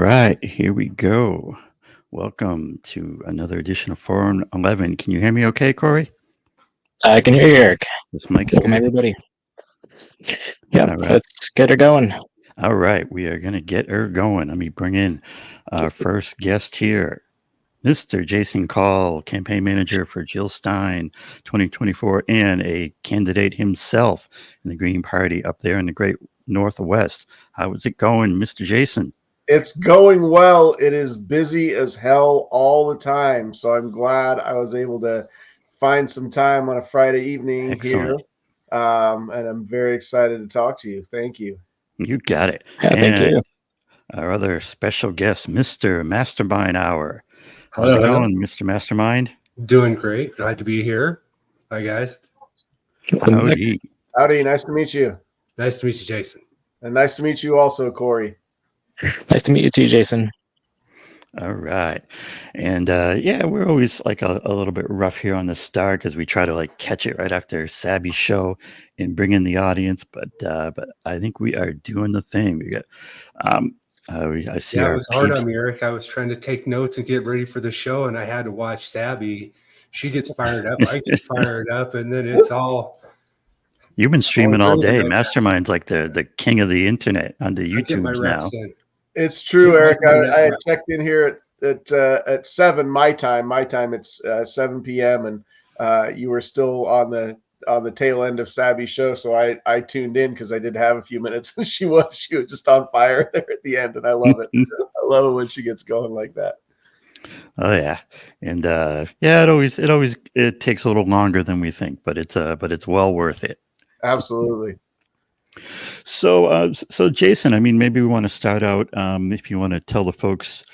right, here we go. Welcome to another edition of 411. Can you hear me okay, Corey? I can hear you, Eric. This mic's Welcome, good. everybody. Yep, All right. let's get her going. All right, we are going to get her going. Let me bring in our first guest here, Mr. Jason Call, campaign manager for Jill Stein 2024 and a candidate himself in the Green Party up there in the great Northwest. How is it going, Mr. Jason? It's going well. It is busy as hell all the time. So I'm glad I was able to find some time on a Friday evening Excellent. here. And I'm very excited to talk to you. Thank you. You got it. Yeah, thank you. Our other special guest, Mr. Mastermind Hour. How's Hello, it hello. going, Mr. Mastermind? Doing great. Glad to be here. Hi, guys. Howdy. Howdy. Nice to meet you. Nice to meet you, Jason. And nice to meet you also, Corey. Nice to meet you too, Jason. All right. And yeah, we're always like a little bit rough here on the start because we try to like catch it right after Sabby's show and bring in the audience. But I think we are doing the thing. We got I see Yeah, our it was hard peeps. on me, Eric. I was trying to take notes and get ready for the show, and I had to watch Sabby. She gets fired up. I get fired up, and then it's all. You've been streaming all day. Right. Mastermind's like the king of the internet on the I get my YouTubes reps now. in. It's true, Eric. Yeah, I had checked in here at 7 my time. My time it's 7 p.m. and you were still on the tail end of Sabby's show, so I tuned in because I did have a few minutes, and she was just on fire there at the end, and I love it. I love it when she gets going like that. Oh yeah, and yeah, it takes a little longer than we think, but it's well worth it. Absolutely. So Jason, I mean, maybe we want to start out. If you want to tell the folks,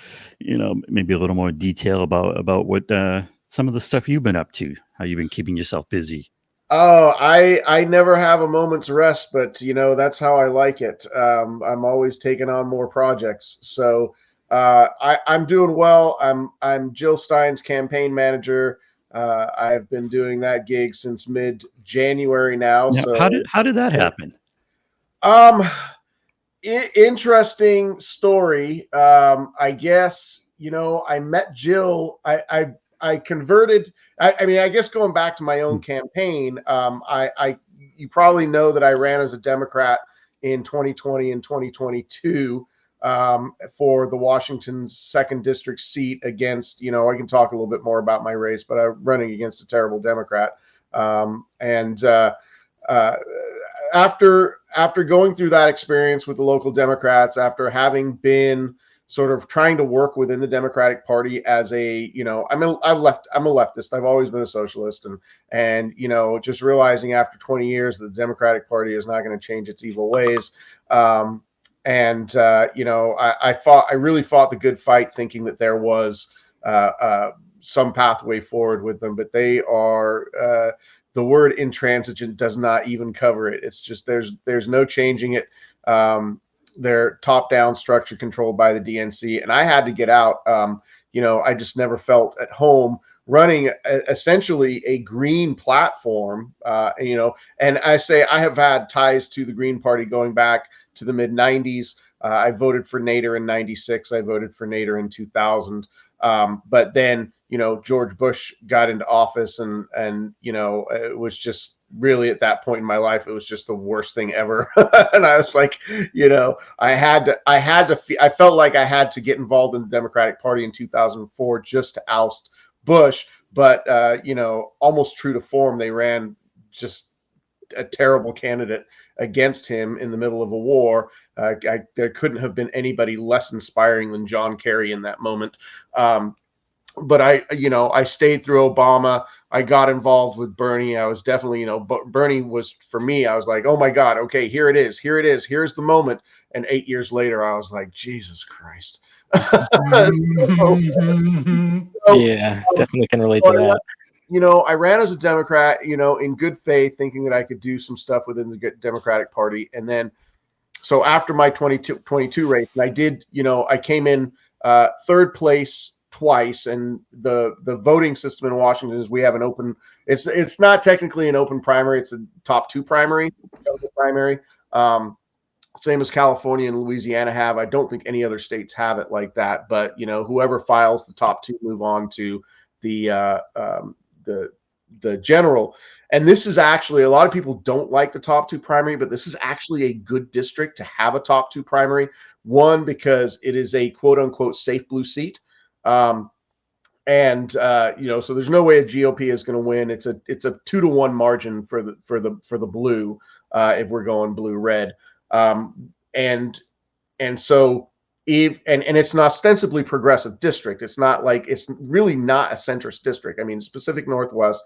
maybe a little more detail about what some of the stuff you've been up to, how you've been keeping yourself busy. Oh, I never have a moment's rest, but that's how I like it. I'm always taking on more projects. So I'm doing well. I'm Jill Stein's campaign manager. I've been doing that gig since mid-January now. Now, So how did that happen? Interesting story. I guess I met Jill. I converted. I mean, I guess going back to my own campaign, you probably know that I ran as a Democrat in 2020 and 2022 for the Washington's 2nd District seat against, I can talk a little bit more about my race, but I'm running against a terrible Democrat. After going through that experience with the local Democrats, after having been sort of trying to work within the Democratic Party as I'm a leftist. I've always been a socialist, and just realizing after 20 years that the Democratic Party is not going to change its evil ways. I really fought the good fight, thinking that there was some pathway forward with them, but they are. The word intransigent does not even cover it. It's just there's no changing it. They're top-down structure controlled by the DNC, and I had to get out. I just never felt at home running essentially a green platform. And I say I have had ties to the Green Party going back to the mid-'90s. I voted for Nader in '96. I voted for Nader in 2000. But then George Bush got into office, and it was just really at that point in my life, it was just the worst thing ever. And I was like, I felt like I had to get involved in the Democratic Party in 2004 just to oust Bush. But almost true to form, they ran just a terrible candidate against him in the middle of a war. There couldn't have been anybody less inspiring than John Kerry in that moment. But I stayed through Obama. I got involved with Bernie. I was definitely, but Bernie was, for me, I was like, oh my God, okay, here it is. Here's the moment. And 8 years later, I was like, Jesus Christ. Yeah, definitely can relate to that. I ran as a Democrat, in good faith, thinking that I could do some stuff within the Democratic Party. And then, so after my 22 race, and I did, I came in third place twice, and the voting system in Washington is we have an open. It's not technically an open primary; it's a top two primary. same as California and Louisiana have. I don't think any other states have it like that. But whoever files the top two move on to the general. And this is actually, a lot of people don't like the top two primary, but this is actually a good district to have a top two primary. One, because it is a quote unquote safe blue seat. So there's no way a GOP is going to win. It's a 2-to-1 margin for the blue if we're going blue red, and so it's an ostensibly progressive district. It's not like, it's really not a centrist district. I mean, Pacific Northwest.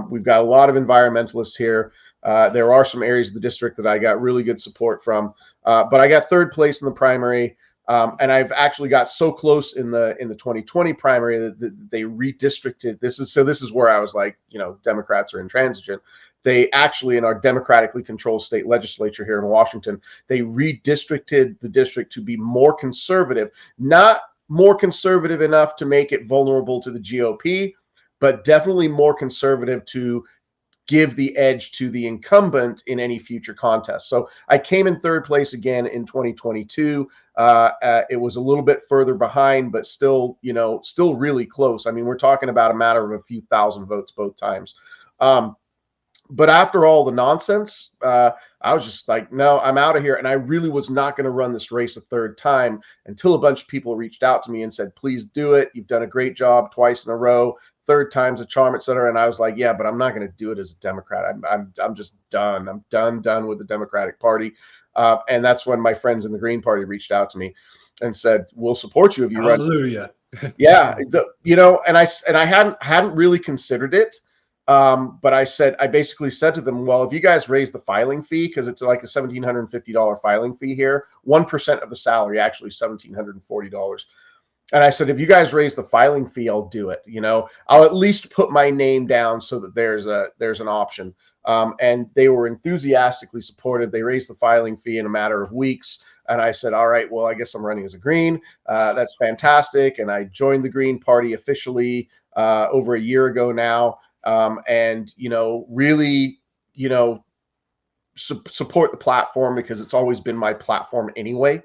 We've got a lot of environmentalists here. There are some areas of the district that I got really good support from, but I got third place in the primary. And I've actually got so close in the 2020 primary that they redistricted. This is where I was like, Democrats are intransigent. They actually, in our democratically controlled state legislature here in Washington, they redistricted the district to be more conservative, not more conservative enough to make it vulnerable to the GOP, but definitely more conservative to give the edge to the incumbent in any future contest. So I came in third place again in 2022. It was a little bit further behind, but still really close. I mean, we're talking about a matter of a few thousand votes both times. But after all the nonsense, I was just like, no, I'm out of here. And I really was not going to run this race a third time until a bunch of people reached out to me and said, please do it. You've done a great job twice in a row. Third time's a charm, et cetera. And I was like, yeah, but I'm not going to do it as a Democrat. I'm just done. I'm done with the Democratic Party. And that's when my friends in the Green Party reached out to me and said, we'll support you if you run. Hallelujah. Yeah. And I hadn't really considered it. But I basically said to them, well, if you guys raise the filing fee, because it's like a $1,750 filing fee here, 1% of the salary, actually $1,740. And I said, if you guys raise the filing fee, I'll do it. I'll at least put my name down so that there's an option. And they were enthusiastically supportive. They raised the filing fee in a matter of weeks. And I said, all right, well, I guess I'm running as a Green. That's fantastic. And I joined the Green Party officially over a year ago now. Really, support the platform because it's always been my platform anyway.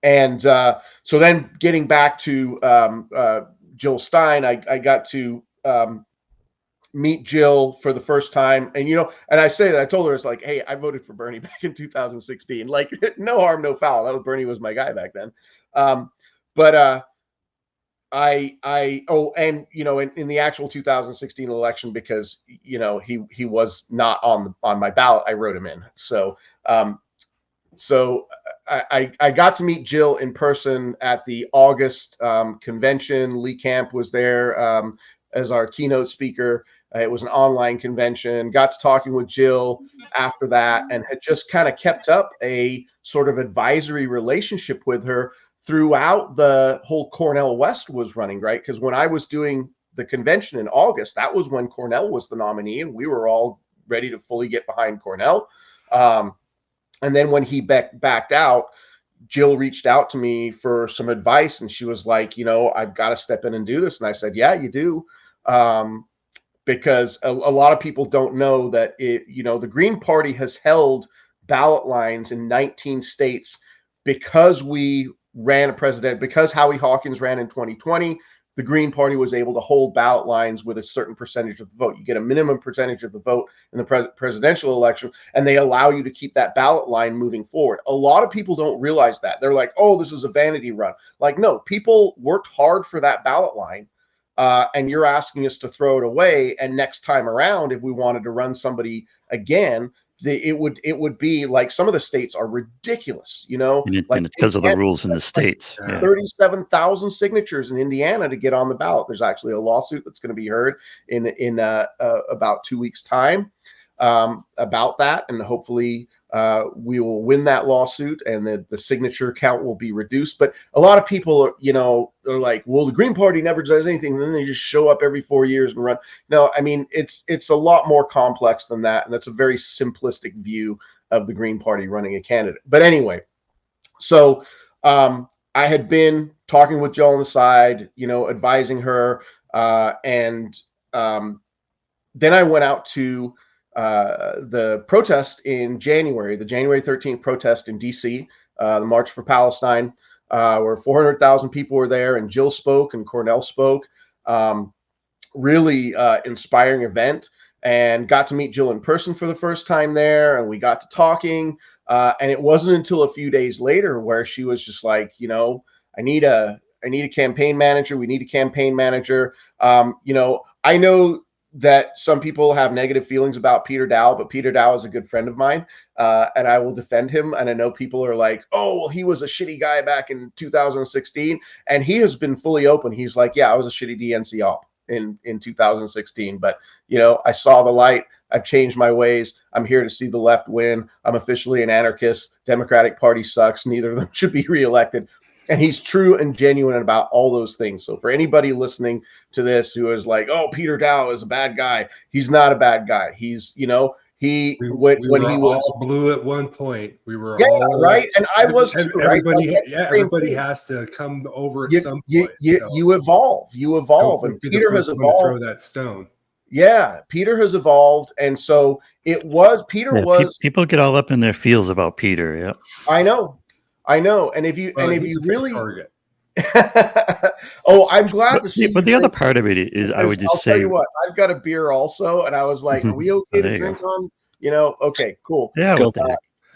So then getting back to Jill Stein, I got to meet Jill for the first time. And I say that I told her, it's like, hey, I voted for Bernie back in 2016. Like, no harm, no foul. Bernie was my guy back then. In the actual 2016 election, because he was not on my ballot, I wrote him in. So I got to meet Jill in person at the August convention. Lee Camp was there as our keynote speaker. It was an online convention. Got to talking with Jill after that, and had just kind of kept up a sort of advisory relationship with her throughout the whole Cornel West was running, right? Because when I was doing the convention in August, that was when Cornel was the nominee, and we were all ready to fully get behind Cornel. And then when he backed out, Jill reached out to me for some advice, and she was like, I've got to step in and do this. And I said, yeah, you do. Because a lot of people don't know that the Green Party has held ballot lines in 19 states because we ran a president, because Howie Hawkins ran in 2020. The Green Party was able to hold ballot lines with a certain percentage of the vote. You get a minimum percentage of the vote in the presidential election, and they allow you to keep that ballot line moving forward. A lot of people don't realize that. They're like, oh, this is a vanity run. Like, no, people worked hard for that ballot line, and you're asking us to throw it away. And next time around, if we wanted to run somebody again, it would be like, some of the states are ridiculous, and it's because of the rules in the states. 37,000 signatures in Indiana to get on the ballot. There's actually a lawsuit that's going to be heard in about 2 weeks' time about that, and hopefully we will win that lawsuit, and the signature count will be reduced. But a lot of people are like, well, the Green Party never does anything, and then they just show up every 4 years and run. No, I mean, it's a lot more complex than that, and that's a very simplistic view of the Green Party running a candidate. But anyway, so I had been talking with Jill on the side, advising her, and then I went out to the protest in January, the January 13th protest in DC, the March for Palestine, where 400,000 people were there, and Jill spoke and Cornell spoke. Really inspiring event, and got to meet Jill in person for the first time there, and we got to talking. And it wasn't until a few days later where she was just like, I need a campaign manager. We need a campaign manager. I know that some people have negative feelings about Peter Dow, but Peter Dow is a good friend of mine, and I will defend him. And I know people are like, oh, well, he was a shitty guy back in 2016. And he has been fully open. He's like, yeah, I was a shitty DNC op in 2016, but I saw the light. I've changed my ways. I'm here to see the left win. I'm officially an anarchist. Democratic Party sucks. Neither of them should be reelected. And he's true and genuine about all those things. So for anybody listening to this who is like, oh, Peter Dow is a bad guy, he's not a bad guy. He's, when he was all blue at one point, we were all right, and I was too, right? Everybody has to come over at some point. You evolve, and Peter has evolved. Throw that stone. Yeah, Peter has evolved, and so people get all up in their feels about Peter. Yeah, I know, and if you really target. Oh, I'm glad to see. But the other part of it is, I would just say, tell you what, I've got a beer also, and I was like, "Are we okay to drink on?" Okay, cool. Yeah,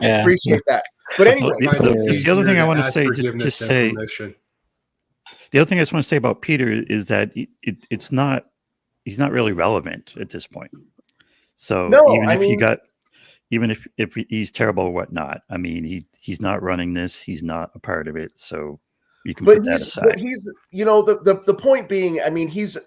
appreciate that. But anyway, the other thing I want to say, just say, the other thing I just want to say about Peter is that he's not really relevant at this point. So even if he's terrible or whatnot, I mean, he's not running this. He's not a part of it. So you can put that aside. But he's, the point being, I mean, he's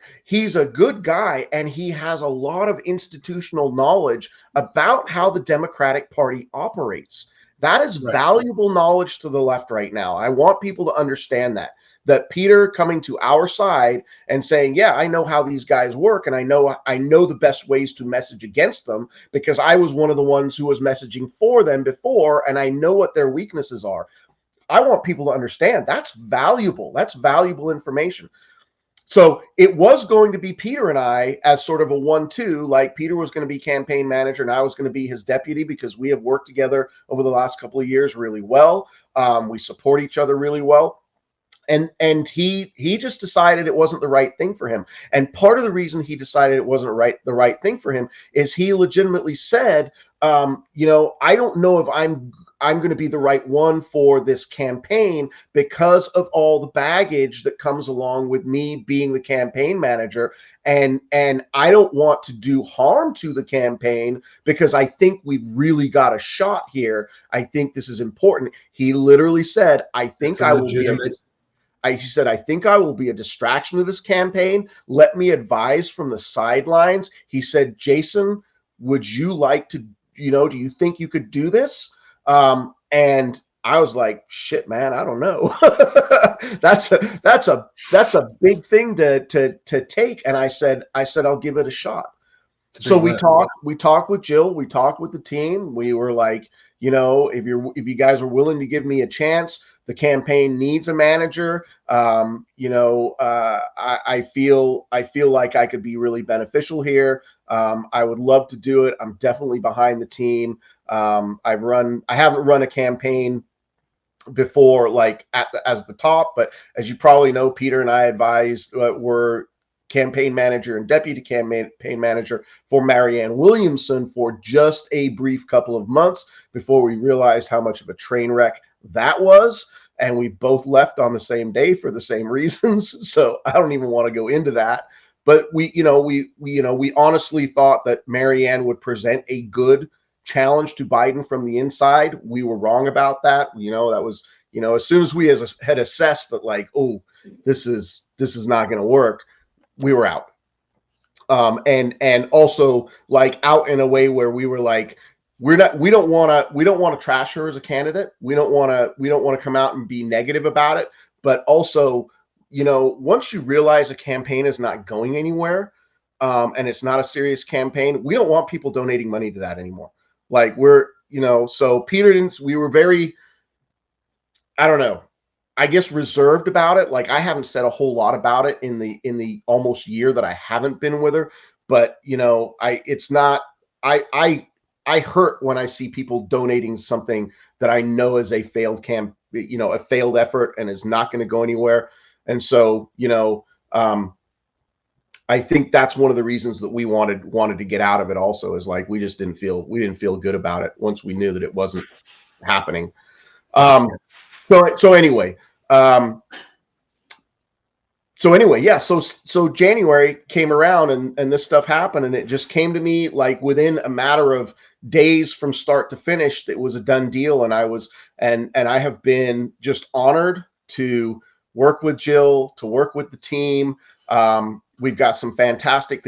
a good guy, and he has a lot of institutional knowledge about how the Democratic Party operates. That is valuable knowledge to the left right now. I want people to understand that Peter coming to our side and saying, yeah, I know how these guys work, and I know the best ways to message against them because I was one of the ones who was messaging for them before, and I know what their weaknesses are. I want people to understand that's valuable. That's valuable information. So it was going to be Peter and I as sort of a 1-2, like Peter was going to be campaign manager and I was going to be his deputy, because we have worked together over the last couple of years really well. We support each other really well. And he just decided it wasn't the right thing for him. And part of the reason he decided it wasn't the right thing for him is he legitimately said, I don't know if I'm going to be the right one for this campaign because of all the baggage that comes along with me being the campaign manager. And I don't want to do harm to the campaign because I think we've really got a shot here. I think this is important. He literally said, I think I will be he said, I think I will be a distraction to this campaign. Let me advise from the sidelines. He said, Jason, would you like to, do you think you could do this? And I was like, shit, man, I don't know. that's a big thing to take. And I said, I'll give it a shot. So we talked with Jill, we talked with the team. We were like, if you guys are willing to give me a chance, the campaign needs a manager. I feel like I could be really beneficial here. I would love to do it. I'm definitely behind the team. I haven't run a campaign before, like as the top, but as you probably know, Peter and I advised were campaign manager and deputy campaign manager for Marianne Williamson for just a brief couple of months before we realized how much of a train wreck that was. And we both left on the same day for the same reasons. So I don't even want to go into that. But we honestly thought that Marianne would present a good challenge to Biden from the inside. We were wrong about that. That was, as soon as we had assessed that, like, oh, this is not going to work, we were out. And also, like, out in a way where we were like, we don't want to trash her as a candidate. We don't want to come out and be negative about it. But also, once you realize a campaign is not going anywhere, and it's not a serious campaign, we don't want people donating money to that anymore. Like, so Peter we were very, I don't know, I guess reserved about it. Like, I haven't said a whole lot about it in the almost year that I haven't been with her, but it's not, I hurt when I see people donating something that I know is a failed a failed effort and is not going to go anywhere. And so, I think that's one of the reasons that we wanted to get out of it also, is like we didn't feel good about it once we knew that it wasn't happening. So anyway, yeah. So January came around and this stuff happened, and it just came to me like within a matter of days from start to finish, it was a done deal. And I have been just honored to work with Jill, to work with the team. We've got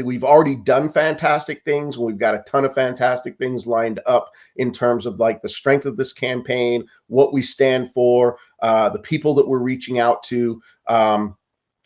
we've already done fantastic things. We've got a ton of fantastic things lined up in terms of like the strength of this campaign, what we stand for, the people that we're reaching out to.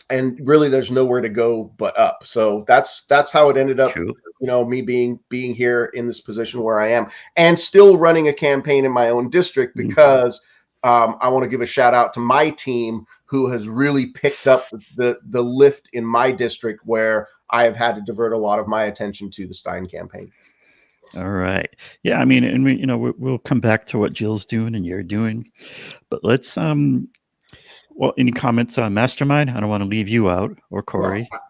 And really there's nowhere to go but up. So that's how it ended up. True. Me being here in this position where I am, and still running a campaign in my own district, because I want to give a shout out to my team, who has really picked up the lift in my district, where I have had to divert a lot of my attention to the Stein campaign. All right. Yeah, I mean, and we'll come back to what Jill's doing and you're doing, but let's well, any comments on Mastermind? I don't want to leave you out, or Cory. Well,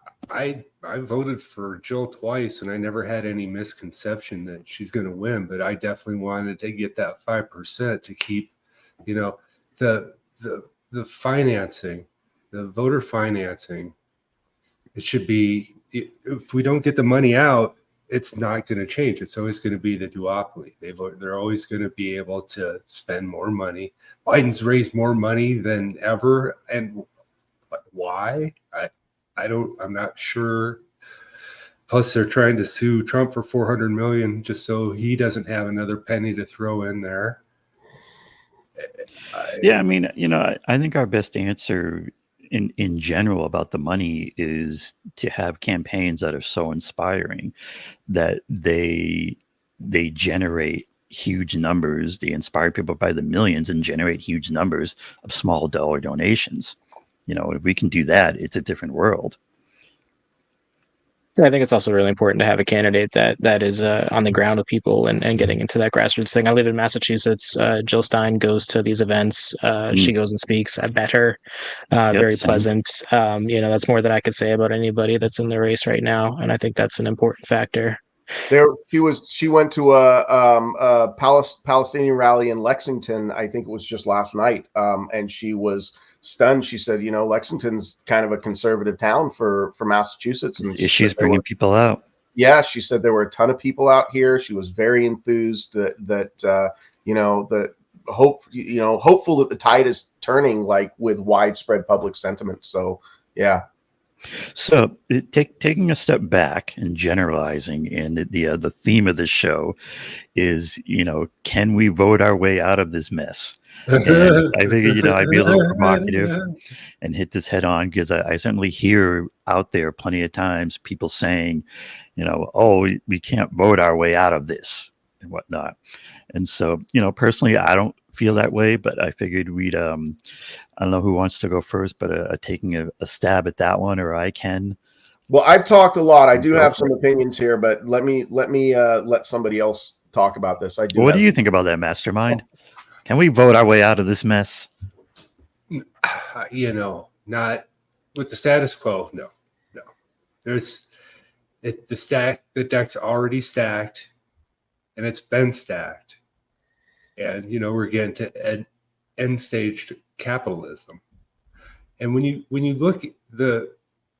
I voted for Jill twice, and I never had any misconception that she's going to win. But I definitely wanted to get that 5% to keep, the financing, the voter financing. It should be, if we don't get the money out, it's not going to change. It's always going to be the duopoly. They're always going to be able to spend more money. Biden's raised more money than ever, and why? I'm not sure. Plus, they're trying to sue Trump for $400 million just so he doesn't have another penny to throw in there. Yeah, I mean, I think our best answer in general about the money is to have campaigns that are so inspiring that they generate huge numbers. They inspire people by the millions and generate huge numbers of small dollar donations. If we can do that, it's a different world. I think it's also really important to have a candidate that is on the ground with people and getting into that grassroots thing. I live in Massachusetts. Jill Stein goes to these events. She goes and speaks. I met her. Very same. pleasant. That's more than I could say about anybody that's in the race right now, and I think that's an important factor. She went to a Palestinian rally in Lexington. I think it was just last night, and she was stunned. She said, Lexington's kind of a conservative town for Massachusetts, and she's bringing people out. Yeah, she said there were a ton of people out here. She was very enthused that hopeful that the tide is turning, like with widespread public sentiment. So yeah. So taking a step back and generalizing, and the theme of this show is, can we vote our way out of this mess? And I figured, I'd be a little provocative and hit this head on, because I certainly hear out there plenty of times people saying, oh, we can't vote our way out of this and whatnot. And so, personally, I don't feel that way, but I figured we'd I don't know who wants to go first, but taking a stab at that one, or I can. Well, I've talked a lot. I do have some opinions here, but let somebody else talk about this. What do you think about that, Mastermind? Can we vote our way out of this mess? Not with the status quo. No. The deck's already stacked, and it's been stacked. And, we're getting to end stage capitalism. And when you look at the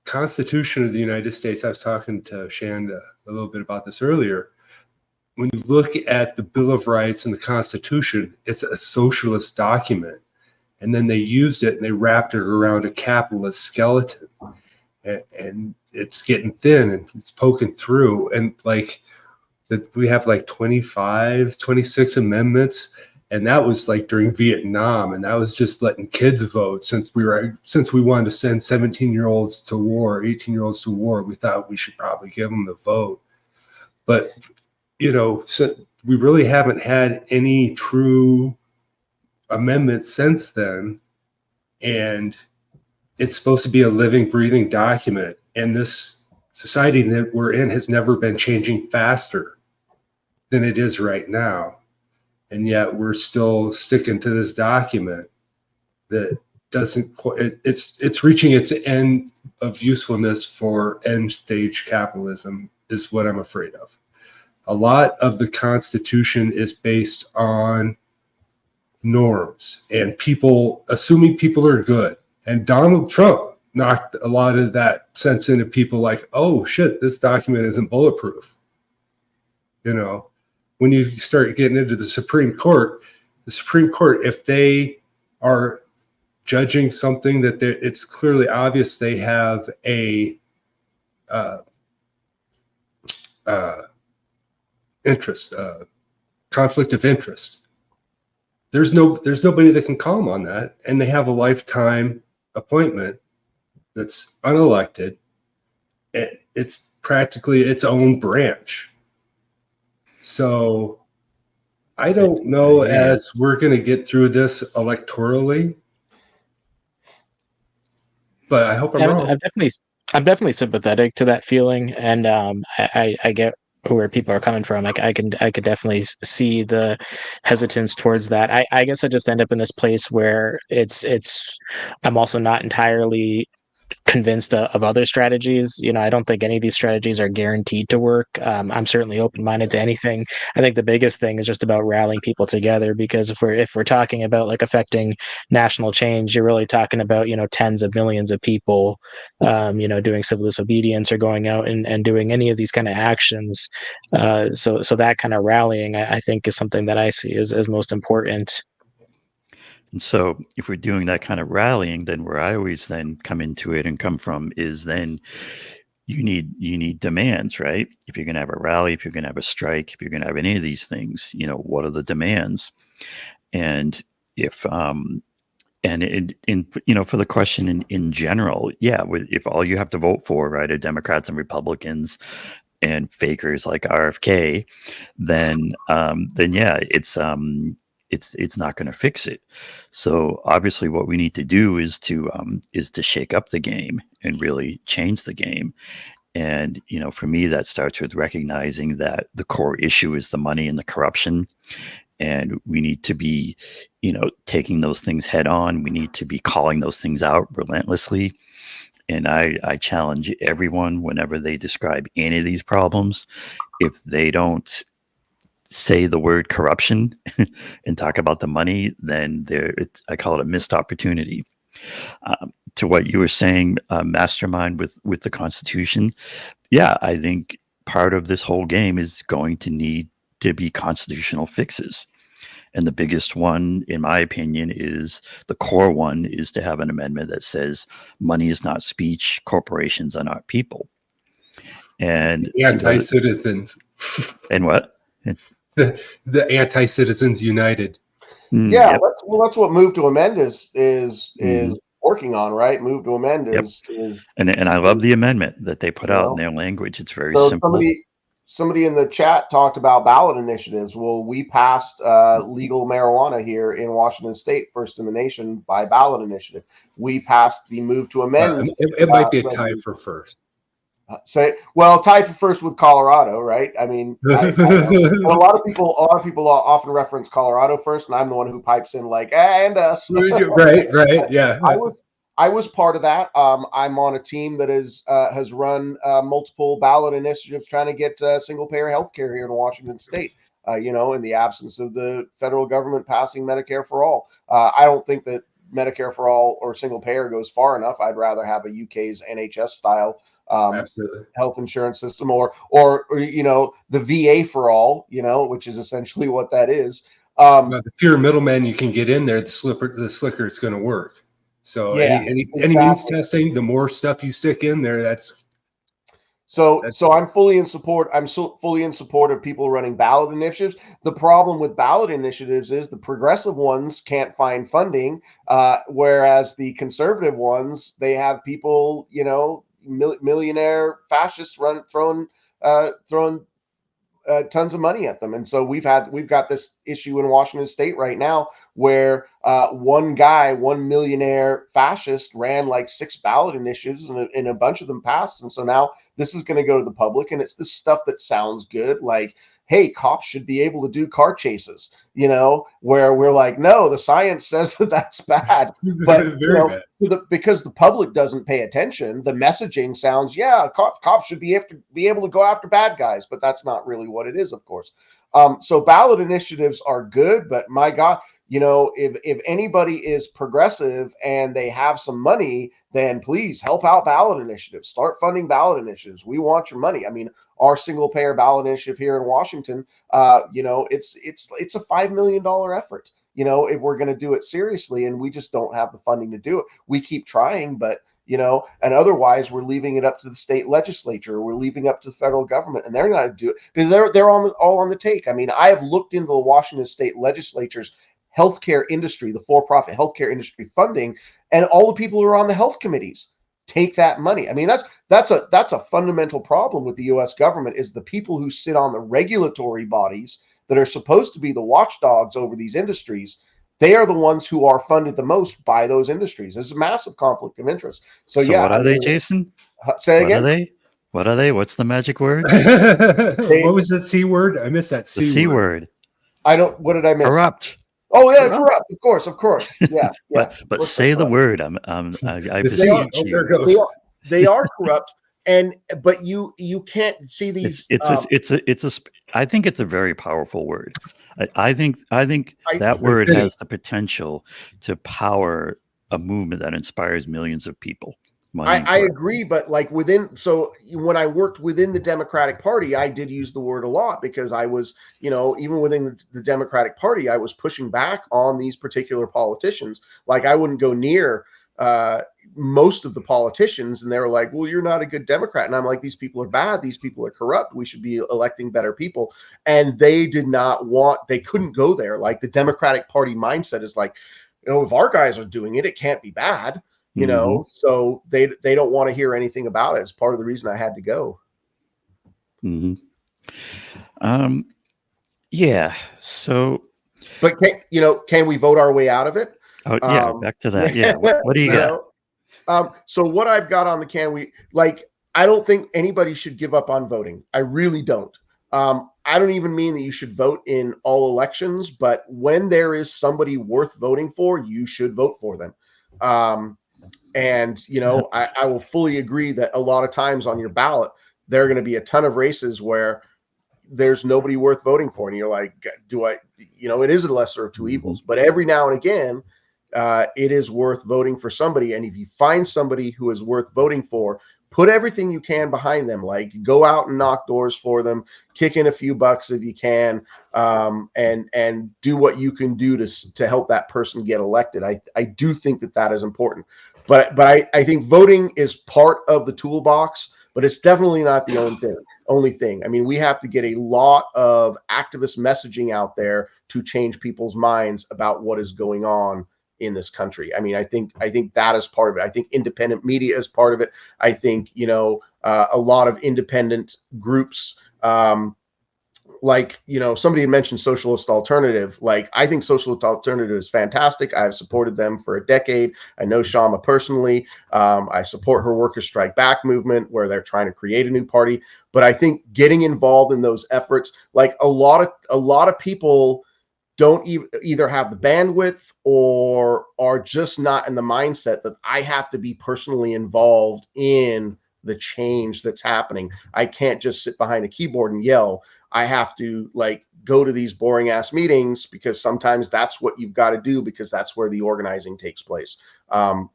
Constitution of the United States, I was talking to Shanda a little bit about this earlier. When you look at the Bill of Rights and the Constitution, it's a socialist document. And then they used it and they wrapped it around a capitalist skeleton. And it's getting thin and it's poking through. And we have 26 amendments, and that was during Vietnam, and that was just letting kids vote. Since we wanted to send 17-year-olds to war, 18-year-olds to war, we thought we should probably give them the vote. But so we really haven't had any true amendments since then, and it's supposed to be a living, breathing document. And this society that we're in has never been changing faster. than it is right now. And yet we're still sticking to this document that doesn't quite, it's reaching its end of usefulness for end stage capitalism is what I'm afraid of. A lot of the Constitution is based on norms and people assuming people are good. And Donald Trump knocked a lot of that sense into people, like, oh shit, this document isn't bulletproof. You know, when you start getting into the Supreme Court, if they are judging something that it's clearly obvious they have a conflict of interest, there's nobody that can call them on that, and they have a lifetime appointment that's unelected. It's practically its own branch. So I don't know, as we're going to get through this electorally, but I hope I'm wrong. I'm definitely sympathetic to that feeling, and I get where people are coming from. I could definitely see the hesitance towards that. I guess I just end up in this place where I'm also not entirely convinced of other strategies. I don't think any of these strategies are guaranteed to work. I'm certainly open-minded to anything. I think the biggest thing is just about rallying people together, because if we're talking about like affecting national change, you're really talking about tens of millions of people doing civil disobedience or going out and doing any of these kind of actions. So that kind of rallying, I think, is something that I see as most important. And so if we're doing that kind of rallying, then where I always then come into it and come from is then you need demands, right? If you're going to have a rally, if you're going to have a strike, if you're going to have any of these things, what are the demands? And if for the question in general, yeah, if all you have to vote for, right, are Democrats and Republicans and fakers like RFK, then yeah, it's not going to fix it. So obviously what we need to do is to shake up the game and really change the game. And, for me, that starts with recognizing that the core issue is the money and the corruption. And we need to be, taking those things head on. We need to be calling those things out relentlessly. And I challenge everyone, whenever they describe any of these problems, if they don't say the word corruption and talk about the money, then I call it a missed opportunity. To what you were saying, mastermind with the Constitution. Yeah, I think part of this whole game is going to need to be constitutional fixes. And the biggest one, in my opinion, is the core one, is to have an amendment that says money is not speech, corporations are not people. And anti-citizens. And what? The anti-citizens united. Yeah, yep. That's what Move to Amend is working on, right? Move to Amend is and I love the amendment that they put out in their language. It's very simple. Somebody in the chat talked about ballot initiatives. Well, we passed legal marijuana here in Washington State, first in the nation by ballot initiative. We passed the Move to Amend. It might be a tie for first. Tied for first with Colorado, right? I mean, a lot of people often reference Colorado first, and I'm the one who pipes in like, and us. right, yeah. I was part of that. I'm on a team that has run multiple ballot initiatives trying to get single-payer healthcare here in Washington State. In the absence of the federal government passing Medicare for all, I don't think that Medicare for all or single-payer goes far enough. I'd rather have a UK's NHS style health insurance system, or the VA for all, which is essentially what that is. The fewer middlemen you can get in there, the slicker it's going to work. So any means testing, the more stuff you stick in there, that's. So I'm fully in support. I'm fully in support of people running ballot initiatives. The problem with ballot initiatives is the progressive ones can't find funding, whereas the conservative ones, they have people, millionaire fascists throwing tons of money at them. And so we've got this issue in Washington State right now where one millionaire fascist ran like 6 ballot initiatives and a bunch of them passed. And so now this is going to go to the public, and it's this stuff that sounds good, like, hey, cops should be able to do car chases, where we're like, no, the science says that that's bad. But, Very bad. because the public doesn't pay attention, the messaging sounds, yeah, cops should be able to go after bad guys, but that's not really what it is, of course. So ballot initiatives are good, but my God, if anybody is progressive and they have some money, then please help out ballot initiatives. Start funding ballot initiatives. We want your money. I mean, our single payer ballot initiative here in Washington, it's a $5 million effort. If we're going to do it seriously, and we just don't have the funding to do it. We keep trying, but and otherwise we're leaving it up to the state legislature. We're leaving up to the federal government, and they're not going to do it because they're all on the take. I mean, I have looked into the Washington state legislature's healthcare industry, the for-profit healthcare industry funding, and all the people who are on the health committees take that money. I mean, that's a fundamental problem with the U.S. government, is the people who sit on the regulatory bodies that are supposed to be the watchdogs over these industries. They are the ones who are funded the most by those industries. There's a massive conflict of interest. So yeah, what are they, Jason? Say What again. are they? What are they? What's the magic word? What was the C word? I missed that The C word. I don't. What did I miss? Corrupt. Oh yeah, corrupt. Of course. Yeah, yeah. But say the word. I beseech you. They are corrupt, but you can't see these. I think it's a very powerful word. I think that word has the potential to power a movement that inspires millions of people. I agree, but like when I worked within the Democratic Party, I did use the word a lot because I was, even within the Democratic Party, I was pushing back on these particular politicians. Like I wouldn't go near most of the politicians, and they were like, well, you're not a good Democrat. And I'm like, these people are bad. These people are corrupt. We should be electing better people. And they couldn't go there. Like the Democratic Party mindset is like, if our guys are doing it, it can't be bad. So they don't want to hear anything about it. It's part of the reason I had to go. Mm-hmm. Yeah. So, but can we vote our way out of it? Oh yeah, back to that. Yeah. What do you got? So what I've got on the can, I don't think anybody should give up on voting. I really don't. I don't even mean that you should vote in all elections, but when there is somebody worth voting for, you should vote for them. And I will fully agree that a lot of times on your ballot, there are going to be a ton of races where there's nobody worth voting for. And you're like, it is a lesser of two evils, but every now and again, it is worth voting for somebody. And if you find somebody who is worth voting for, put everything you can behind them, like go out and knock doors for them, kick in a few bucks if you can, and do what you can do to help that person get elected. I do think that is important, but I think voting is part of the toolbox, but it's definitely not the only thing. I mean, we have to get a lot of activist messaging out there to change people's minds about what is going on in this country. I mean, I think that is part of it. I think independent media is part of it. I think, a lot of independent groups, somebody had mentioned Socialist Alternative. Like, I think Socialist Alternative is fantastic. I've supported them for a decade. I know Shama personally. I support her Workers Strike Back movement, where they're trying to create a new party. But I think getting involved in those efforts, like a lot of people don't either have the bandwidth or are just not in the mindset that I have to be personally involved in the change that's happening. I can't just sit behind a keyboard and yell. I have to go to these boring ass meetings, because sometimes that's what you've got to do, because that's where the organizing takes place. But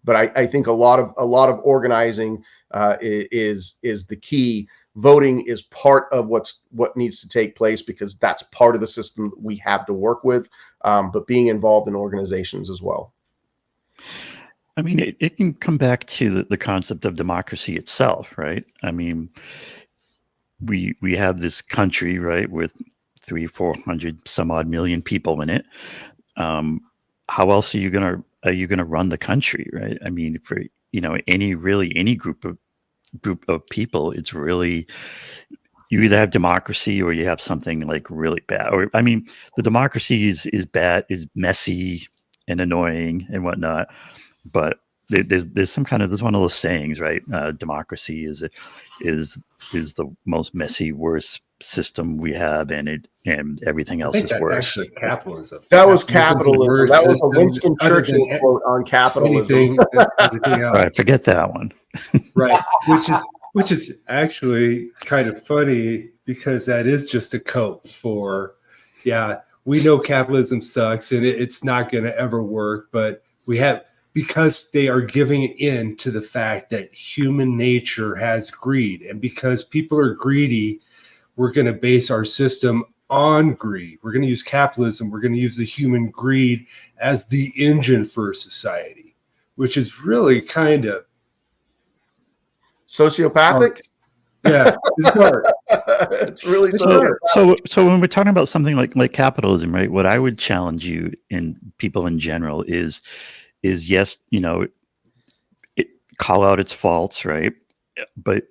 I think a lot of organizing is the key. Voting is part of what needs to take place, because that's part of the system that we have to work with, but being involved in organizations as well. I mean, it can come back to the concept of democracy itself, right? I mean, we have this country, right, with 300-400 some odd million people in it. How else are you gonna run the country, right? I mean, for any group of people, it's really, you either have democracy or you have something like really bad. Or I mean, the democracy is bad, is messy and annoying and whatnot. But there's one of those sayings, right? Democracy is the most messy, worst system we have, and everything I else think is that's worse. actually capitalism. That was Capitalism's a capitalism. worse That was a system Winston other Churchill than quote on capitalism. anything else. Right, forget that one. Right, which is actually kind of funny because that is just a cope for, yeah, we know capitalism sucks and it's not going to ever work, but because they are giving in to the fact that human nature has greed, and because people are greedy, we're going to base our system on greed. We're going to use capitalism. We're going to use the human greed as the engine for society, which is really kind of Sociopathic? Yeah, it's dark. It's really It's sociopathic. dark. So when we're talking about something like capitalism, right? What I would challenge you and people in general is yes, call out its faults, right? But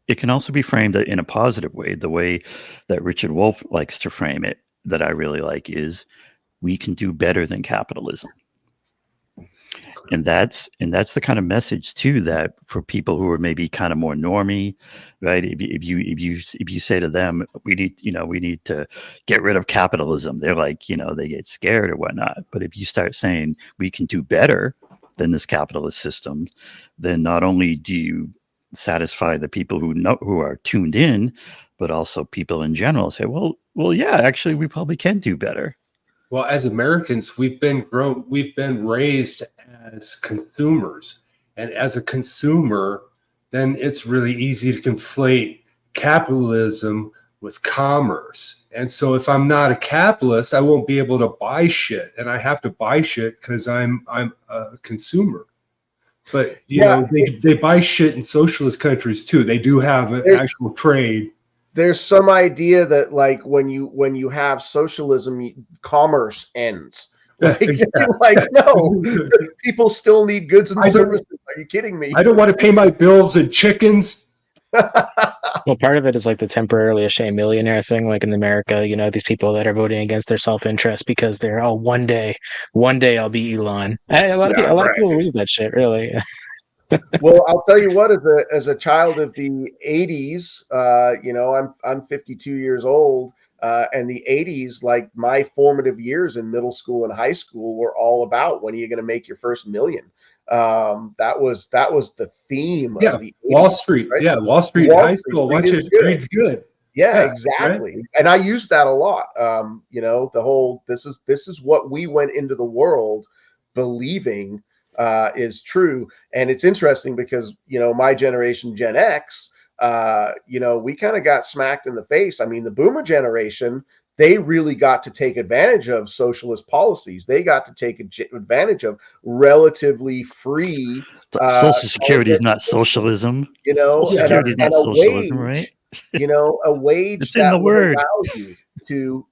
it can also be framed in a positive way. The way that Richard Wolff likes to frame it, that I really like, is we can do better than capitalism. And that's the kind of message too, that for people who are maybe kind of more normie, right? If you say to them, we need to get rid of capitalism, they're like, they get scared or whatnot. But if you start saying we can do better than this capitalist system, then not only do you satisfy the people who are tuned in, but also people in general say, well, yeah, actually, we probably can do better. Well, as Americans, we've been raised as consumers, and as a consumer, then it's really easy to conflate capitalism with commerce. And so if I'm not a capitalist, I won't be able to buy shit, and I have to buy shit because I'm a consumer. But they buy shit in socialist countries too. They do have an actual trade. There's some idea that like when you have socialism, commerce ends. Like, Exactly. like no, people still need goods and services. Are you kidding me? I don't want to pay my bills in chickens. Well, part of it is like the temporarily ashamed millionaire thing, like in America, these people that are voting against their self-interest because they're, one day I'll be Elon. A lot of people believe that shit, really. Well, I'll tell you what, as a child of the 80s, I'm 52 years old, and the 80s, like my formative years in middle school and high school, were all about when are you going to make your first million. That was the theme of the 80s, Wall Street. right? Yeah, Wall Street high school. Watch it. Greed's good. Yeah, exactly. Right? And I use that a lot. The whole this is what we went into the world believing is true. And it's interesting because my generation, Gen X, we kind of got smacked in the face. I mean, the boomer generation, they really got to take advantage of socialist policies. They got to take advantage of relatively free. Social Security is not socialism. Social Security is not socialism, right? A wage it's that will allow you to,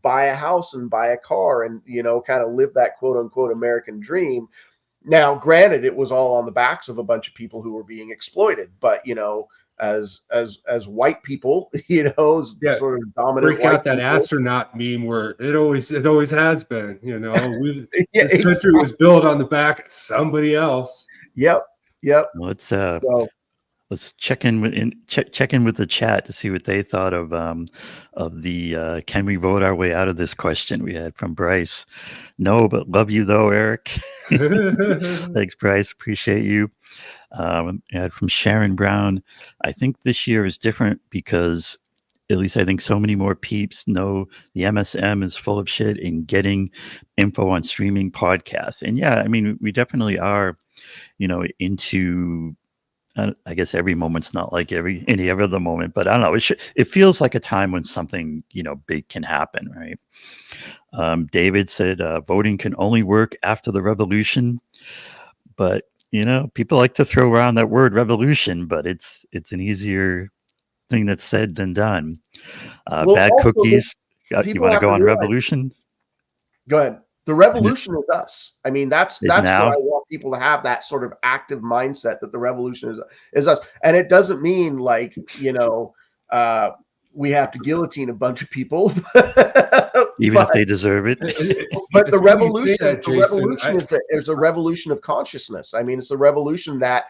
buy a house and buy a car and, kind of live that quote unquote American dream. Now, granted, it was all on the backs of a bunch of people who were being exploited, but as white people, sort of dominant. Break out that astronaut meme where it always has been. This country was built on the back of somebody else. Yep. Let's check in with the chat to see what they thought of the can we vote our way out of this question we had from Bryce. No, but love you though, Eric. Thanks, Bryce. Appreciate you. And from Sharon Brown, I think this year is different because at least I think so many more peeps know the MSM is full of shit and getting info on streaming podcasts. And yeah, I mean, we definitely are, into, I guess every moment's not like any other moment, but I don't know. It feels like a time when something, big can happen, right? David said, voting can only work after the revolution, but people like to throw around that word revolution, but it's an easier thing that's said than done. Bad cookies. You want to go on revolution? Go ahead. The revolution is us. I mean, that's what I want people to have, that sort of active mindset that the revolution is us. And it doesn't mean like, we have to guillotine a bunch of people. Even if they deserve it. But the revolution is a revolution of consciousness. I mean, it's a revolution that,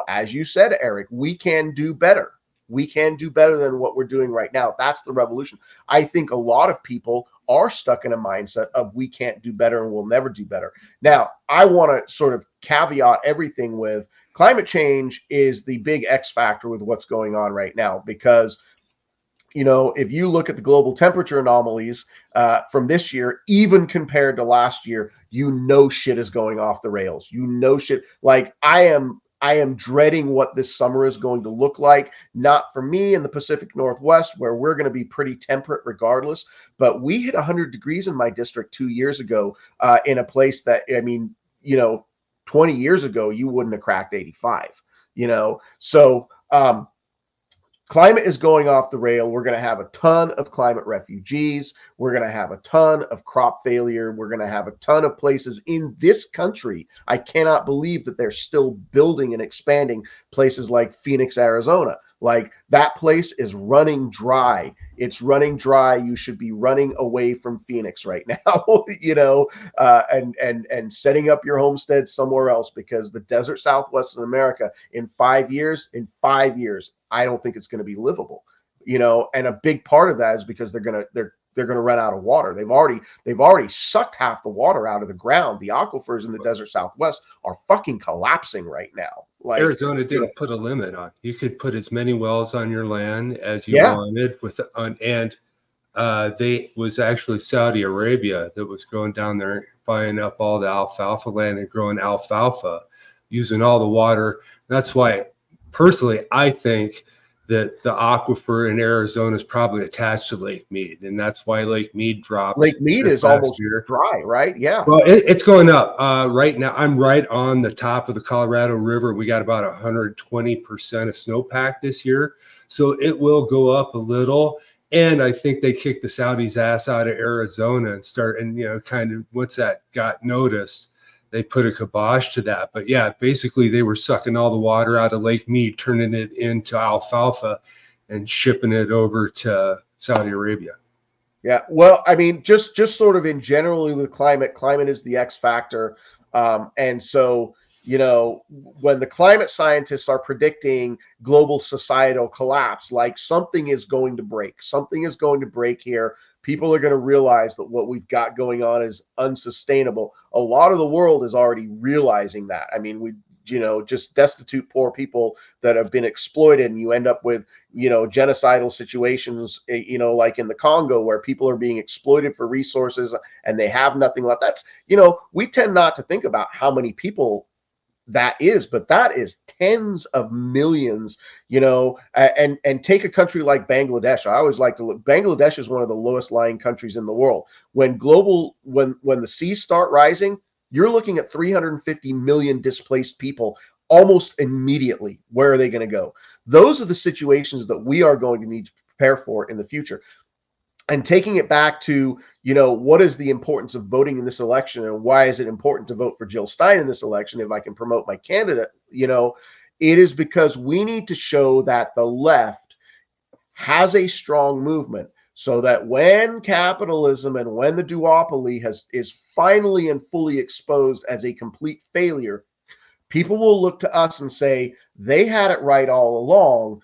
as you said, Eric, we can do better. We can do better than what we're doing right now. That's the revolution. I think a lot of people are stuck in a mindset of we can't do better and we'll never do better. Now, I want to sort of caveat everything with climate change is the big X factor with what's going on right now, because if you look at the global temperature anomalies from this year, even compared to last year, shit is going off the rails. Shit. Like I am dreading what this summer is going to look like. Not for me in the Pacific Northwest, where we're going to be pretty temperate regardless. But we hit 100 degrees in my district 2 years ago in a place that, 20 years ago, you wouldn't have cracked 85, So, climate is going off the rail. We're going to have a ton of climate refugees. We're going to have a ton of crop failure. We're going to have a ton of places in this country. I cannot believe that they're still building and expanding places like Phoenix, Arizona. Like that place is running dry. It's running dry. You should be running away from Phoenix right now, and setting up your homestead somewhere else, because the desert Southwest of America in 5 years, I don't think it's going to be livable, and a big part of that is because they're going to run out of water. They've already sucked half the water out of the ground. The aquifers in the desert Southwest are fucking collapsing right now. Like Arizona didn't put a limit on. You could put as many wells on your land as you wanted they was actually Saudi Arabia that was going down there buying up all the alfalfa land and growing alfalfa, using all the water. That's why personally I think that the aquifer in Arizona is probably attached to Lake Mead, and that's why Lake Mead dropped. Lake Mead is almost dry, right? Yeah. Well, it's going up right now. I'm right on the top of the Colorado River. We got about 120% of snowpack this year, so it will go up a little. And I think they kicked the Saudis' ass out of Arizona and kind of once that got noticed, they put a kibosh to that. But yeah, basically they were sucking all the water out of Lake Mead, turning it into alfalfa and shipping it over to Saudi Arabia. Yeah. Well, I mean, just sort of in generally with climate is the X factor. And so, when the climate scientists are predicting global societal collapse, like something is going to break here. People are going to realize that what we've got going on is unsustainable. A lot of the world is already realizing that. I mean, just destitute poor people that have been exploited, and you end up with, genocidal situations, like in the Congo, where people are being exploited for resources and they have nothing left. That's, we tend not to think about how many people that is, but that is tens of millions, and take a country like Bangladesh. I always like to look. Bangladesh is one of the lowest lying countries in the world. When the seas start rising, you're looking at 350 million displaced people almost immediately. Where are they going to go? Those are the situations that we are going to need to prepare for in the future. And taking it back to, what is the importance of voting in this election, and why is it important to vote for Jill Stein in this election? If I can promote my candidate, it is because we need to show that the left has a strong movement, so that when capitalism and when the duopoly is finally and fully exposed as a complete failure, people will look to us and say, they had it right all along.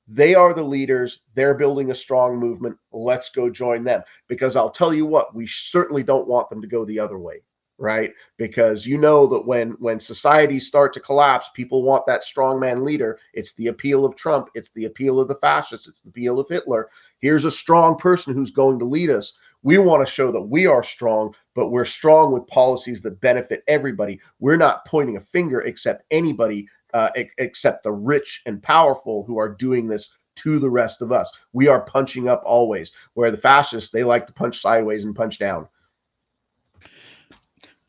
They are the leaders. They're building a strong movement. Let's go join them. Because I'll tell you what, we certainly don't want them to go the other way, right? Because that when societies start to collapse, people want that strongman leader. It's the appeal of Trump. It's the appeal of the fascists. It's the appeal of Hitler. Here's a strong person who's going to lead us. We want to show that we are strong, but we're strong with policies that benefit everybody. We're not pointing a finger except the rich and powerful who are doing this to the rest of us. We are punching up always, where the fascists, they like to punch sideways and punch down.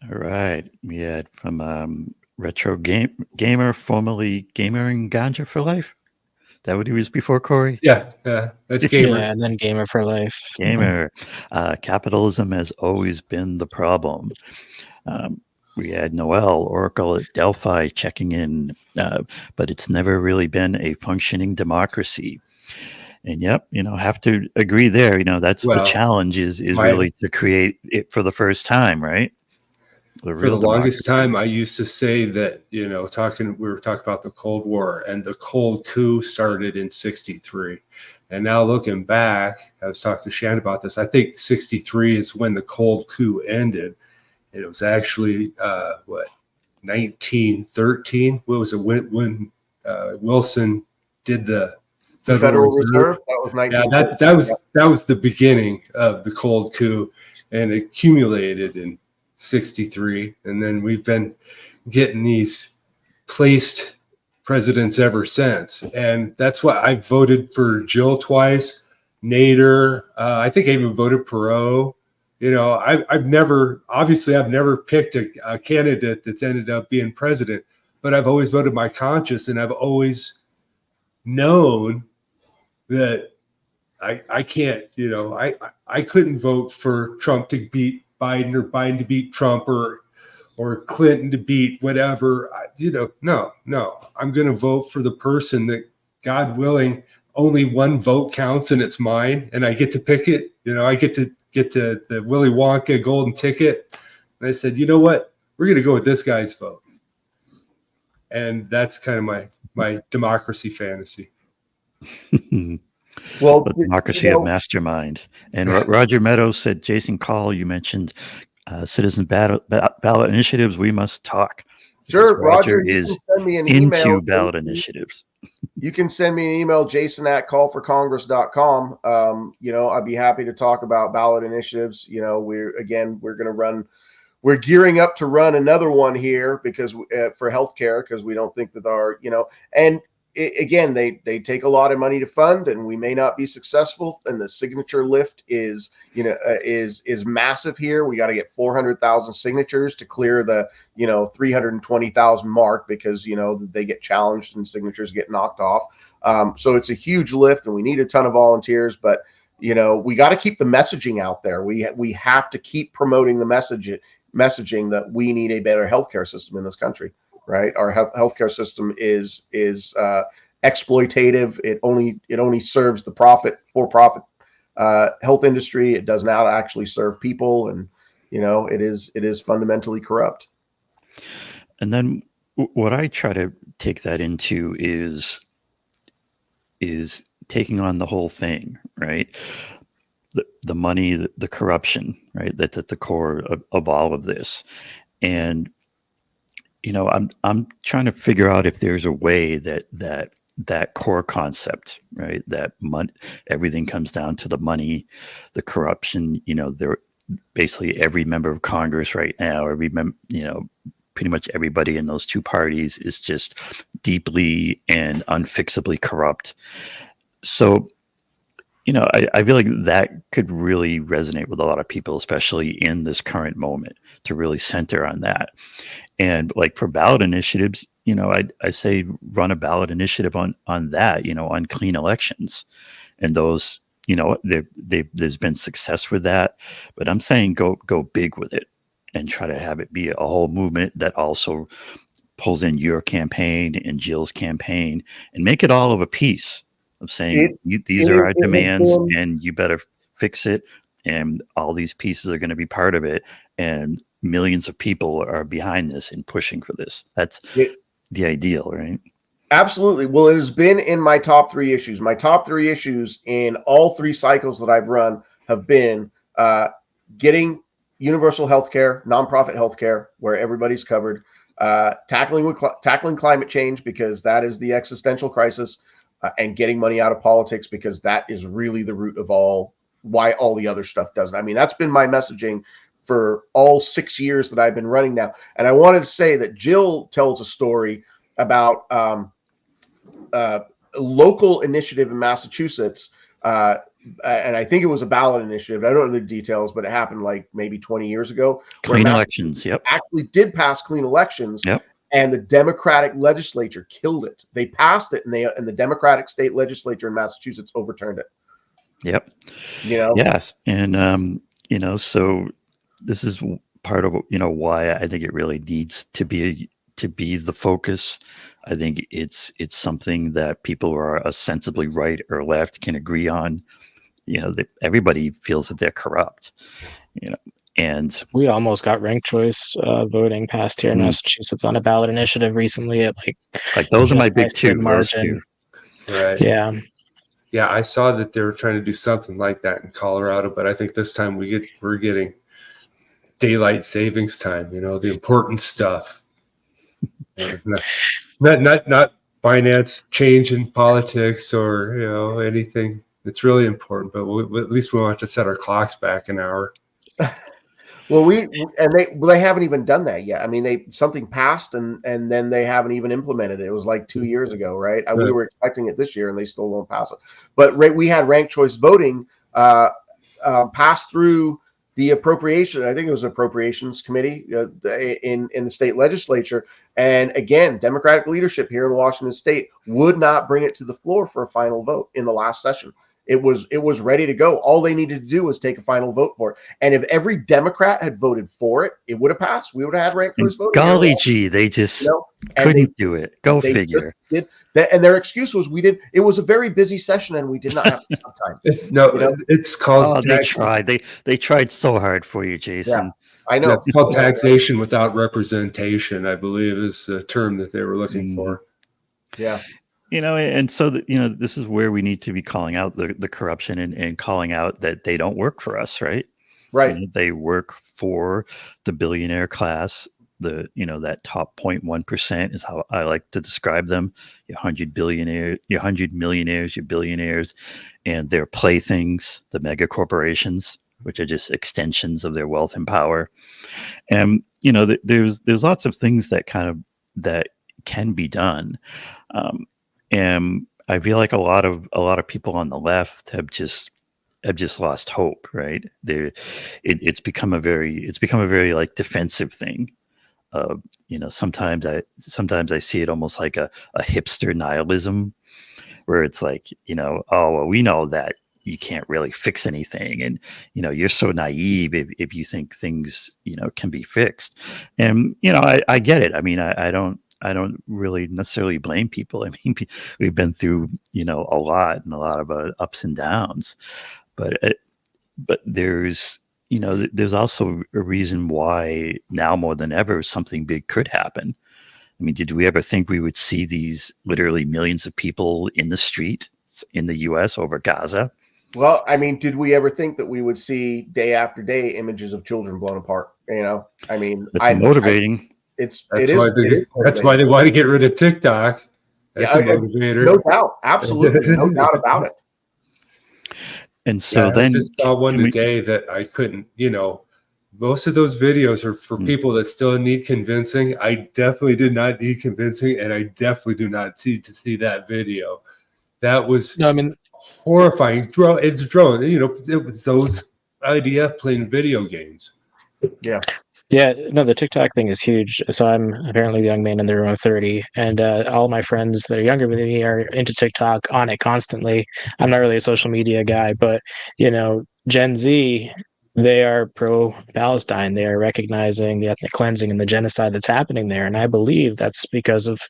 All right. We had from Retro Gamer, formerly Gamer and Ganja for Life. Is that what he was before, Cory? Yeah, that's Gamer. Yeah, and then Gamer for Life. Gamer. Capitalism has always been the problem. We had Noel, Oracle at Delphi checking in, but it's never really been a functioning democracy. And yep, have to agree there. That's the challenge is really to create it for the first time, right? The For real the longest democracy. time, I used to say that, we were talking about the Cold War, and the cold coup started in 63. And now looking back, I was talking to Shan about this. I think 63 is when the cold coup ended. And it was actually, 1913? What was it? When Wilson did the Federal Reserve? That was Yeah, 1913. that was the beginning of the cold coup, and it accumulated in 63. And then we've been getting these placed presidents ever since. And that's why I voted for Jill twice, Nader. I think I even voted Perot. I've never picked a candidate that's ended up being president, but I've always voted my conscience, and I've always known that I can't, I couldn't vote for Trump to beat Biden, or Biden to beat Trump, or Clinton to beat whatever. No, I'm going to vote for the person that, God willing, only one vote counts and it's mine, and I get to pick it. I get to the Willy Wonka golden ticket. And I said, you know what? We're going to go with this guy's vote. And that's kind of my democracy fantasy. Well, The democracy of mastermind. And Roger Meadows said, Jason Call, you mentioned citizen ballot initiatives. We must talk. Sure, Roger, you is can send me an into email. ballot initiatives. You can send me an email, jason@callforcongress.com. I'd be happy to talk about ballot initiatives. We're gearing up to run another one here because for healthcare, because we don't think that they take a lot of money to fund, and we may not be successful. And the signature lift is massive here. We got to get 400,000 signatures to clear the 320,000 mark, because they get challenged and signatures get knocked off. So it's a huge lift, and we need a ton of volunteers. But we got to keep the messaging out there. We have to keep promoting the messaging that we need a better healthcare system in this country. Right, our healthcare system is exploitative. It only serves the for-profit health industry. It does not actually serve people, and it is fundamentally corrupt. And then what I try to take that into is taking on the whole thing, right? The money, the corruption, right? That's at the core of all of this, and I'm trying to figure out if there's a way that core concept, right? That everything comes down to the money, the corruption. There basically every member of Congress right now, pretty much everybody in those two parties is just deeply and unfixably corrupt. So, I feel like that could really resonate with a lot of people, especially in this current moment, to really center on that. And like for ballot initiatives, I say run a ballot initiative on that, on clean elections, and those, there's been success with that, but I'm saying go big with it and try to have it be a whole movement that also pulls in your campaign and Jill's campaign and make it all of a piece of saying these are our demands and you better fix it. And all these pieces are going to be part of it. And millions of people are behind this and pushing for this. That's the ideal, right? Absolutely. Well, it has been in my top 3 issues. My top 3 issues in all 3 cycles that I've run have been getting universal healthcare, nonprofit healthcare, where everybody's covered, tackling climate change, because that is the existential crisis, and getting money out of politics, because that is really the root of why all the other stuff doesn't. I mean, that's been my messaging for all 6 years that I've been running now. And I wanted to say that Jill tells a story about a local initiative in Massachusetts, and I think it was a ballot initiative. I don't know the details, but it happened like maybe 20 years ago. Clean elections, yep. Actually did pass clean elections, yep. And the Democratic legislature killed it. They passed it, and the Democratic state legislature in Massachusetts overturned it. Yep. Yes, and so this is part of why I think it really needs to be the focus. I think it's something that people who are ostensibly right or left can agree on. That everybody feels that they're corrupt. And we almost got ranked choice voting passed here in Massachusetts on a ballot initiative recently at like those are my just by big slim two. Those margin. two. Right. Yeah. Yeah, I saw that they were trying to do something like that in Colorado, but I think this time we're getting daylight savings time, the important stuff. Not finance change in politics or anything that's really important, but at least we want to set our clocks back an hour. Well, they haven't even done that yet. I mean, something passed and then they haven't even implemented it. It was like 2 years ago, right? We were expecting it this year, and they still won't pass it. But we had ranked choice voting pass through the appropriation. I think it was appropriations committee in the state legislature, and again, Democratic leadership here in Washington State would not bring it to the floor for a final vote in the last session. It was ready to go. All they needed to do was take a final vote for it. And if every Democrat had voted for it, it would have passed. We would have had ranked choice voting. Golly gee, they just couldn't do it. Go figure. And their excuse was it was a very busy session and we did not have time. It's called. They tried. They tried so hard for you, Jason. Yeah, I know. It's called taxation without representation, I believe, is the term that they were looking for. Yeah. And so this is where we need to be calling out the corruption and calling out that they don't work for us, right? Right. They work for the billionaire class. That top 0.1% is how I like to describe them. Your 100 billionaires, your 100 millionaires, your billionaires, and their playthings, the mega corporations, which are just extensions of their wealth and power. And there's lots of things that can be done. And I feel like a lot of people on the left have just lost hope, right? It's become a very like defensive thing. Sometimes I see it almost like a hipster nihilism, where it's like, oh, well, we know that you can't really fix anything, and you're so naive if you think things can be fixed. And I get it. I mean, I don't really necessarily blame people. I mean, we've been through, a lot and a lot of ups and downs, but there's also a reason why now more than ever something big could happen. I mean, did we ever think we would see these literally millions of people in the street in the U.S. over Gaza? Well, I mean, did we ever think that we would see day after day images of children blown apart? I mean, it's motivating. That's why they want to get rid of TikTok. That's a motivator. No doubt. Absolutely. No doubt about it. And so then I just saw one today that I couldn't, most of those videos are for people that still need convincing. I definitely did not need convincing, and I definitely do not need to see that video. That was horrifying. It's drone. It was those IDF playing video games. Yeah. Yeah, no, the TikTok thing is huge. So I'm apparently the young man in the room of 30, and all my friends that are younger than me are into TikTok, on it constantly. I'm not really a social media guy, but Gen Z, they are pro-Palestine. They are recognizing the ethnic cleansing and the genocide that's happening there, and I believe that's because of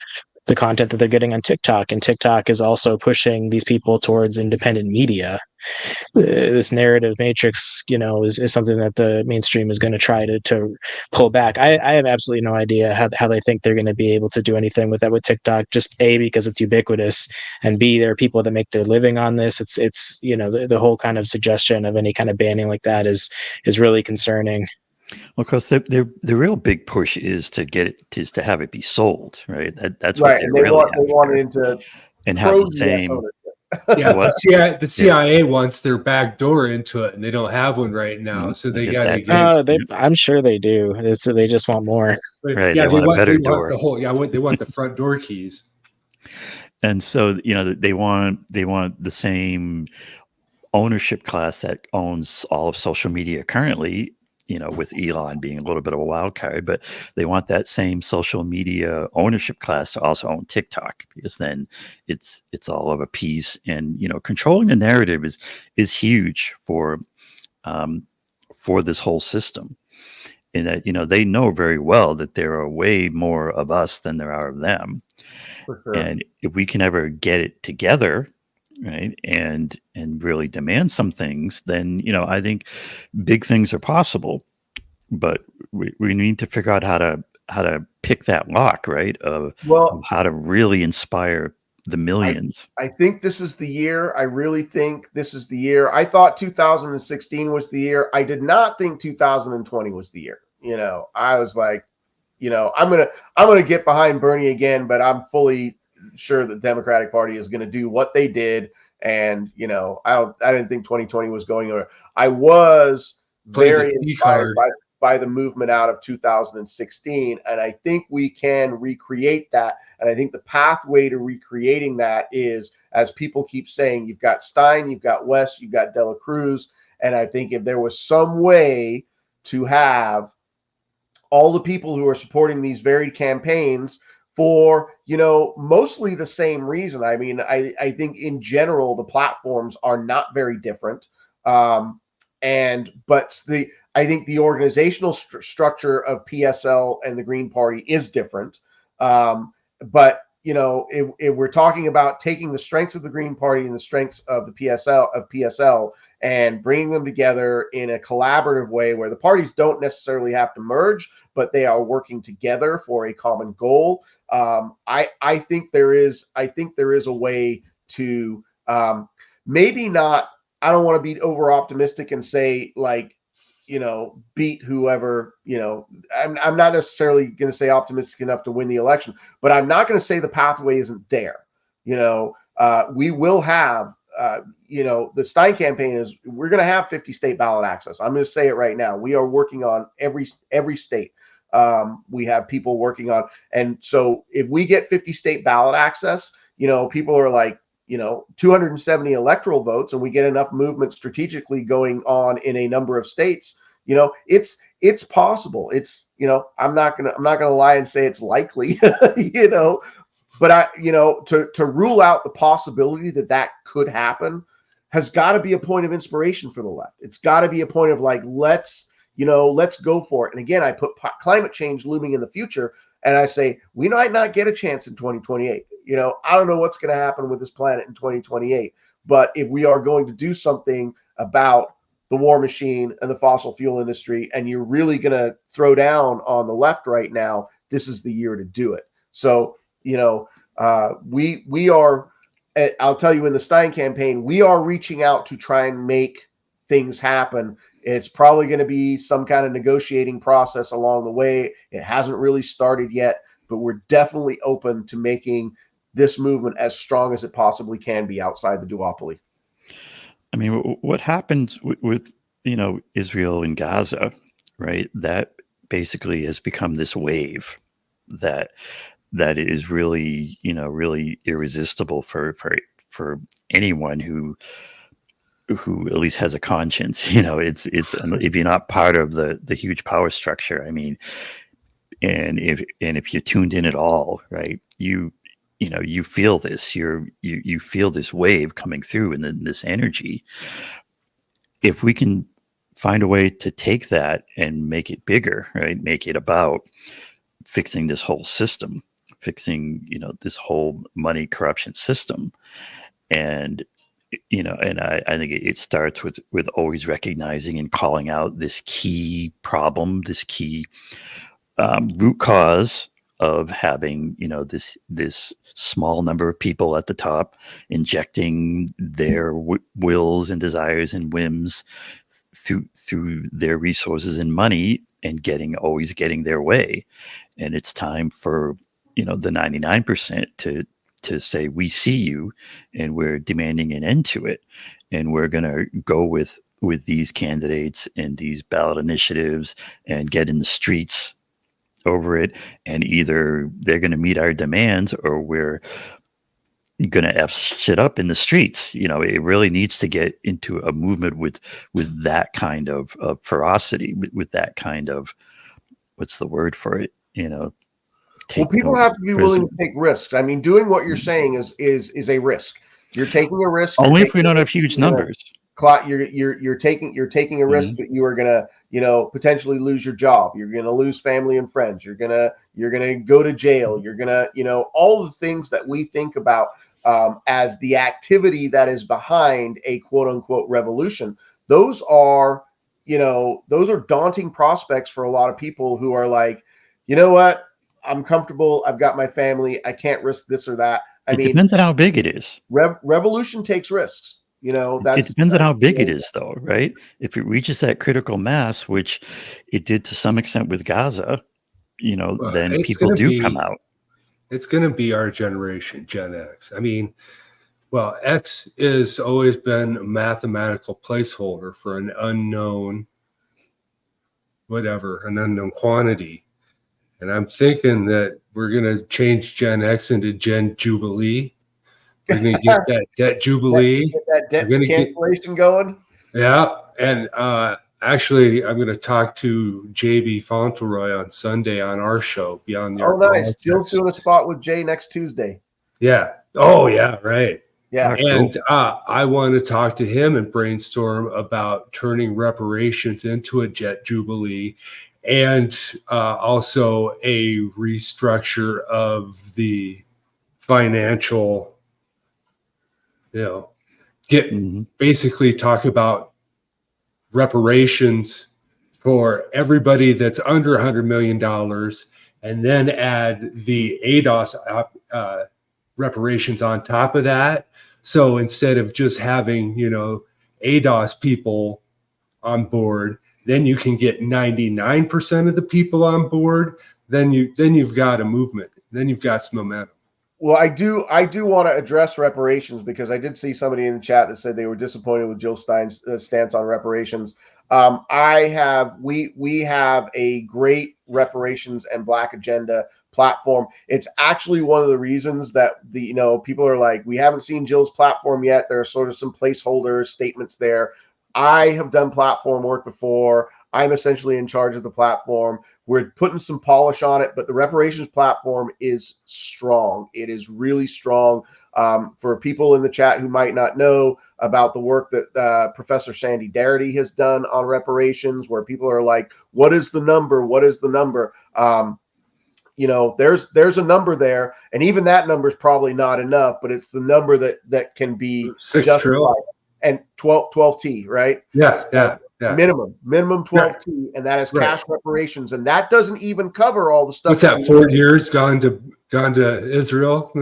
the content that they're getting on TikTok. And TikTok is also pushing these people towards independent media. This narrative matrix, is something that the mainstream is going to try to pull back. I have absolutely no idea how they think they're going to be able to do anything with that with TikTok. Just A, because it's ubiquitous, and B, there are people that make their living on this. It's the whole kind of suggestion of any kind of banning like that is really concerning. Well, of course, the real big push is to have it be sold, right? That's right. What they really want it into and have the same. Yeah, the CIA wants their back door into it, and they don't have one right now, so they got to get. I'm sure they do. They just want more. Right? Yeah, they want a better door. They want the front door keys. And so they want the same ownership class that owns all of social media currently. With Elon being a little bit of a wild card, but they want that same social media ownership class to also own TikTok, because then it's all of a piece. And controlling the narrative is huge for this whole system. And that they know very well that there are way more of us than there are of them. For sure. And if we can ever get it together, right, and really demand some things, then I think big things are possible. but we need to figure out how to pick that lock, right? Of how to really inspire the millions. I think this is the year. I really think this is the year. I thought 2016 was the year. I did not think 2020 was the year. I was like, I'm gonna get behind Bernie again, but I'm fully sure the Democratic Party is gonna do what they did. And I didn't think 2020 was going over. I was very inspired by the movement out of 2016, and I think we can recreate that. And I think the pathway to recreating that is, as people keep saying, you've got Stein, you've got West, you've got Dela Cruz, and I think if there was some way to have all the people who are supporting these varied campaigns for mostly the same reason. I mean, I think in general the platforms are not very different, but I think the organizational structure of PSL and the Green Party is different. But if we're talking about taking the strengths of the Green Party and the strengths of the PSL and bringing them together in a collaborative way where the parties don't necessarily have to merge, but they are working together for a common goal. I think there is a way to maybe not. I don't want to be over optimistic and say beat whoever. I'm not necessarily going to say optimistic enough to win the election, but I'm not going to say the pathway isn't there. We will have. The Stein campaign is we're going to have 50 state ballot access. I'm going to say it right now. We are working on every state. We have people working on, and so if we get 50 state ballot access, people are like, 270 electoral votes, and we get enough movement strategically going on in a number of states. It's possible. It's I'm not gonna lie and say it's likely. But to rule out the possibility that could happen has got to be a point of inspiration for the left. It's got to be a point of like, let's go for it. And again, I put climate change looming in the future, and I say we might not get a chance in 2028. I don't know what's going to happen with this planet in 2028, but if we are going to do something about the war machine and the fossil fuel industry, and you're really going to throw down on the left right now, this is the year to do it. So we are, I'll tell you, in the Stein campaign, we are reaching out to try and make things happen. It's probably going to be some kind of negotiating process along the way. It hasn't really started yet, but we're definitely open to making this movement as strong as it possibly can be outside the duopoly. I mean, what happens with Israel and Gaza, right? That basically has become this wave that is really, really irresistible for anyone who at least has a conscience. It's if you're not part of the huge power structure, I mean, and if you're tuned in at all, right, you feel this, you feel this wave coming through, and then this energy. If we can find a way to take that and make it bigger, right, make it about fixing this whole system, fixing this whole money corruption system, and I think it starts with always recognizing and calling out this key problem, this key root cause of having this small number of people at the top injecting their wills and desires and whims through their resources and money, and always getting their way. And it's time for the 99% to say, we see you, and we're demanding an end to it, and we're going to go with these candidates and these ballot initiatives and get in the streets over it, and either they're going to meet our demands or we're going to F shit up in the streets. It really needs to get into a movement with that kind of ferocity, with that kind of, what's the word for it? Well, people have to be willing to take risks. I mean, doing what you're saying is a risk. You're taking a risk. Only if we don't have huge numbers. You're taking a risk that you are gonna potentially lose your job. You're gonna lose family and friends. You're gonna go to jail. You're gonna all the things that we think about as the activity that is behind a quote unquote revolution. Those are those are daunting prospects for a lot of people who are like, you know what? I'm comfortable. I've got my family. I can't risk this or that. It depends on how big it is. Revolution takes risks. It depends on how big it is, though, right? If it reaches that critical mass, which it did to some extent with Gaza, then people do come out. It's going to be our generation, Gen X. I mean, well, X has always been a mathematical placeholder for an unknown, an unknown quantity. And I'm thinking that we're going to change Gen X into Gen Jubilee. We're going to get that debt jubilee. Get that debt cancellation going. Yeah. And actually, I'm going to talk to JB Fauntleroy on Sunday on our show, Beyond the Oh, nice. Jill's doing a spot with Jay next Tuesday. Yeah. Oh, yeah. Right. Yeah. And cool. I want to talk to him and brainstorm about turning reparations into a jet jubilee, and also a restructure of the financial, basically talk about reparations for everybody that's under $100 million, and then add the ADOS reparations on top of that. So instead of just having, ADOS people on board, then you can get 99% of the people on board. Then you've got a movement. Then you've got some momentum. Well, I do want to address reparations, because I did see somebody in the chat that said they were disappointed with Jill Stein's stance on reparations. We have a great reparations and Black agenda platform. It's actually one of the reasons that people are like, we haven't seen Jill's platform yet. There are sort of some placeholder statements there. I have done platform work before. I'm essentially in charge of the platform. We're putting some polish on it, but the reparations platform is strong. It is really strong. For people in the chat who might not know about the work that Professor Sandy Darity has done on reparations, where people are like, what is the number? What is the number? There's a number there, and even that number is probably not enough, but it's the number that can be justified. And 12T, right? Yeah. Minimum 12T, and that is cash reparations, and that doesn't even cover all the stuff. What's that? 4 years gone to Israel.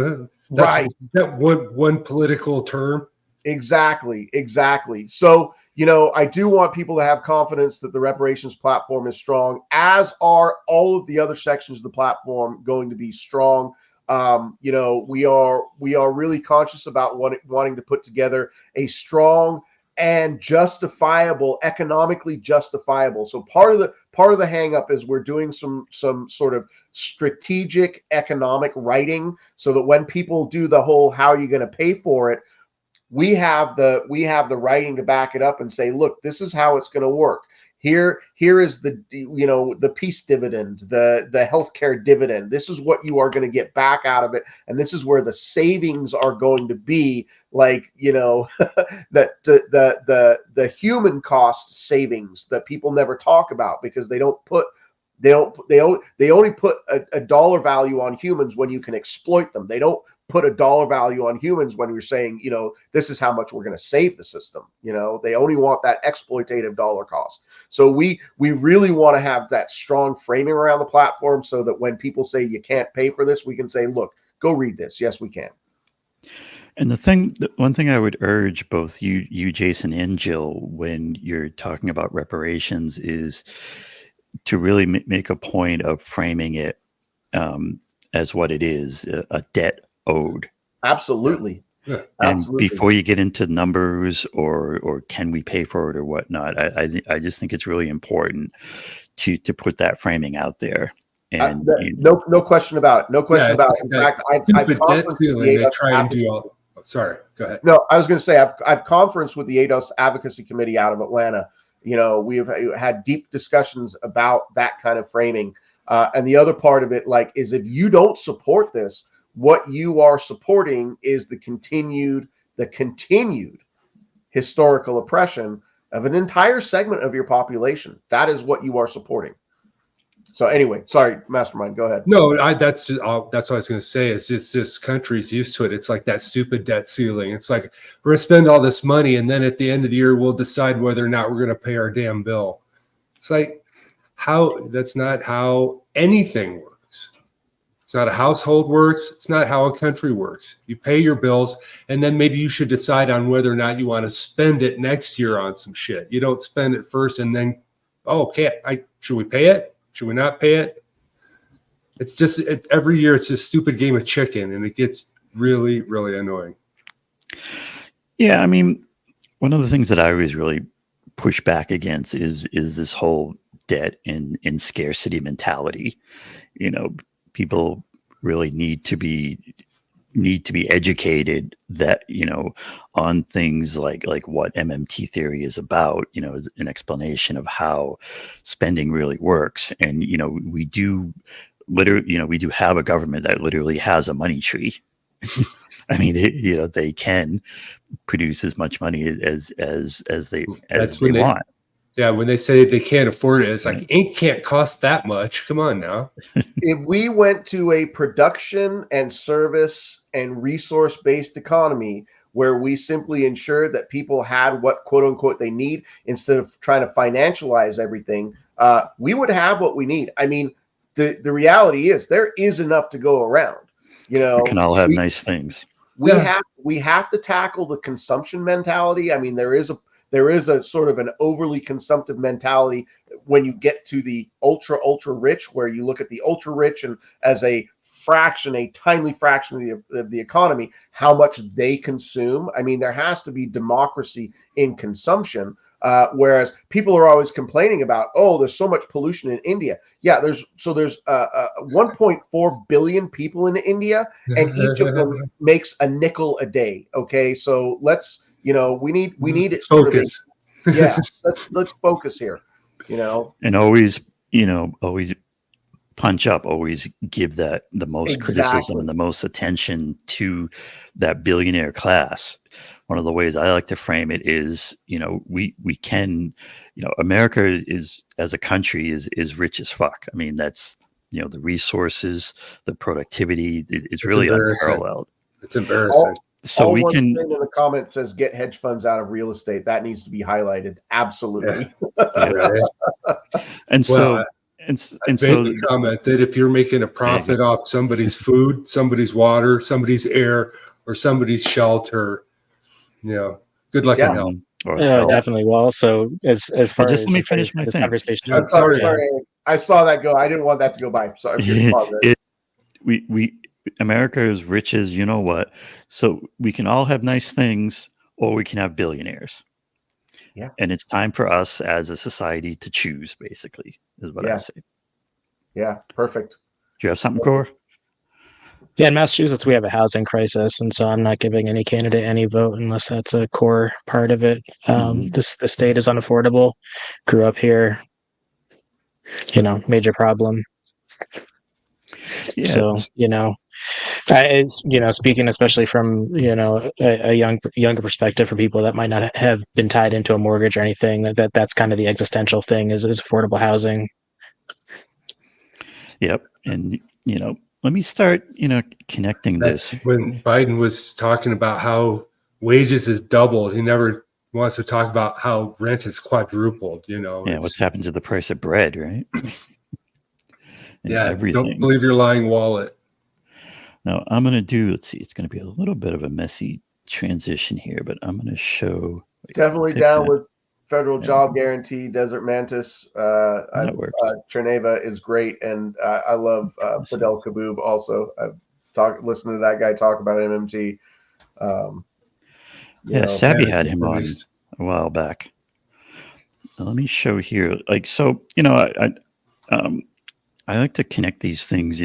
That's that one political term. Exactly. So I do want people to have confidence that the reparations platform is strong, as are all of the other sections of the platform going to be strong. We are really conscious about wanting to put together a strong and justifiable, economically justifiable. So part of the hang up is we're doing some sort of strategic economic writing, so that when people do the whole how are you going to pay for it, we have the writing to back it up and say, look, this is how it's going to work. Here is the peace dividend, the healthcare dividend. This is what you are going to get back out of it, and this is where the savings are going to be. Like that the human cost savings that people never talk about, because they only put a dollar value on humans when you can exploit them. They don't put a dollar value on humans when you're saying, this is how much we're going to save the system. They only want that exploitative dollar cost. So we really want to have that strong framing around the platform, so that when people say you can't pay for this, we can say, look, go read this. Yes, we can. And one thing I would urge both you, Jason, and Jill, when you're talking about reparations, is to really make a point of framing it as what it is, a debt owed. Absolutely. Yeah. And before you get into numbers or can we pay for it or whatnot, I just think it's really important to put that framing out there. And no question about it. No question about it. In fact, I've conferenced with the ADOS Sorry, go ahead. No, I was going to say I've conferenced with the ADOS Advocacy Committee out of Atlanta. We have had deep discussions about that kind of framing. And the other part of it, is if you don't support this, what you are supporting is the continued historical oppression of an entire segment of your population. That is what you are supporting. So anyway, sorry, Mastermind, go ahead. No, that's what I was going to say. Is just this country's used to it. It's like that stupid debt ceiling. It's like we're going to spend all this money, and then at the end of the year, we'll decide whether or not we're going to pay our damn bill. It's like that's not how anything works. It's not how a household works. It's not how a country works. You pay your bills, and then maybe you should decide on whether or not you want to spend it next year on some shit. You don't spend it first and then, should we pay it? Should we not pay it? It's just every year it's a stupid game of chicken, and it gets really, really annoying. Yeah, I mean, one of the things that I always really push back against is this whole debt and scarcity mentality. You know, people really need to be educated that, you know, on things like what MMT theory is about, you know, is an explanation of how spending really works. And, you know, we do have a government that literally has a money tree. I mean, they can produce as much money as they want. Yeah, when they say they can't afford it, it's like ink can't cost that much. Come on now. If we went to a production and service and resource-based economy where we simply ensured that people had what quote unquote they need instead of trying to financialize everything, we would have what we need. I mean, the reality is there is enough to go around. You know, we can all have nice things. We have to tackle the consumption mentality. I mean, there is a sort of an overly consumptive mentality when you get to the ultra rich, where you look at the ultra rich and as a tiny fraction of the economy, how much they consume. I mean, there has to be democracy in consumption. Whereas people are always complaining about, there's so much pollution in India. Yeah, there's 1.4 billion people in India, and each of them makes a nickel a day. Okay, so let's, we need it. Focus. Let's focus here. And always punch up. Always give the most criticism and the most attention to that billionaire class. One of the ways I like to frame it is, we can, America is as a country is rich as fuck. I mean, that's, the resources, the productivity, it's really unparalleled. It's embarrassing. So we can. In the comment says, "Get hedge funds out of real estate." That needs to be highlighted. Absolutely. Yeah. And so. And so the comment that if you're making a profit off somebody's food, somebody's water, somebody's air, or somebody's shelter, good luck in hell. Yeah, definitely. Well, so as far just as let me finish my conversation. I'm sorry. I saw that go. I didn't want that to go by. Sorry. America is rich as you know what. So we can all have nice things, or we can have billionaires. Yeah. And it's time for us as a society to choose, basically, is what I say. Yeah, perfect. Do you have something, Cor? Yeah, in Massachusetts, we have a housing crisis, and so I'm not giving any candidate any vote unless that's a core part of it. The state is unaffordable. Grew up here, major problem. Yeah. So, it's, speaking especially from, a younger perspective for people that might not have been tied into a mortgage or anything, that's kind of the existential thing is affordable housing. Yep. And, let me start, connecting this. When Biden was talking about how wages has doubled, he never wants to talk about how rent has quadrupled, Yeah, what's happened to the price of bread, right? Everything. Don't believe your lying wallet. Now, I'm going to do, let's see, it's going to be a little bit of a messy transition here, but I'm going to show. Definitely down with federal job guarantee, Desert Mantis. Cherneva is great, and I love Fidel Kaboub also. I've listened to that guy talk about MMT. Sabby had him on a while back. Now, let me show here. I like to connect these things,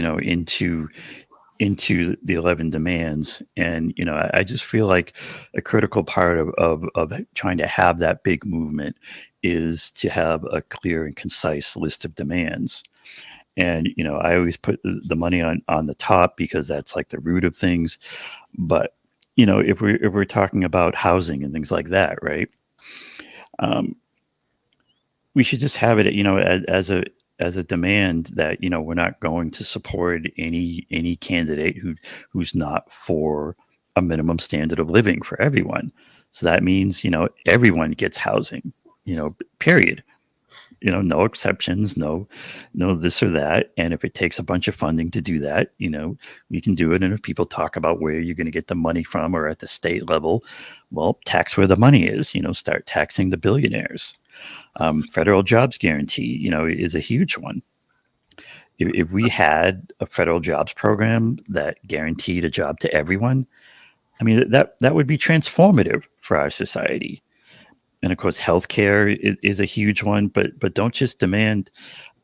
into the 11 demands. And, I just feel like a critical part of trying to have that big movement is to have a clear and concise list of demands. And, I always put the money on the top because that's like the root of things. But, if we're talking about housing and things like that, right? We should just have it, as a demand that, you know, we're not going to support any candidate who's not for a minimum standard of living for everyone. So that means, you know, everyone gets housing, you know, period. You know, no exceptions, no this or that. And if it takes a bunch of funding to do that, you know, we can do it. And if people talk about where you're going to get the money from or at the state level, well, tax where the money is, you know, start taxing the billionaires. Federal jobs guarantee, you know, is a huge one. If we had a federal jobs program that guaranteed a job to everyone, I mean, that would be transformative for our society. And of course, healthcare is a huge one, but don't just demand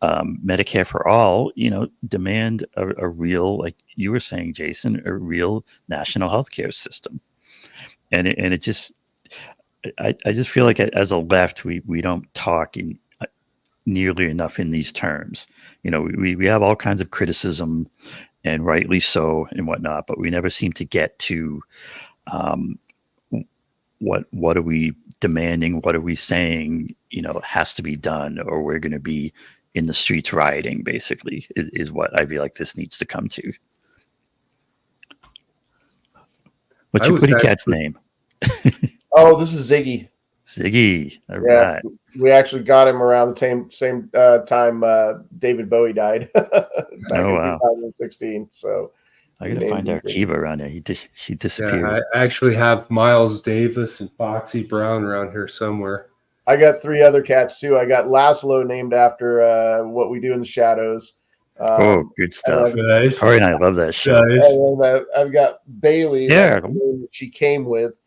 Medicare for all. You know, demand a real, like you were saying, Jason, a real national healthcare system. And it just, I just feel like as a left, we don't talk in nearly enough in these terms. You know, we have all kinds of criticism, and rightly so, and whatnot, but we never seem to get to what are we demanding, what are we saying, you know, has to be done, or we're going to be in the streets rioting, basically, is what I feel like this needs to come to. What's your kitty cat's name? Oh, this is Ziggy. Ziggy. All right. We actually got him around the same time David Bowie died back in 2016. So I gotta find our Kiva around there. She disappeared. Yeah, I actually have Miles Davis and Foxy Brown around here somewhere. I got 3 other cats too. I got Laszlo, named after What We Do in the Shadows. Oh, good stuff. Nice. Cory and I love that show. Nice. And then I've got Bailey. Yeah, that's the name that she came with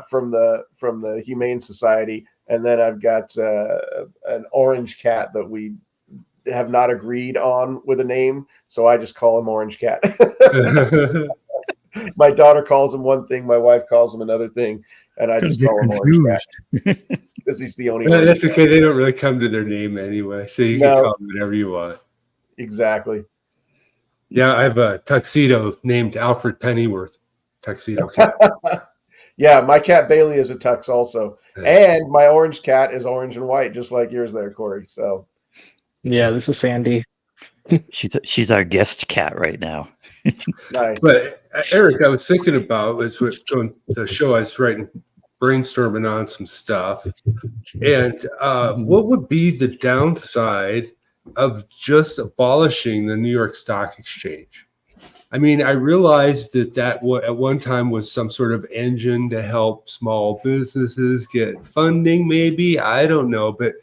from the Humane Society, and then I've got an orange cat that we have not agreed on with a name, so I just call him Orange Cat. My daughter calls him one thing, my wife calls him another thing, and I just call him Orange Cat because he's the only one. That's okay. They don't really come to their name anyway, so you can call them whatever you want. Exactly. Yeah, I have a tuxedo named Alfred Pennyworth. Tuxedo cat. Yeah, my cat Bailey is a tux also, and my orange cat is orange and white, just like yours there, Cory. So. Yeah, this is Sandy. She's our guest cat right now. Nice. But Eric, I was thinking about as we're doing the show, I was brainstorming on some stuff, and what would be the downside of just abolishing the New York Stock Exchange? I mean, I realized that at one time was some sort of engine to help small businesses get funding, maybe. I don't know, but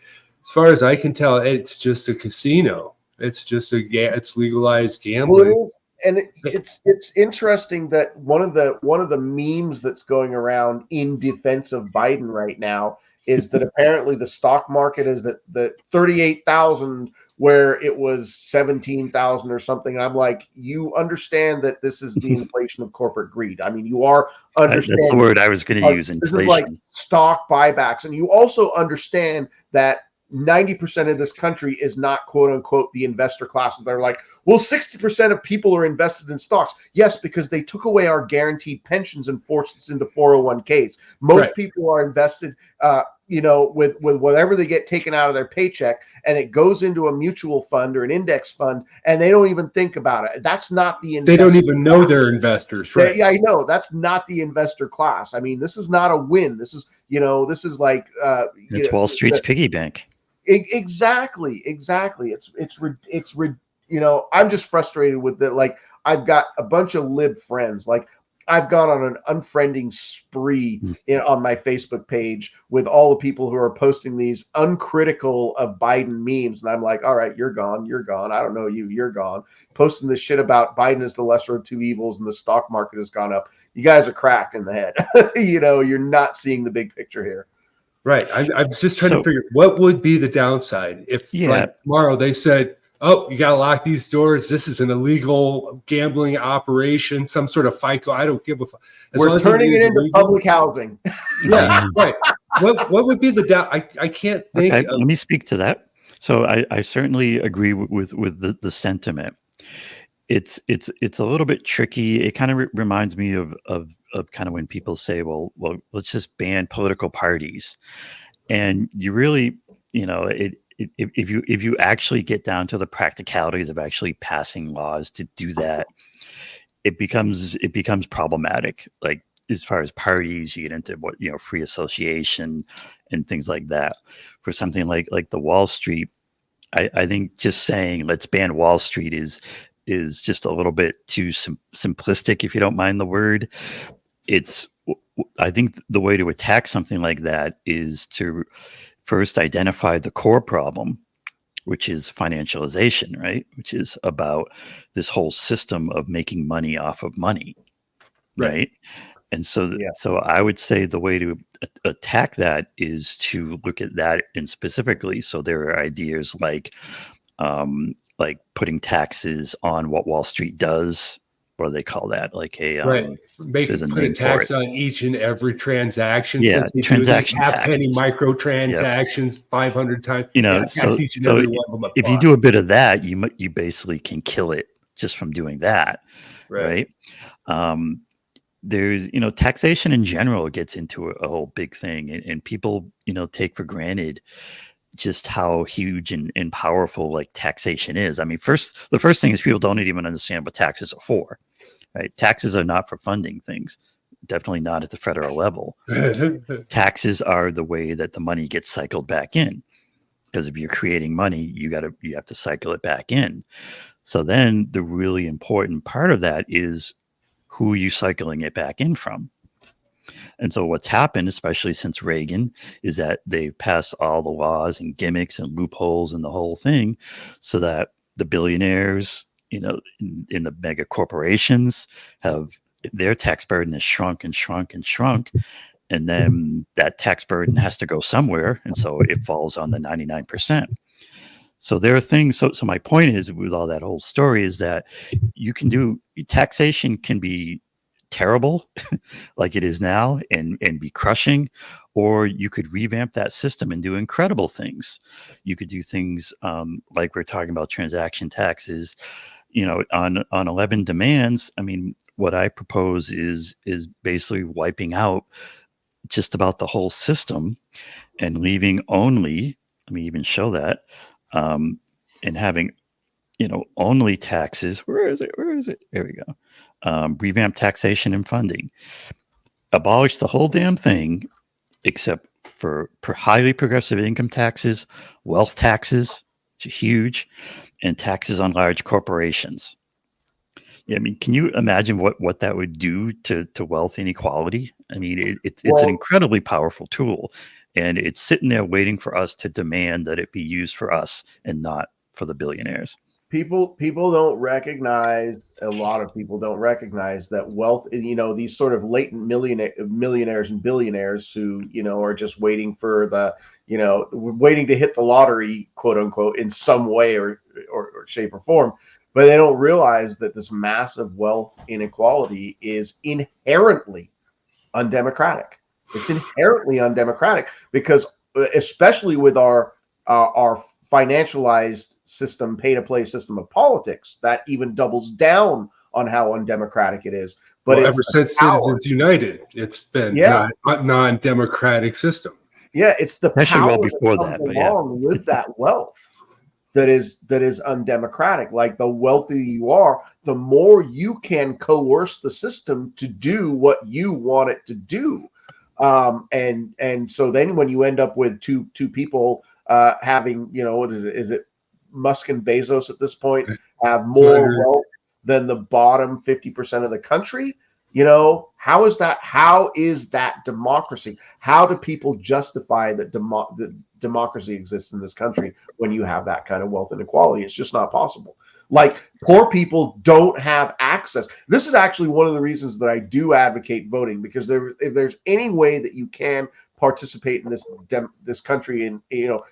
as far as I can tell, it's just a casino. It's just it's legalized gambling. Well, and it's interesting that one of the memes that's going around in defense of Biden right now is that apparently the stock market is that 38,000 where it was 17,000 or something. And I'm like, you understand that this is the inflation of corporate greed. I mean, you are understanding. That's the word I was going to use, inflation. This is like stock buybacks. And you also understand that 90% of this country is not, quote unquote, the investor class. They're like, well, 60% of people are invested in stocks. Yes, because they took away our guaranteed pensions and forced us into 401ks. Most people are invested, with whatever they get taken out of their paycheck, and it goes into a mutual fund or an index fund, and they don't even think about it. That's not the investor. They don't even know they're investors, right? Yeah, I know. That's not the investor class. I mean, this is not a win. This is, this is like it's Wall Street's piggy bank. Exactly. I'm just frustrated with it. Like, I've got a bunch of lib friends. Like, I've gone on an unfriending spree on my Facebook page with all the people who are posting these uncritical of Biden memes. And I'm like, all right, you're gone. I don't know you. You're gone. Posting this shit about Biden is the lesser of two evils and the stock market has gone up. You guys are cracked in the head. You're not seeing the big picture here. Right. I was just trying to figure what would be the downside if like tomorrow they said, oh, you got to lock these doors. This is an illegal gambling operation, some sort of FICO. I don't give a fuck. We're turning it into public housing. Yeah, right. What would be the down? I can't think. Okay, let me speak to that. So I certainly agree with the sentiment. It's a little bit tricky. It kind of reminds me of kind of when people say, well, let's just ban political parties. And you really, if you actually get down to the practicalities of actually passing laws to do that, it becomes problematic. Like as far as parties, you get into what, free association and things like that. For something like the Wall Street, I think just saying let's ban Wall Street is just a little bit too simplistic, if you don't mind the word. I think the way to attack something like that is to first identify the core problem, which is financialization, right? Which is about this whole system of making money off of money, right? And so, so I would say the way to attack that is to look at that in specifically. So there are ideas like putting taxes on what Wall Street does. What do they call that? Like put a tax on each and every transaction. Yeah, since they transaction do these tax. penny micro transactions 500 times. So if you do a bit of that, you basically can kill it just from doing that, right? There's taxation in general gets into a whole big thing, and people take for granted just how huge and powerful like taxation is. I mean, the first thing is people don't even understand what taxes are for, right? Taxes are not for funding things, definitely not at the federal level. Taxes are the way that the money gets cycled back in, because if you're creating money, you have to cycle it back in. So then the really important part of that is who are you cycling it back in from? And so what's happened, especially since Reagan, is that they've passed all the laws and gimmicks and loopholes and the whole thing, so that the billionaires, in the mega corporations, have their tax burden has shrunk and shrunk and shrunk. And then that tax burden has to go somewhere. And so it falls on the 99%. So there are things. So my point is, with all that whole story, is that taxation can be terrible like it is now and be crushing, or you could revamp that system and do incredible things. You could do things like we're talking about transaction taxes, on 11 demands. I mean, what I propose is basically wiping out just about the whole system and leaving only, let me even show that, and having, only taxes. Where is it? There we go. Revamp taxation and funding. Abolish the whole damn thing, except for highly progressive income taxes, wealth taxes, which are huge, and taxes on large corporations. Yeah, I mean, can you imagine what that would do to wealth inequality? I mean, it's an incredibly powerful tool, and it's sitting there waiting for us to demand that it be used for us and not for the billionaires. People don't recognize, a lot of people don't recognize that wealth, these sort of latent millionaires and billionaires who, are just waiting for waiting to hit the lottery, quote unquote, in some way or shape or form. But they don't realize that this massive wealth inequality is inherently undemocratic. It's inherently undemocratic because, especially with our financialized system, pay-to-play system of politics, that even doubles down on how undemocratic it is. But ever since Citizens United, it's been a non-democratic system. Yeah, it's the power before that comes along with that wealth that is undemocratic. Like, the wealthier you are, the more you can coerce the system to do what you want it to do. And so then when you end up with two people having, what is it? Is it Musk and Bezos at this point have more wealth than the bottom 50% of the country? How is that democracy? How do people justify that democracy exists in this country when you have that kind of wealth inequality? It's just not possible. Like, poor people don't have access. This is actually one of the reasons that I do advocate voting, because if there's any way that you can participate in this country, and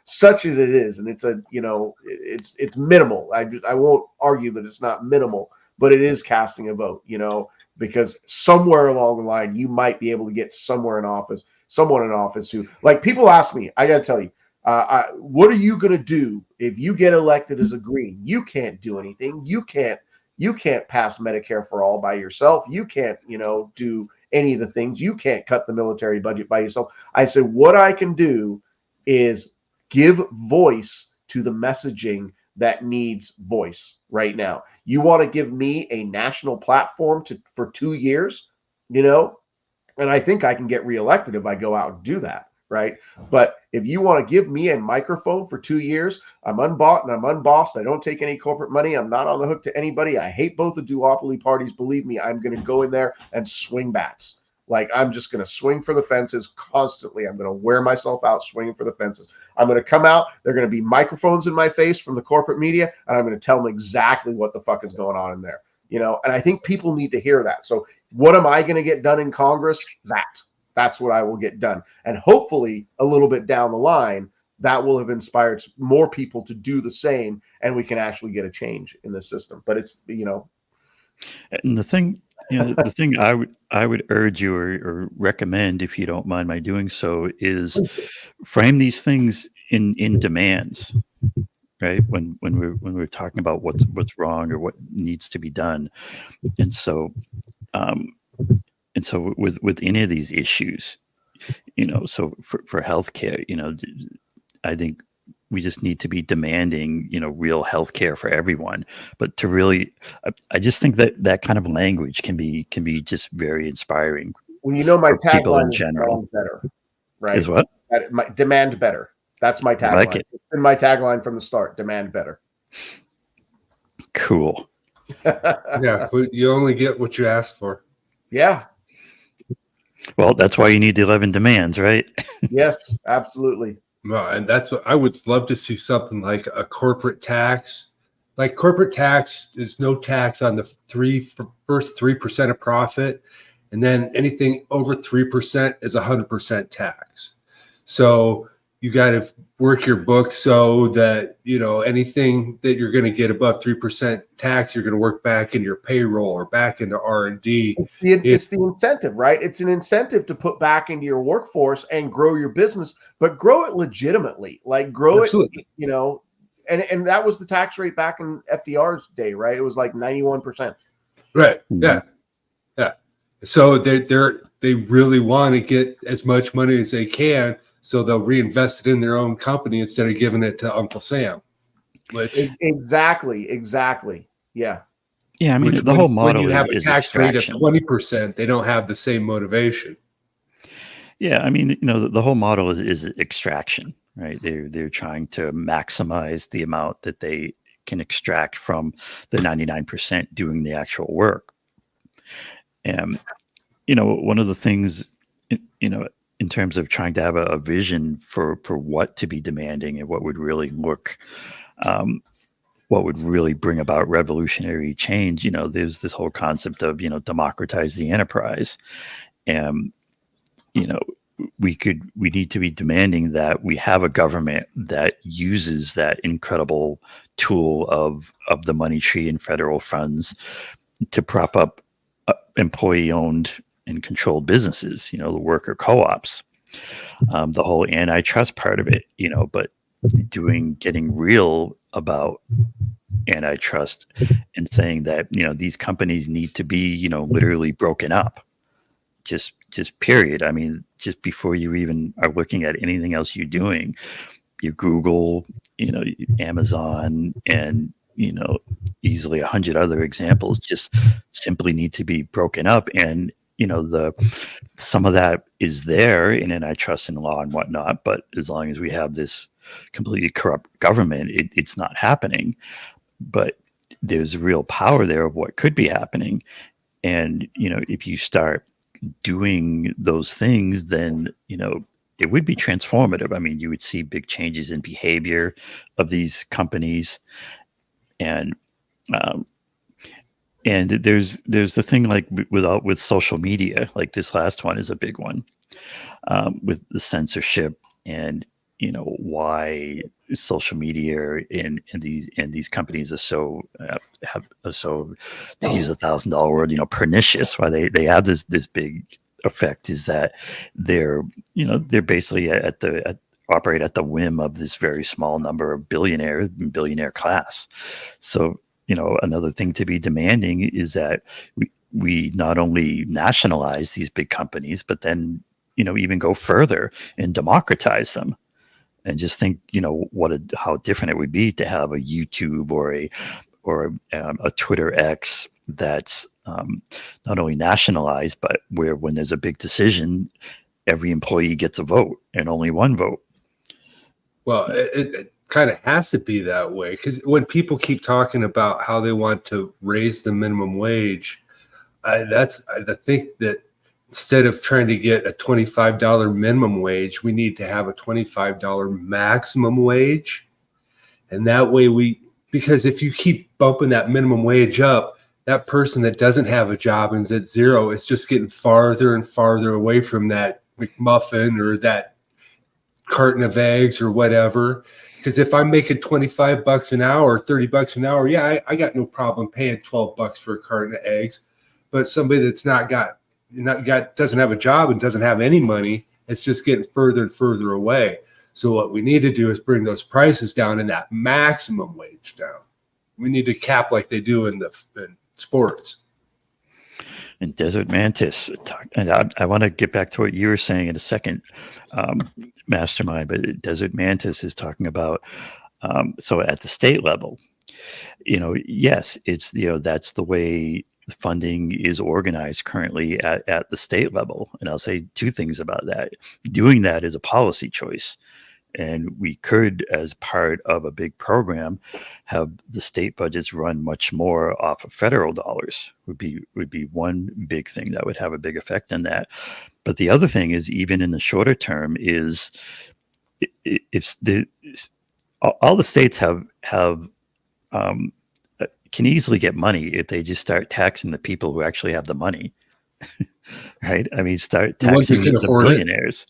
such as it is, and it's minimal. I won't argue that it's not minimal, but it is casting a vote. Because somewhere along the line you might be able to get someone in office who, like, people ask me, I got to tell you, what are you going to do if you get elected as a Green? You can't do anything. You can't pass Medicare for all by yourself. You can't, do any of the things. You can't cut the military budget by yourself. I said, what I can do is give voice to the messaging that needs voice right now. You want to give me a national platform for 2 years, you know, and I think I can get reelected if I go out and do that, right? But if you want to give me a microphone for 2 years, I'm unbought and I'm unbossed. I don't take any corporate money. I'm not on the hook to anybody. I hate both the duopoly parties. Believe me, I'm going to go in there and swing bats. Like, I'm just going to swing for the fences constantly. I'm going to wear myself out swinging for the fences. I'm going to come out. There are going to be microphones in my face from the corporate media, and I'm going to tell them exactly what the fuck is going on in there. You know, and I think people need to hear that. So what am I going to get done in Congress? That's what I will get done. And hopefully a little bit down the line, that will have inspired more people to do the same, and we can actually get a change in the system. But it's, you know. And the thing I would urge you or recommend, if you don't mind my doing so, is frame these things in demands. Right, when we're talking about what's wrong or what needs to be done, and so with any of these issues, you know, so for healthcare, you know, I think we just need to be demanding, you know, real healthcare for everyone. But to really, I just think that kind of language can be just very inspiring. Well, you know, my people in tagline general is better, right? Is what? Demand better. That's my tagline. Like it. It's been my tagline from the start. Demand better. Cool. Yeah, but you only get what you ask for. Yeah. Well, that's why you need the 11 demands, right? Yes, absolutely. Well, and that's what I would love to see, something like a corporate tax. Like, corporate tax is no tax on the first 3% of profit, and then anything over 3% is 100% tax. So you got to work your books so that, you know, anything that you're going to get above 3% tax, you're going to work back into your payroll or back into R&D. It's the incentive, right? It's an incentive to put back into your workforce and grow your business, but grow it legitimately. Like, grow Absolutely. it, you know, and that was the tax rate back in FDR's day, right? It was like 91%. Right. Yeah. Yeah. So they really want to get as much money as they can, so they'll reinvest it in their own company instead of giving it to Uncle Sam. Exactly. Yeah. Yeah, I mean, the whole model when you have is a tax rate of extraction. 20%, they don't have the same motivation. Yeah, I mean, you know, the whole model is extraction, right? They're trying to maximize the amount that they can extract from the 99% doing the actual work. And, you know, one of the things, you know, in terms of trying to have a vision for what to be demanding and what would really what would really bring about revolutionary change, you know, there's this whole concept of, you know, democratize the enterprise. And, you know, we need to be demanding that we have a government that uses that incredible tool of the money tree and federal funds to prop up employee-owned and controlled businesses, you know, the worker co-ops, the whole antitrust part of it, you know, but getting real about antitrust and saying that, you know, these companies need to be, you know, literally broken up. Just period. I mean, just before you even are looking at anything else you're doing, you Google, you know, Amazon, and, you know, easily 100 other examples just simply need to be broken up. And, you know, some of that is there in antitrust and law and whatnot, but as long as we have this completely corrupt government, it's not happening. But there's real power there of what could be happening. And, you know, if you start doing those things, then, you know, it would be transformative. I mean, you would see big changes in behavior of these companies. And there's the thing, like with social media, like this last one is a big one, with the censorship and, you know, why social media and these companies are so to use $1,000 word, you know, pernicious. Why they have this big effect is that they're basically operate at the whim of this very small number of billionaire class. So, you know, another thing to be demanding is that we not only nationalize these big companies, but then, you know, even go further and democratize them. And just think, how different it would be to have a YouTube or a Twitter X that's not only nationalized, but where when there's a big decision, every employee gets a vote and only one vote. Well, it kind of has to be that way, because when people keep talking about how they want to raise the minimum wage, I think that instead of trying to get a $25 minimum wage, we need to have a $25 maximum wage. And that way because if you keep bumping that minimum wage up, that person that doesn't have a job and is at zero is just getting farther and farther away from that McMuffin or that carton of eggs or whatever. Because if I'm making $25 an hour, $30 an hour, yeah, I got no problem paying $12 for a carton of eggs. But somebody that's doesn't have a job and doesn't have any money, it's just getting further and further away. So what we need to do is bring those prices down and that maximum wage down. We need to cap like they do in sports. And Desert Mantis, and I want to get back to what you were saying in a second, Mastermind, but Desert Mantis is talking about, so at the state level, yes, it's, that's the way funding is organized currently at the state level. And I'll say two things about that. Doing that is a policy choice. And we could, as part of a big program, have the state budgets run much more off of federal dollars. Would be one big thing that would have a big effect on that. But the other thing is, even in the shorter term, is if all the states can easily get money if they just start taxing the people who actually have the money, right? I mean, start taxing the billionaires.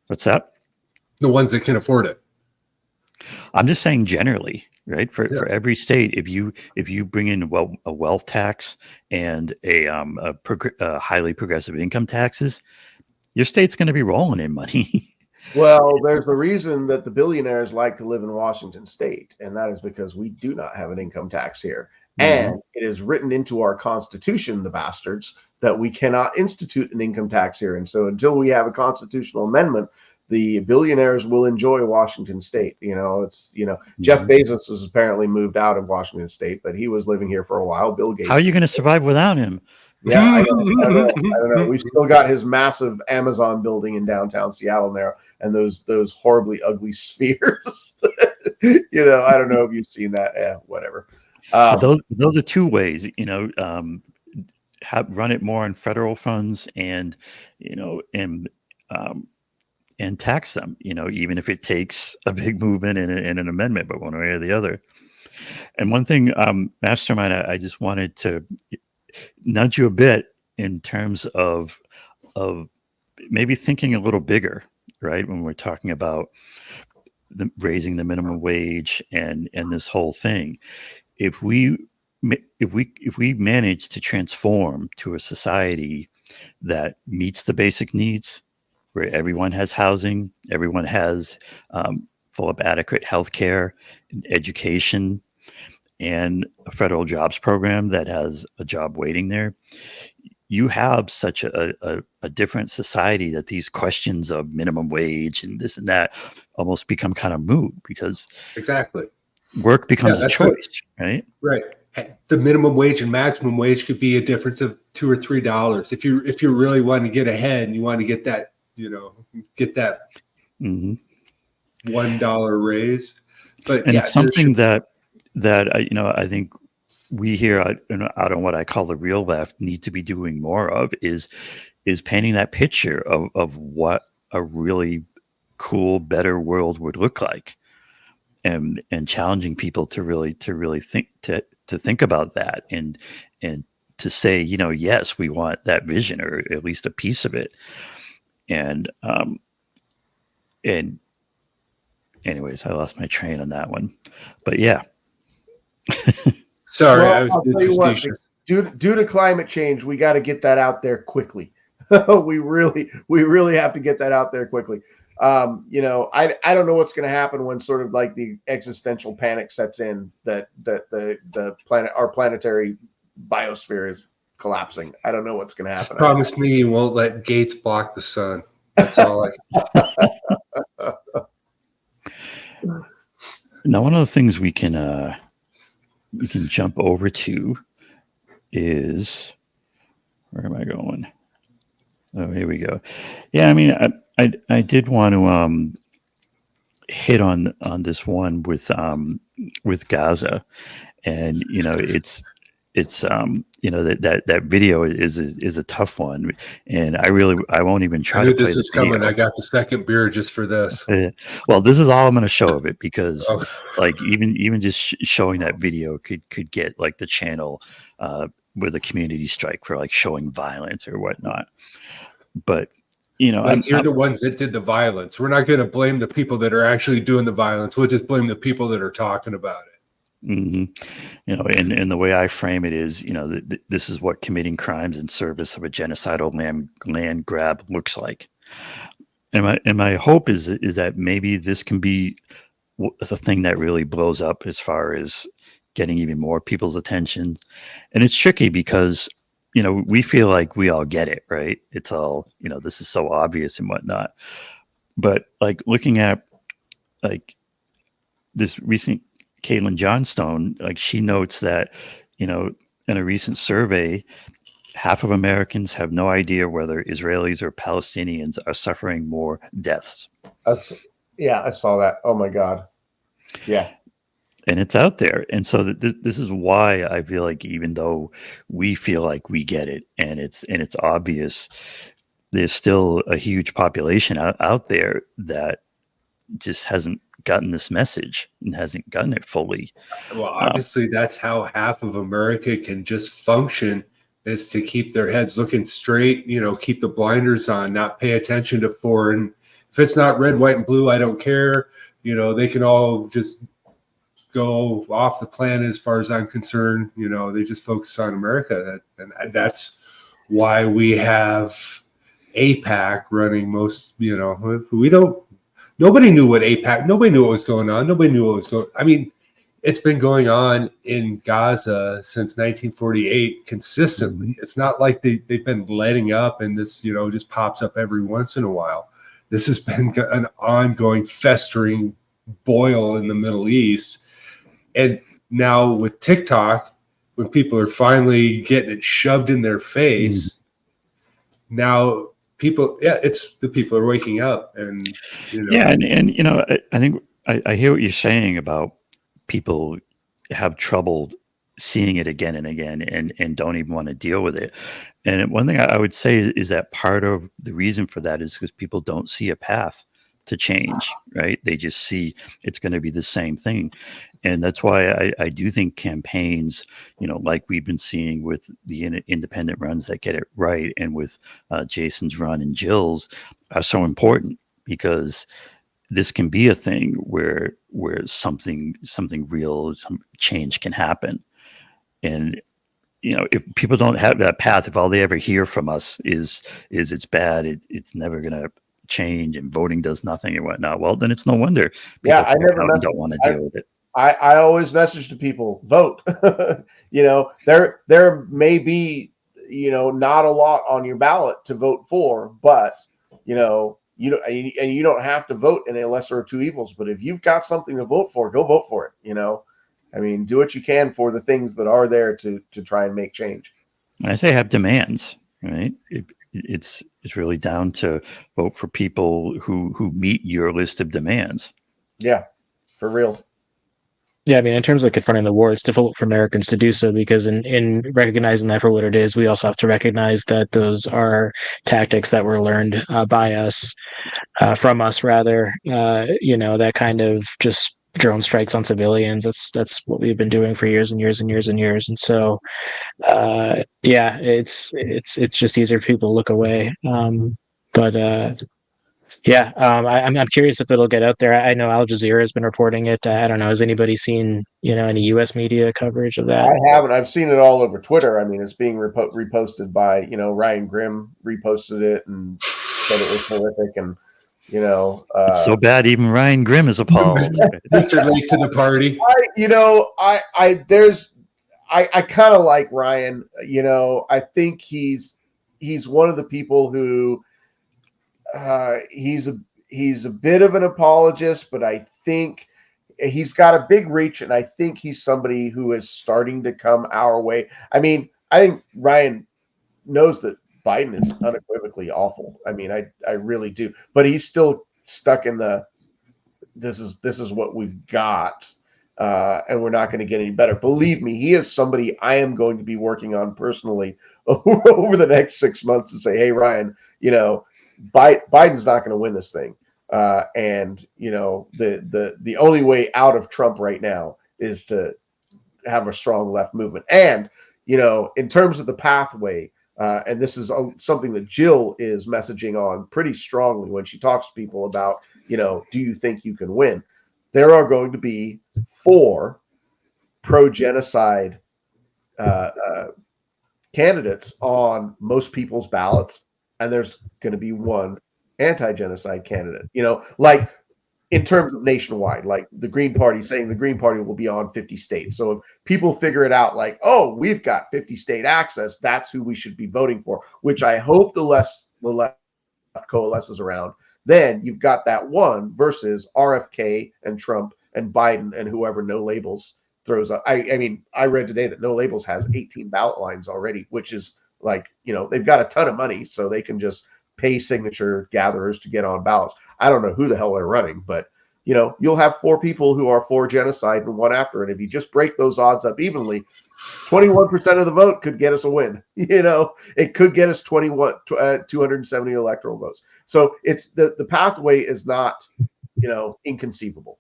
What's that? The ones that can afford it. I'm just saying generally, right? For every state, if you bring in a wealth tax and a highly progressive income taxes, your state's going to be rolling in money. Well, there's a reason that the billionaires like to live in Washington State, and that is because we do not have an income tax here. Mm-hmm. And it is written into our Constitution, the bastards, that we cannot institute an income tax here. And so until we have a constitutional amendment, the billionaires will enjoy Washington State. Mm-hmm. Jeff Bezos has apparently moved out of Washington State, but he was living here for a while. Bill Gates. How are you going to survive without him? Yeah, I don't know. We've still got his massive Amazon building in downtown Seattle now, and those horribly ugly spheres. I don't know if you've seen that. Whatever. Those are two ways. Run it more on federal funds, and and tax them. Even if it takes a big movement and an amendment, but one way or the other. And one thing, Mastermind, I just wanted to nudge you a bit in terms of maybe thinking a little bigger, right? When we're talking about raising the minimum wage and this whole thing, if we manage to transform to a society that meets the basic needs, where everyone has housing, everyone has full of adequate health care, education, and a federal jobs program that has a job waiting there, you have such a different society that these questions of minimum wage and this and that almost become kind of moot, because exactly work becomes a choice, right? Right. The minimum wage and maximum wage could be a difference of $2 or $3 if you really want to get ahead and you want to get that mm-hmm. $1 raise. But it's something that I think we here out on what I call the real left need to be doing more of is painting that picture of what a really cool, better world would look like, and challenging people to really think about that and to say, yes, we want that vision, or at least a piece of it. And anyways, I lost my train on that one, but yeah. Sorry, well, I was I'll tell you what, due to climate change, we got to get that out there quickly. we really have to get that out there quickly. I don't know what's going to happen when sort of like the existential panic sets in that the planet, our planetary biosphere, is collapsing. I don't know what's going to happen. Just promise me you won't let Gates block the sun. That's all Now, one of the things we can jump over to is, where am I going? Oh, here we go. Yeah, I mean, I did want to hit on this one with Gaza, and it's that video is a tough one, and I won't even try I knew to play this the was coming. video. I got the second beer just for this. Well, this is all I'm going to show of it, because Oh. like even just showing that video could get like the channel with a community strike for like showing violence or whatnot. But Like, you're the ones that did the violence. We're not going to blame the people that are actually doing the violence. We'll just blame the people that are talking about it. Mm-hmm. And the way I frame it is, this is what committing crimes in service of a genocidal land grab looks like. And my hope is that maybe this can be the thing that really blows up as far as getting even more people's attention. And it's tricky because we feel like we all get it, right? It's all, this is so obvious and whatnot. But like looking at like this recent Caitlin Johnstone, like she notes that, in a recent survey, half of Americans have no idea whether Israelis or Palestinians are suffering more deaths. I saw that. Oh my God. Yeah. And it's out there. And so this is why I feel like, even though we feel like we get it and it's obvious, there's still a huge population out there that just hasn't gotten this message and hasn't gotten it fully. Well, obviously that's how half of America can just function, is to keep their heads looking straight, keep the blinders on, not pay attention to foreign. If it's not red, white, and blue, I don't care. They can all just go off the planet as far as I'm concerned. They just focus on America. And that's why we have AIPAC running most, nobody knew what AIPAC, nobody knew what was going on. Nobody knew what was going, I mean, it's been going on in Gaza since 1948 consistently. Mm-hmm. It's not like they've been letting up and this, just pops up every once in a while. This has been an ongoing festering boil in the Middle East. And now with TikTok, when people are finally getting it shoved in their face, now people, it's the people are waking up. And, Yeah. And I think I hear what you're saying about people have trouble seeing it again and again and don't even want to deal with it. And one thing I would say is that part of the reason for that is because people don't see a path to change, right? They just see it's going to be the same thing. And that's why I do think campaigns, like we've been seeing with the independent runs that get it right, and with Jason's run and Jill's, are so important, because this can be a thing where something real, some change can happen. And if people don't have that path, if all they ever hear from us is it's bad, it's never gonna change, and voting does nothing and whatnot, well, then it's no wonder people I never don't want to deal with it. I always message to people, vote. There may be, not a lot on your ballot to vote for, but you don't have to vote in a lesser of two evils. But if you've got something to vote for, go vote for it. I mean, do what you can for the things that are there to try and make change. I say have demands, right? It's really down to vote for people who meet your list of demands. Yeah, for real. Yeah, I mean, in terms of confronting the war, it's difficult for Americans to do so, because in recognizing that for what it is, we also have to recognize that those are tactics that were learned by us, from us rather. That kind of just drone strikes on civilians. That's what we've been doing for years and years and years and years. And so, it's just easier for people to look away. I'm curious if it'll get out there. I know Al Jazeera has been reporting it. I don't know. Has anybody seen, any U.S. media coverage of that? I haven't. I've seen it all over Twitter. I mean, it's being reposted by, Ryan Grimm reposted it and said it was horrific. And, it's so bad, even Ryan Grimm is appalled. Mr. Late to the party. I kind of like Ryan. I think he's one of the people who, he's a bit of an apologist, but I think he's got a big reach, and I think he's somebody who is starting to come our way. I mean, I think Ryan knows that Biden is unequivocally awful. I mean, I really do. But he's still stuck in the this is what we've got, and we're not going to get any better. Believe me, he is somebody I am going to be working on personally over the next 6 months to say, hey, Ryan, Biden's not going to win this thing. And the only way out of Trump right now is to have a strong left movement. And in terms of the pathway, and this is something that Jill is messaging on pretty strongly when she talks to people about, do you think you can win? There are going to be 4 pro-genocide candidates on most people's ballots, and there's going to be 1 anti-genocide candidate. Like in terms of nationwide, like the Green Party saying the Green Party will be on 50 states. So if people figure it out like, oh, we've got 50 state access, that's who we should be voting for, which I hope the left coalesces around. Then you've got that 1 versus RFK and Trump and Biden and whoever No Labels throws up. I mean, I read today that No Labels has 18 ballot lines already, which is like, they've got a ton of money, so they can just pay signature gatherers to get on ballots. I don't know who the hell they're running, but you'll have 4 people who are for genocide and 1 after it. If you just break those odds up evenly, 21% of the vote could get us a win. It could get us 270 electoral votes. So it's the pathway is not, inconceivable.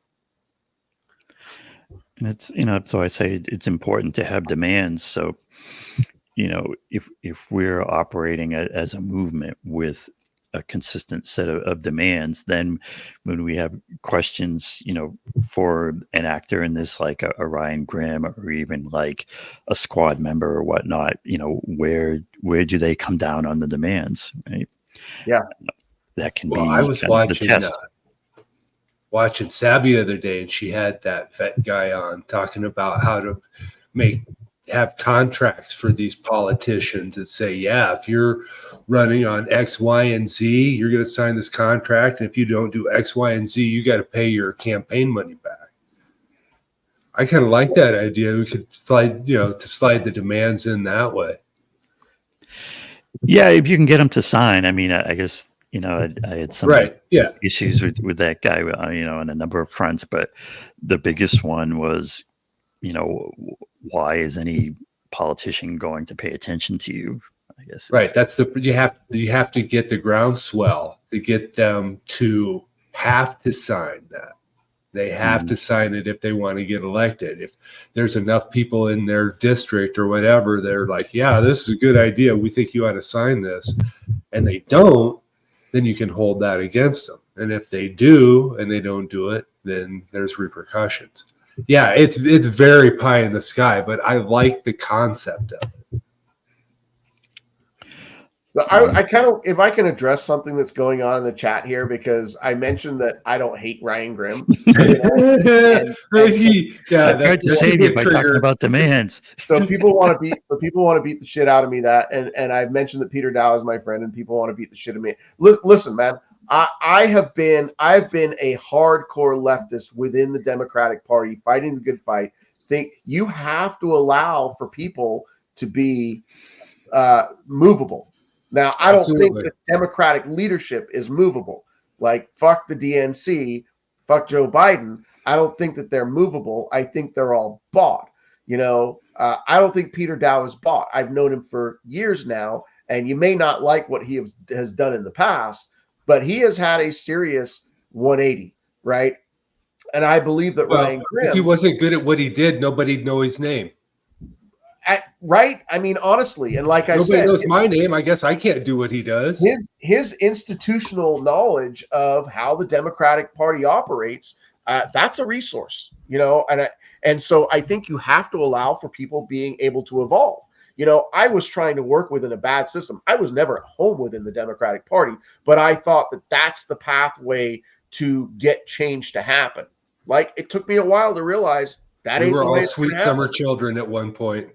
And it's, so I say it's important to have demands. So, if we're operating as a movement with a consistent set of demands, then when we have questions, for an actor in this, like a Ryan Grimm or even like a squad member or whatnot, where do they come down on the demands, right? Yeah. That can Well, be I was kind of the test. Watching Sabby the other day, and she had that vet guy on talking about how to have contracts for these politicians that say, yeah, if you're running on X, Y, and Z, you're going to sign this contract. And if you don't do X, Y, and Z, you got to pay your campaign money back. I kind of like that idea. We could slide the demands in that way. Yeah, if you can get them to sign. I mean, I guess, I had some issues with that guy, on a number of fronts, but the biggest one was, why is any politician going to pay attention to you? I guess. Right. That's you have to get the groundswell to get them to have to sign that. They have to sign it if they want to get elected. If there's enough people in their district or whatever, they're like, yeah, this is a good idea. We think you ought to sign this. And they don't, then you can hold that against them. And if they do and they don't do it, then there's repercussions. Yeah, it's very pie in the sky, but I like the concept of it. I kind of, if I can address something that's going on in the chat here, because I mentioned that I don't hate Ryan Grimm. I tried to save you by talking about demands. So people want to beat the shit out of me. And I've mentioned that Peter Dow is my friend, and people want to beat the shit out of me. Listen, man, I've been a hardcore leftist within the Democratic Party, fighting the good fight. Think you have to allow for people to be movable. Now, I don't think the Democratic leadership is movable. Like, fuck the DNC, fuck Joe Biden. I don't think that they're movable. I think they're all bought. I don't think Peter Dow is bought. I've known him for years now, and you may not like what he has done in the past, but he has had a serious 180, right? And I believe that Ryan Grimm, if he wasn't good at what he did, nobody'd know his name. Right? I mean, honestly, and like I said, nobody knows my name. I guess I can't do what he does. His institutional knowledge of how the Democratic Party operates, that's a resource, and so I think you have to allow for people being able to evolve. I was trying to work within a bad system. I was never at home within the Democratic Party, but I thought that that's the pathway to get change to happen. Like, it took me a while to realize that we were all sweet summer children at one point.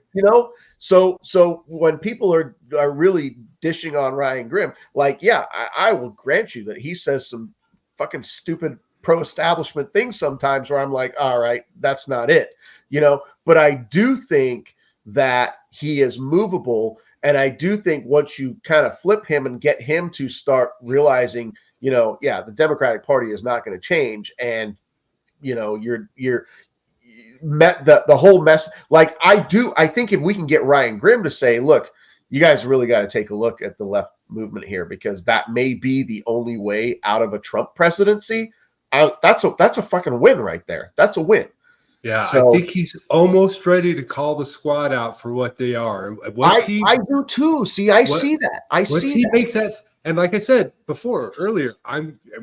So when people are really dishing on Ryan Grimm, like, yeah, I will grant you that he says some fucking stupid pro-establishment things sometimes where I'm like, all right, that's not it, but I do think that he is movable. And I do think once you kind of flip him and get him to start realizing, the Democratic Party is not going to change. And, you're met the whole mess. Like I think if we can get Ryan Grimm to say, look, you guys really got to take a look at the left movement here, because that may be the only way out of a Trump presidency. That's a fucking win right there. That's a win. Yeah, So, I think he's almost ready to call the squad out for what they are. I do too. See, I see that. Once he makes that, and like I said earlier,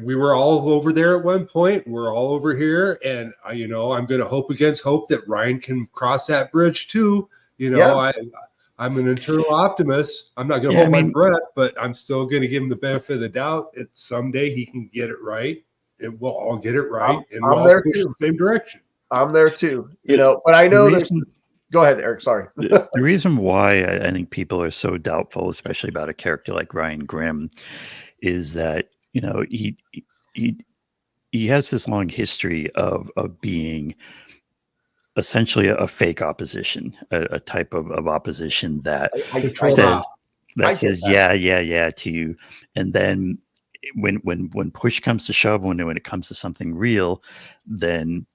we were all over there at one point. We're all over here, and I'm going to hope against hope that Ryan can cross that bridge too. I'm an internal optimist. I'm not going to hold my breath, but I'm still going to give him the benefit of the doubt that someday he can get it right, and we'll all get it right, and we'll all push in the same direction. I'm there too, but I know go ahead, Eric. Sorry. The reason why I think people are so doubtful, especially about a character like Ryan Grimm, is that, he has this long history of being essentially a fake opposition, a type of opposition that says yeah to you, and then when push comes to shove, when it comes to something real, then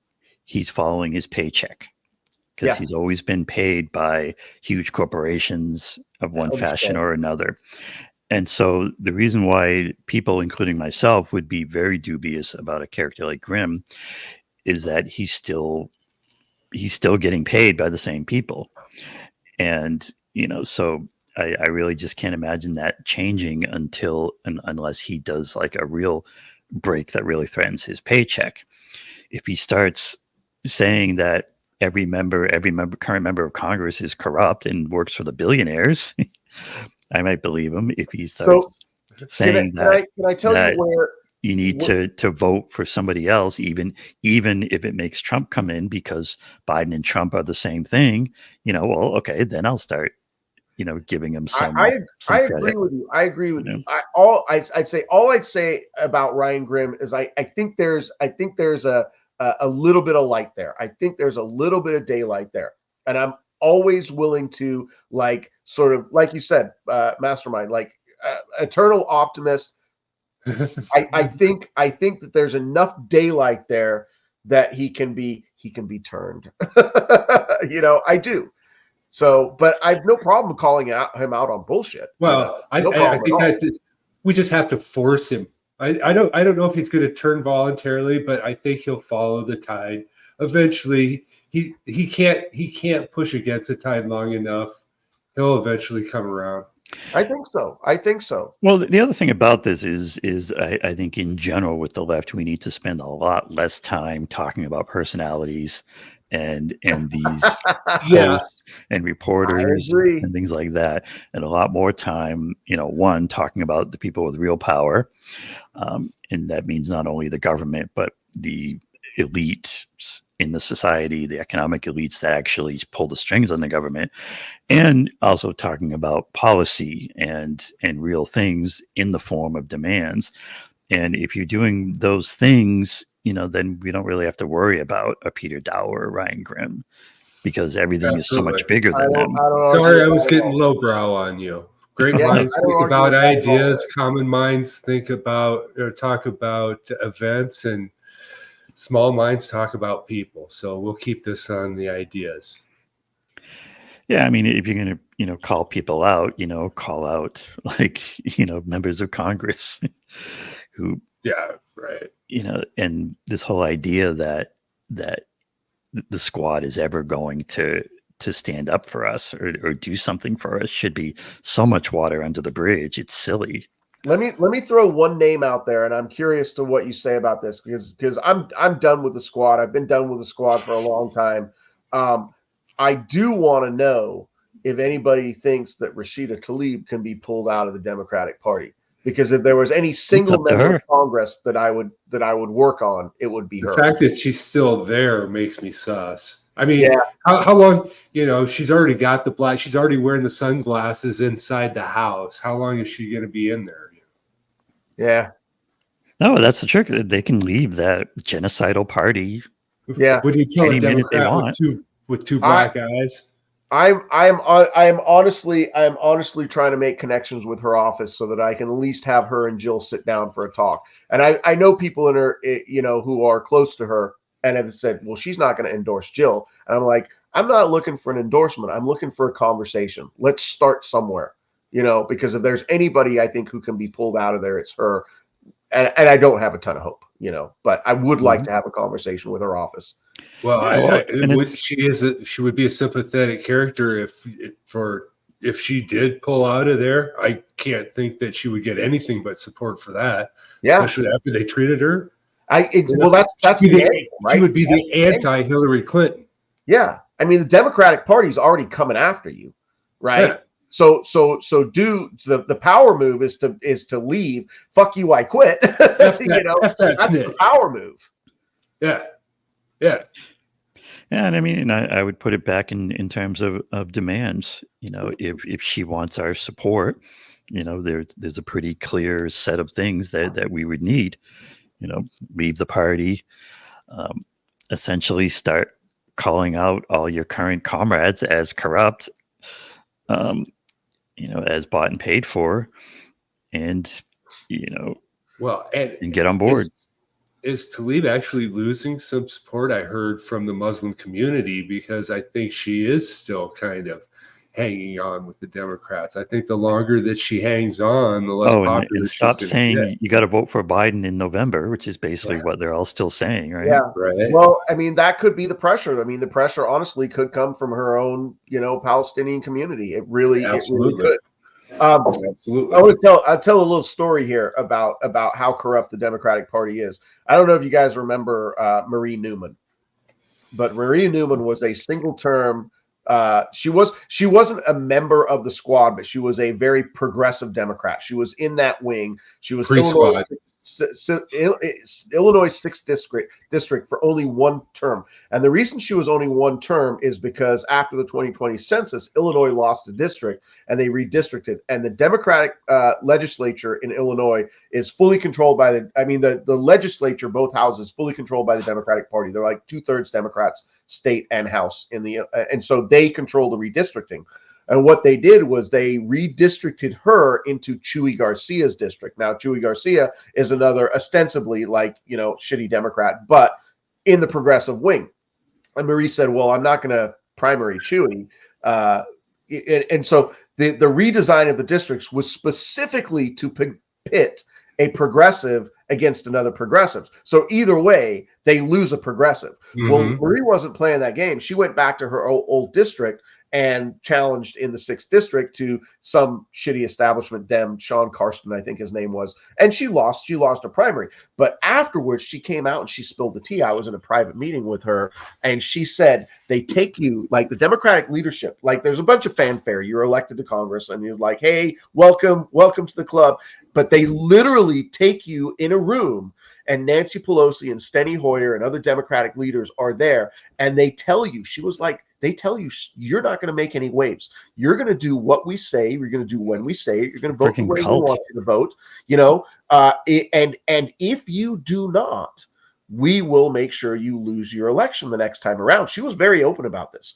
he's following his paycheck, because he's always been paid by huge corporations of one fashion or another. And so the reason why people, including myself, would be very dubious about a character like Grimm is that he's still getting paid by the same people. And, so I really just can't imagine that changing unless he does like a real break that really threatens his paycheck. If he starts saying that every current member of Congress is corrupt and works for the billionaires, I might believe him. If he starts saying can I tell you where you need to vote for somebody else, even if it makes Trump come in, because Biden and Trump are the same thing, well, okay, then I'll start, giving him some. I credit. agree with you. I agree with you. All I'd say about Ryan Grimm is I think there's a little bit of light there. I think there's a little bit of daylight there, and I'm always willing to, like, sort of like you said, mastermind, like eternal optimist. I think that there's enough daylight there that he can be turned. I do. So, but I have no problem calling him out on bullshit. Well, I think we just have to force him. I don't know if he's going to turn voluntarily, but I think he'll follow the tide. Eventually, he can't push against the tide long enough. He'll eventually come around. I think so. Well, the other thing about this is I think in general with the left, we need to spend a lot less time talking about personalities and these hosts and reporters and things like that, and a lot more time, one, talking about the people with real power, and that means not only the government but the elites in the society, the economic elites that actually pull the strings on the government, and also talking about policy and real things in the form of demands. And if you're doing those things, then we don't really have to worry about a Peter Dow or Ryan Grimm, because everything is so much bigger than them. Sorry, I was getting lowbrow on you. Great minds think about ideas, common minds think about or talk about events, and small minds talk about people. So we'll keep this on the ideas. Yeah, I mean, if you're going to, call people out, call out like, members of Congress who, right. And this whole idea that the squad is ever going to stand up for us or do something for us should be so much water under the bridge. It's silly. Let me throw one name out there, and I'm curious to what you say about this, because I'm done with the squad. I've been done with the squad for a long time. I do want to know if anybody thinks that Rashida Tlaib can be pulled out of the Democratic Party, because if there was any single member of Congress that I would work on, it would be her. The fact that she's still there makes me sus. I mean, how long, she's already got she's already wearing the sunglasses inside the house. How long is she going to be in there? Yeah. No, that's the trick. They can leave that genocidal party. Yeah. Would you tell a Any minute they Democrat want. with two black eyes? I'm honestly trying to make connections with her office so that I can at least have her and Jill sit down for a talk. And I know people in her, who are close to her and have said, well, she's not going to endorse Jill. And I'm like, I'm not looking for an endorsement. I'm looking for a conversation. Let's start somewhere, because if there's anybody I think who can be pulled out of there, it's her. And I don't have a ton of hope, but I would like to have a conversation with her office. Well, Yeah, she would be a sympathetic character if she did pull out of there. I can't think that she would get anything but support for that. Yeah, especially after they treated her. That's the end, right? She would be the anti-Hillary Clinton. Yeah, I mean the Democratic Party's already coming after you, right? Yeah. So the power move is to leave. Fuck you, I quit. That's the power move. Yeah. Yeah. Yeah, and I mean, I would put it back in terms of demands. If she wants our support, there's a pretty clear set of things that we would need. Leave the party, essentially start calling out all your current comrades as corrupt, as bought and paid for, and and get on board. Is Tlaib actually losing some support? I heard from the Muslim community, because I think she is still kind of hanging on with the Democrats. I think the longer that she hangs on, the less popular and stop saying you got to vote for Biden in November, which is basically what they're all still saying, right? Yeah, right. Well, I mean, that could be the pressure. I mean, the pressure honestly could come from her own, Palestinian community. It really could. Absolutely. I'll tell a little story here about how corrupt the Democratic Party is. I don't know if you guys remember Marie Newman, but Marie Newman was a single term. She wasn't a member of the squad, but she was a very progressive Democrat. She was in that wing. She was Illinois 6th district for only one term. And the reason she was only one term is because after the 2020 census, Illinois lost a district and they redistricted. And the Democratic legislature in Illinois is fully controlled by the legislature, both houses, fully controlled by the Democratic Party. They're like 2/3 Democrats, state and house and so they control the redistricting. And what they did was they redistricted her into Chuy Garcia's district. Now, Chuy Garcia is another ostensibly shitty Democrat, but in the progressive wing. And Marie said, well, I'm not going to primary Chuy. And so the redesign of the districts was specifically to pit a progressive against another progressive. So either way, they lose a progressive. Mm-hmm. Well, Marie wasn't playing that game. She went back to her old district and challenged in the 6th district to some shitty establishment Dem, Sean Karsten, I think his name was. And she lost a primary. But afterwards, she came out and she spilled the tea. I was in a private meeting with her, and she said, they take you, like the Democratic leadership, like there's a bunch of fanfare. You're elected to Congress, and you're like, hey, welcome to the club. But they literally take you in a room, and Nancy Pelosi and Steny Hoyer and other Democratic leaders are there, and they tell you, she was like, they tell you you're not going to make any waves. You're going to do what we say. You're going to do when we say it. You're going to vote the way we want you to vote. And if you do not, we will make sure you lose your election the next time around. She was very open about this,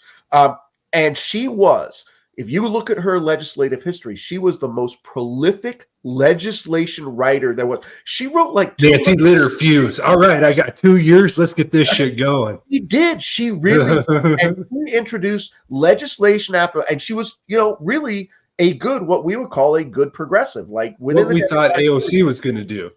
and she was. If you look at her legislative history, she was the most prolific legislation writer there was. She wrote like Nancy Litter Fuse. All right, I got 2 years. Let's get this shit going. She did. She really and she introduced legislation after, and she was, really a good, what we would call a good progressive, like within what we thought AOC was going to do.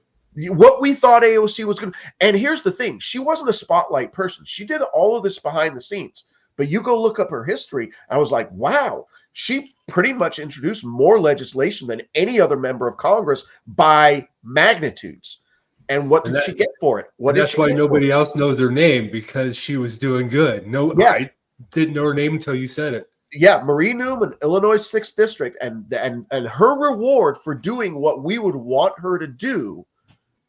What we thought AOC was going to. And here's the thing: she wasn't a spotlight person. She did all of this behind the scenes. But you go look up her history. I was like, wow. She pretty much introduced more legislation than any other member of Congress by magnitudes. And what did she get for it? That's why nobody else knows her name, because she was doing good. I didn't know her name until you said it. Yeah, Marie Newman, Illinois 6th district, and her reward for doing what we would want her to do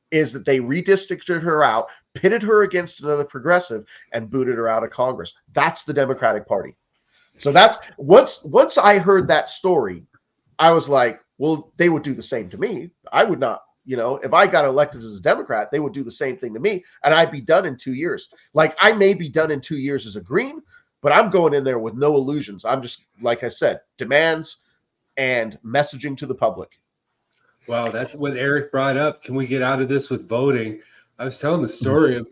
is that they redistricted her out, pitted her against another progressive, and booted her out of Congress. That's the Democratic Party. So that's once I heard that story, I was like, well, they would do the same to me. I would not You know, if I got elected as a Democrat, they would do the same thing to me, and I'd be done in 2 years. Like, I may be done in 2 years as a Green, but I'm going in there with no illusions. I'm just, like I said, demands and messaging to the public. Wow, that's what Eric brought up. Can we get out of this with voting? I was telling the story of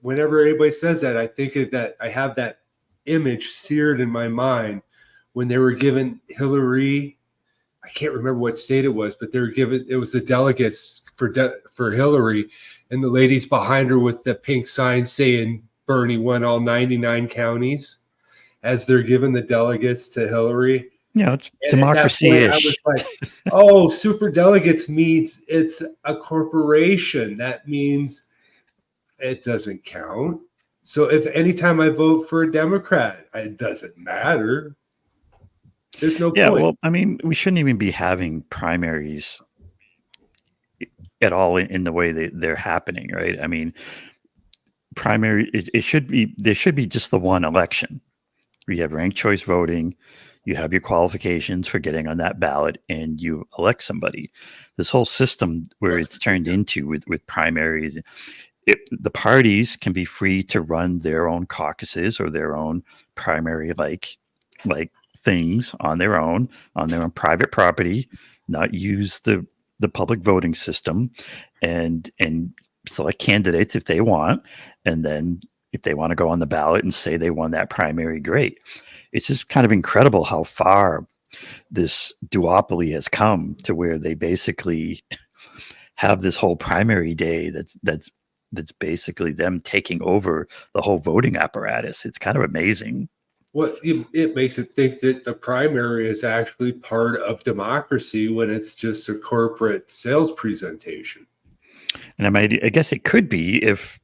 whenever anybody says that, I think of that. I have that image seared in my mind when they were given Hillary. I can't remember what state it was, but they were given. It was the delegates for Hillary, and the ladies behind her with the pink sign saying Bernie won all 99 counties, as they're giving the delegates to Hillary. You know, it's And democracy-ish. I was like, oh, super delegates means it's a corporation. That means it doesn't count. So if anytime I vote for a Democrat, it doesn't matter. There's no point. Well, I mean, we shouldn't even be having primaries at all in the way they're happening, right? I mean, primary, there should be just the one election. You have ranked choice voting, you have your qualifications for getting on that ballot, and you elect somebody. This whole system where it's turned into with primaries, the parties can be free to run their own caucuses or their own primary like things on their own private property, not use the public voting system, and select candidates if they want, and then if they want to go on the ballot and say they won that primary, great. It's just kind of incredible how far this duopoly has come to where they basically have this whole primary day that's basically them taking over the whole voting apparatus. It's kind of amazing. Well, it makes it think that the primary is actually part of democracy when it's just a corporate sales presentation. And I guess it could be if,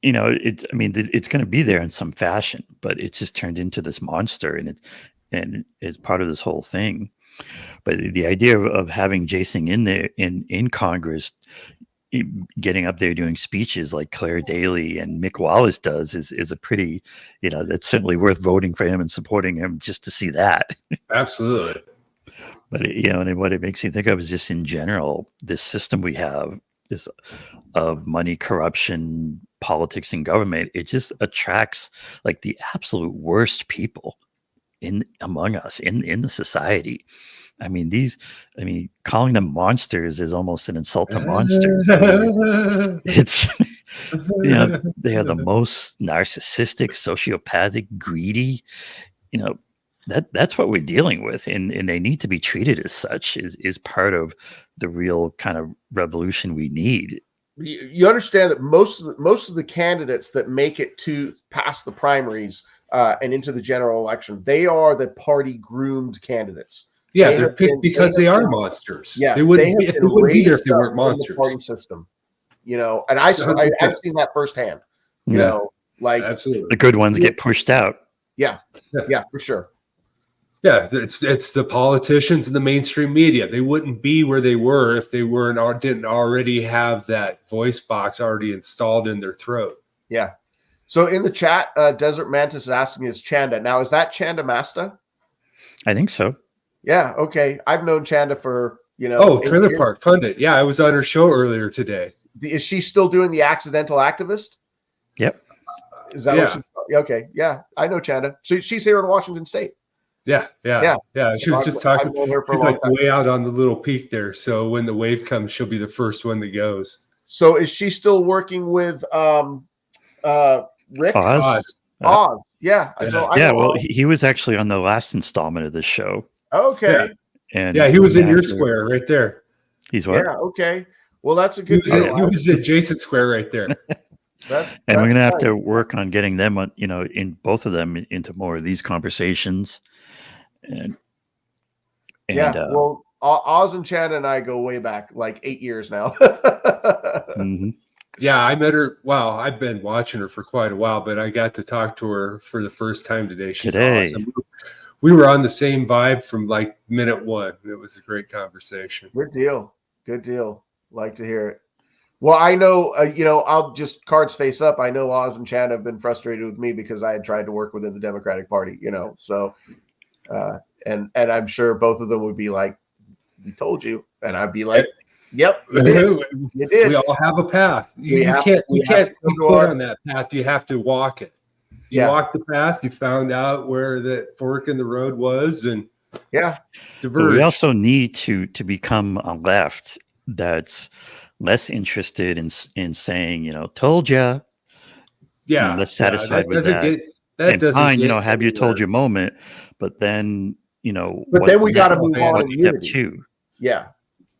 you know, it's going to be there in some fashion, but it's just turned into this monster, and it's part of this whole thing. But the idea of having Jason in there in Congress, getting up there doing speeches like Claire Daly and Mick Wallace does is a pretty, you know, that's certainly worth voting for him and supporting him just to see that. Absolutely. But, you know, and what it makes me think of is just in general, this system we have is of money, corruption, politics, and government. It just attracts like the absolute worst people among us in the society. I mean, calling them monsters is almost an insult to monsters. I mean, it's you know, they are the most narcissistic, sociopathic, greedy. You know, that's what we're dealing with, and they need to be treated as such. Is part of the real kind of revolution we need. You understand that most of the candidates that make it to past the primaries and into the general election, they are the party groomed candidates. Yeah, they're picked because they are monsters. Yeah, they wouldn't be there if they weren't monsters. The party system, you know, and I've seen that firsthand. You know, like absolutely, the good ones get pushed out. Yeah, for sure. Yeah, it's the politicians and the mainstream media. They wouldn't be where they were if they didn't already have that voice box already installed in their throat. Yeah. So in the chat, Desert Mantis is asking, is Chanda. Now, is that Chanda Masta? I think so. Yeah, okay. I've known Chanda for, you know. Trailer Park Pundit. Yeah, I was on her show earlier today. Is she still doing the Accidental Activist? Yep. Is that what she, okay, yeah. I know Chanda. So she's here in Washington State. Yeah. She was just talking. She's like way out on the little peak there. So when the wave comes, she'll be the first one that goes. So is she still working with Rick? Oz. Yeah. Well, he was actually on the last installment of this show. Okay. And he was in your square right there. He's what? Yeah. Okay. Well, that's a good. He was at Jason's square right there. And we're gonna have to work on getting them, you know, in both of them into more of these conversations. And well, Oz and Chad and I go way back, like 8 years now. Mm-hmm. Yeah, I met her. Well, I've been watching her for quite a while, but I got to talk to her for the first time today. She's awesome. We were on the same vibe from like minute one. It was a great conversation. Good deal. Like to hear it. Well, I know, you know, I'll just cards face up. I know Oz and Chad have been frustrated with me because I had tried to work within the Democratic Party, you know, so, and I'm sure both of them would be like, we told you. And I'd be like, Yep, you did. You did. We all have a path. You can't be put on that path. You have to walk it. You walk the path. You found out where the fork in the road was, and but we also need to become a left that's less interested in saying, told ya. Less satisfied with that. That doesn't fine, get have you told your moment, but then But then we got to move on. What's step 2? Yeah.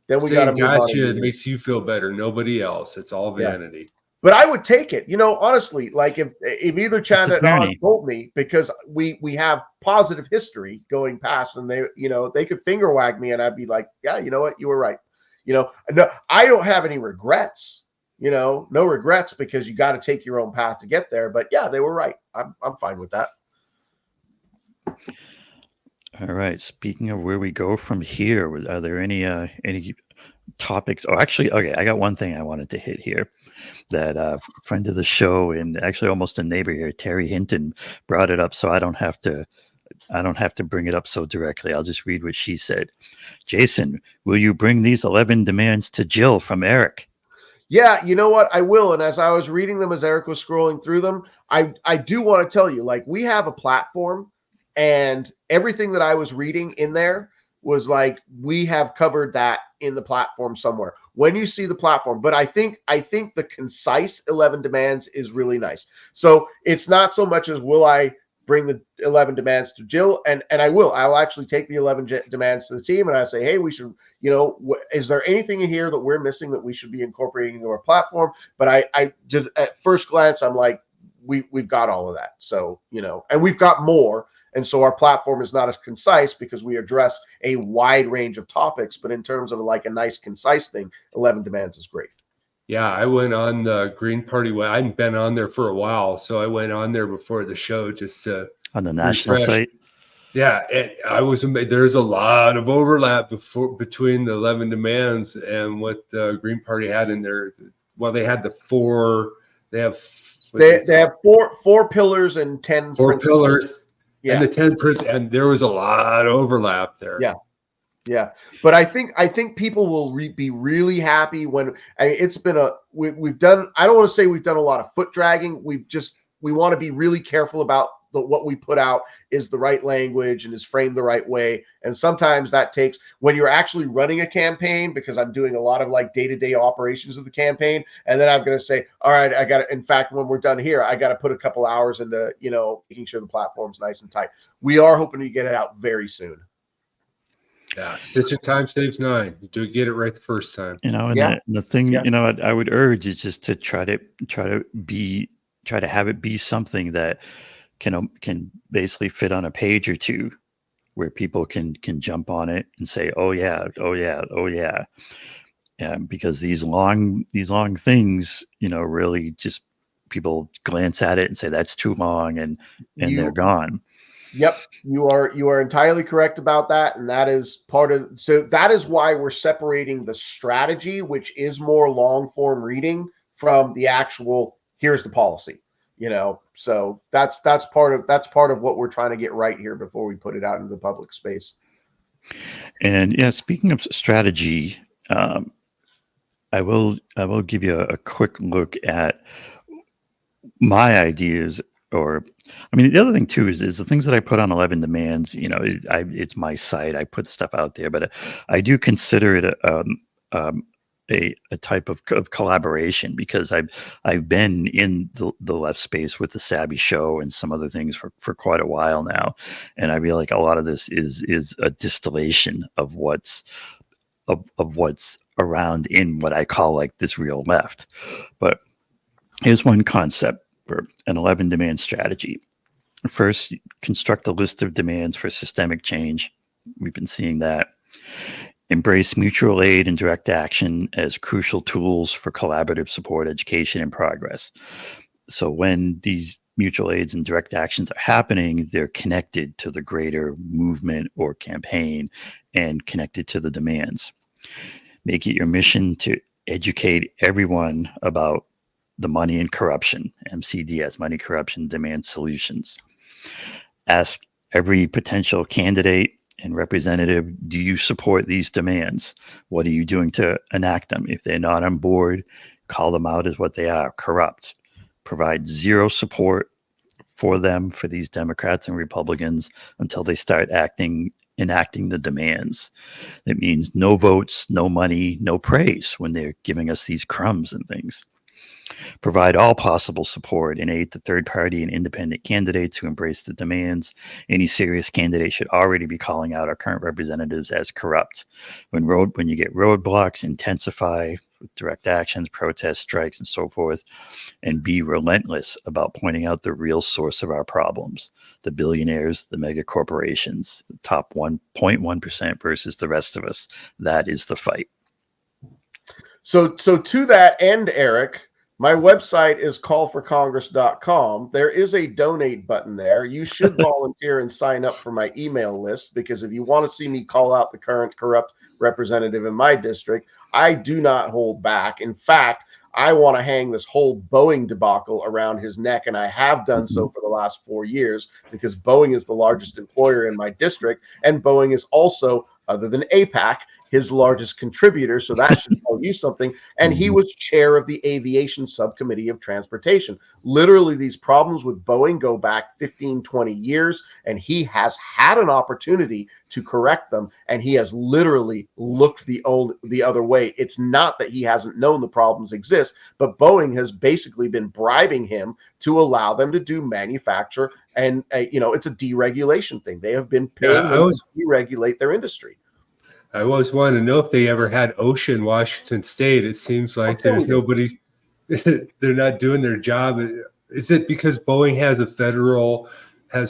Then we got to move on. It makes you feel better. Nobody else. It's all vanity. But I would take it. Honestly, like if either Chad or Don told me, because we have positive history going past, and they could finger wag me, and I'd be like, yeah, you know what, you were right. No, I don't have any regrets. No regrets, because you got to take your own path to get there. But yeah, they were right. I'm fine with that. All right. Speaking of where we go from here, are there any topics? Oh, actually, okay. I got one thing I wanted to hit here. That friend of the show and actually almost a neighbor here, Terry Hinton, brought it up, so I don't have to bring it up so directly. I'll just read what she said. Jason, will you bring these 11 demands to Jill from Eric? Yeah, you know what? I will. And as I was reading them, as Eric was scrolling through them, I do want to tell you, like, we have a platform, and everything that I was reading in there was like, we have covered that in the platform somewhere when you see the platform. But I think the concise 11 demands is really nice. So it's not so much as will I bring the 11 demands to Jill, and I'll actually take the 11 demands to the team, and I say, hey, we should, is there anything in here that we're missing that we should be incorporating into our platform? But I just, at first glance, I'm like, we've got all of that. So, and we've got more. And so our platform is not as concise because we address a wide range of topics. But in terms of like a nice, concise thing, 11 demands is great. Yeah, I went on the Green Party. I hadn't been on there for a while, so I went on there before the show just to on the national site. Yeah, I was amazed. There's a lot of overlap between the 11 demands and what the Green Party had in there. Well, they had the 4. They have four pillars and 10 4 pillars. Yeah. And the 10%, and there was a lot of overlap there. Yeah. But I think people will be really happy when it's been we've done. I don't want to say we've done a lot of foot dragging. We want to be really careful about what we put out is the right language and is framed the right way. And sometimes that takes, when you're actually running a campaign, because I'm doing a lot of like day-to-day operations of the campaign. And then I'm going to say, all right, I got to, in fact, when we're done here, I got to put a couple hours into, making sure the platform's nice and tight. We are hoping to get it out very soon. Yeah. Stitching time saves 9. You do get it right the first time. The thing, I would urge is just to try to have it be something that can basically fit on a page or two, where people can jump on it and say, oh yeah. Because these long things, really just people glance at it and say that's too long, and they're gone. Yep, you are entirely correct about that, and that is that is why we're separating the strategy, which is more long form reading, from the actual here's the policy. So that's part of what we're trying to get right here before we put it out into the public space. And yeah, speaking of strategy, I will give you a quick look at my ideas. The other thing too is the things that I put on 11 demands. It's my site. I put stuff out there, but I do consider it a type of collaboration, because I've been in the left space with the Savvy Show and some other things for quite a while now, and I feel like a lot of this is a distillation of what's around in what I call like this real left. But here's one concept for an 11 demand strategy. First, construct a list of demands for systemic change. We've been seeing that. Embrace mutual aid and direct action as crucial tools for collaborative support, education, and progress. So when these mutual aids and direct actions are happening, they're connected to the greater movement or campaign and connected to the demands. Make it your mission to educate everyone about the money and corruption, MCDS, money, corruption, demand solutions. Ask every potential candidate And representative, do you support these demands? What are you doing to enact them? If they're not on board, call them out as what they are, corrupt. Provide zero support for them, for these Democrats and Republicans, until they start enacting the demands. It means no votes, no money, no praise when they're giving us these crumbs and things. Provide all possible support and aid to third-party and independent candidates who embrace the demands. Any serious candidate should already be calling out our current representatives as corrupt. When you get roadblocks, intensify with direct actions, protests, strikes, and so forth, and be relentless about pointing out the real source of our problems: the billionaires, the mega corporations, the top 1.1% versus the rest of us. That is the fight. So to that end, Eric, my website is callforcongress.com. There is a donate button there. You should volunteer and sign up for my email list, because if you want to see me call out the current corrupt representative in my district, I do not hold back. In fact, I want to hang this whole Boeing debacle around his neck, and I have done so for the last 4 years, because Boeing is the largest employer in my district, and Boeing is also, other than APAC, his largest contributor. So that should tell you something. And he was chair of the aviation subcommittee of transportation. Literally, these problems with Boeing go back 15, 20 years, and he has had an opportunity to correct them. And he has literally looked the other way. It's not that he hasn't known the problems exist, but Boeing has basically been bribing him to allow them to do manufacture. And, it's a deregulation thing. They have been paying them to deregulate their industry. I always wanted to know if they ever had OSHA in Washington State. It seems like there's nobody, they're not doing their job. Is it because Boeing has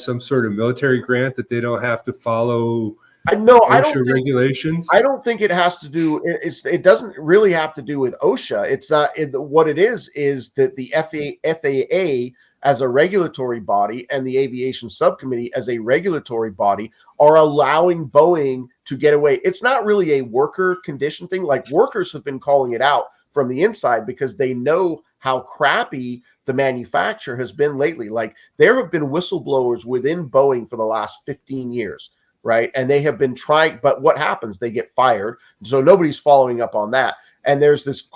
some sort of military grant that they don't have to follow OSHA regulations? I don't think it has to do, it doesn't really have to do with OSHA. It's not, what it is that the FAA as a regulatory body and the aviation subcommittee as a regulatory body are allowing Boeing to get away. It's not really a worker condition thing. Like, workers have been calling it out from the inside because they know how crappy the manufacturer has been lately. Like, there have been whistleblowers within Boeing for the last 15 years, right? And they have been trying, but what happens? They get fired. So nobody's following up on that. And there's this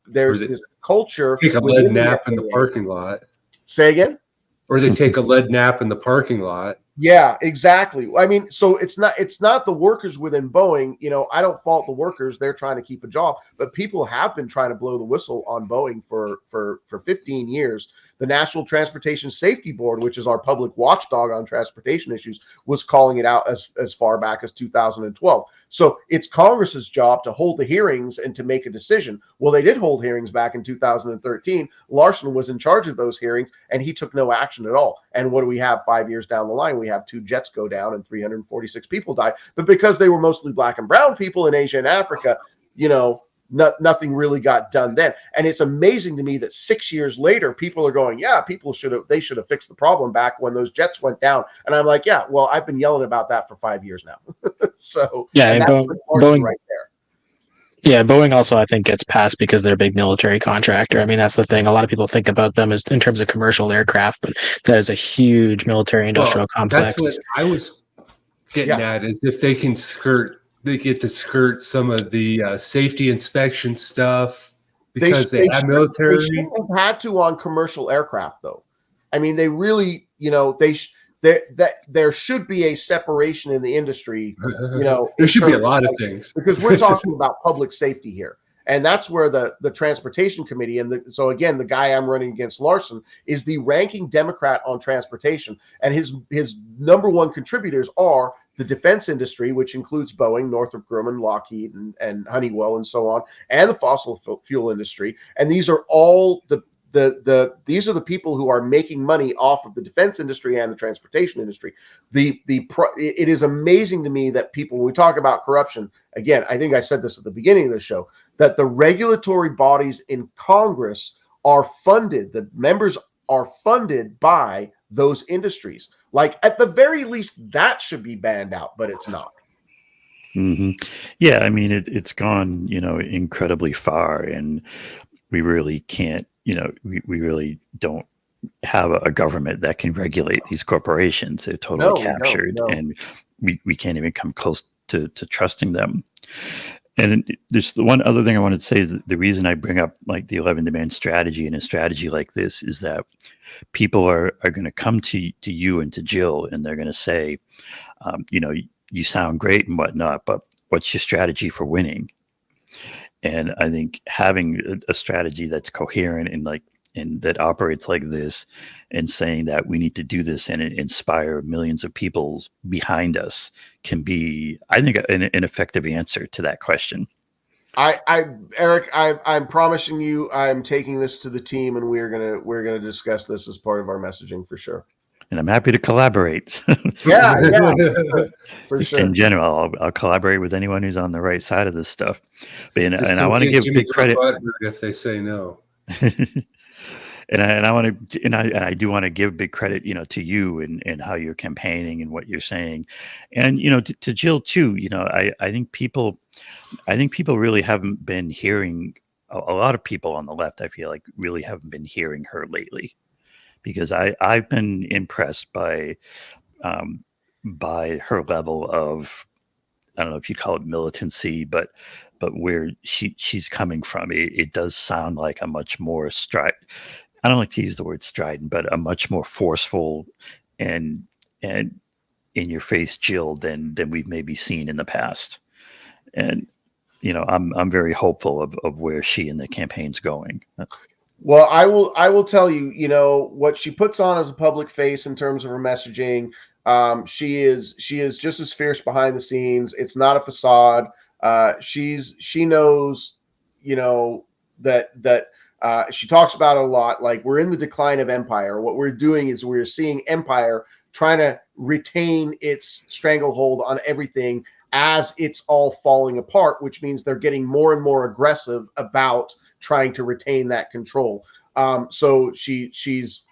this culture. Take a lead nap in the parking lot. Say again? Or they take a lead nap in the parking lot. Yeah, exactly. I mean, so it's not the workers within Boeing. I don't fault the workers. They're trying to keep a job, but people have been trying to blow the whistle on Boeing for 15 years. The National Transportation Safety Board, which is our public watchdog on transportation issues, was calling it out as far back as 2012. So it's Congress's job to hold the hearings and to make a decision. Well, they did hold hearings back in 2013. Larson was in charge of those hearings, and he took no action at all. And what do we have 5 years down the line? We have 2 jets go down and 346 people died. But because they were mostly black and brown people in Asia and Africa, nothing really got done then. And it's amazing to me that 6 years later, people are going, yeah, they should have fixed the problem back when those jets went down. And I'm like, yeah, well, I've been yelling about that for 5 years now. So yeah, and Boeing right there. Yeah, Boeing also, I think, gets passed because they're a big military contractor. I mean, that's the thing. A lot of people think about them as in terms of commercial aircraft, but that is a huge military industrial complex. That's what I was getting at, is if they get to skirt some of the safety inspection stuff because they have military. They shouldn't have had to on commercial aircraft, though. I mean, they really, there should be a separation in the industry. There should be a lot of things, because we're talking about public safety here. And that's where the Transportation Committee, and so again, the guy I'm running against, Larson, is the ranking Democrat on transportation. And his number one contributors are the defense industry, which includes Boeing, Northrop Grumman, Lockheed, and Honeywell, and so on, and the fossil fuel industry. And these are all these are the people who are making money off of the defense industry and the transportation industry. It is amazing to me that people, when we talk about corruption, again, I think I said this at the beginning of the show, that the regulatory bodies in Congress are funded, the members are funded by those industries. Like, at the very least, that should be banned out, but it's not. Mm-hmm. Yeah, I mean, it's gone, incredibly far, and we really can't, we really don't have a government that can regulate these corporations. They're totally captured. And we can't even come close to trusting them. And there's the one other thing I wanted to say is that the reason I bring up like the 11-man strategy and a strategy like this is that people are going to come to you and to Jill, and they're going to say, you sound great and whatnot, but what's your strategy for winning? And I think having a strategy that's coherent and that operates like this, and saying that we need to do this and inspire millions of people behind us can be, I think, an effective answer to that question. Eric, I'm promising you, I'm taking this to the team, and we're gonna discuss this as part of our messaging for sure. And I'm happy to collaborate. Yeah, for Just sure. in general, I'll collaborate with anyone who's on the right side of this stuff. And I want to give big credit if they say no. And I do want to give big credit, to you and how you're campaigning and what you're saying, and to Jill too. I think people really haven't been hearing, a lot of people on the left, I feel like, really haven't been hearing her lately, because I've been impressed by her level of, I don't know if you call it militancy, but where she's coming from, it does sound like a much more I don't like to use the word strident, but a much more forceful and in your face Jill than we've maybe seen in the past. And I'm very hopeful of where she and the campaign's going. Well, I will tell you, what she puts on as a public face in terms of her messaging. She is just as fierce behind the scenes. It's not a facade. She knows, that she talks about it a lot. Like, we're in the decline of empire. What we're doing is we're seeing empire trying to retain its stranglehold on everything as it's all falling apart, which means they're getting more and more aggressive about trying to retain that control. So she's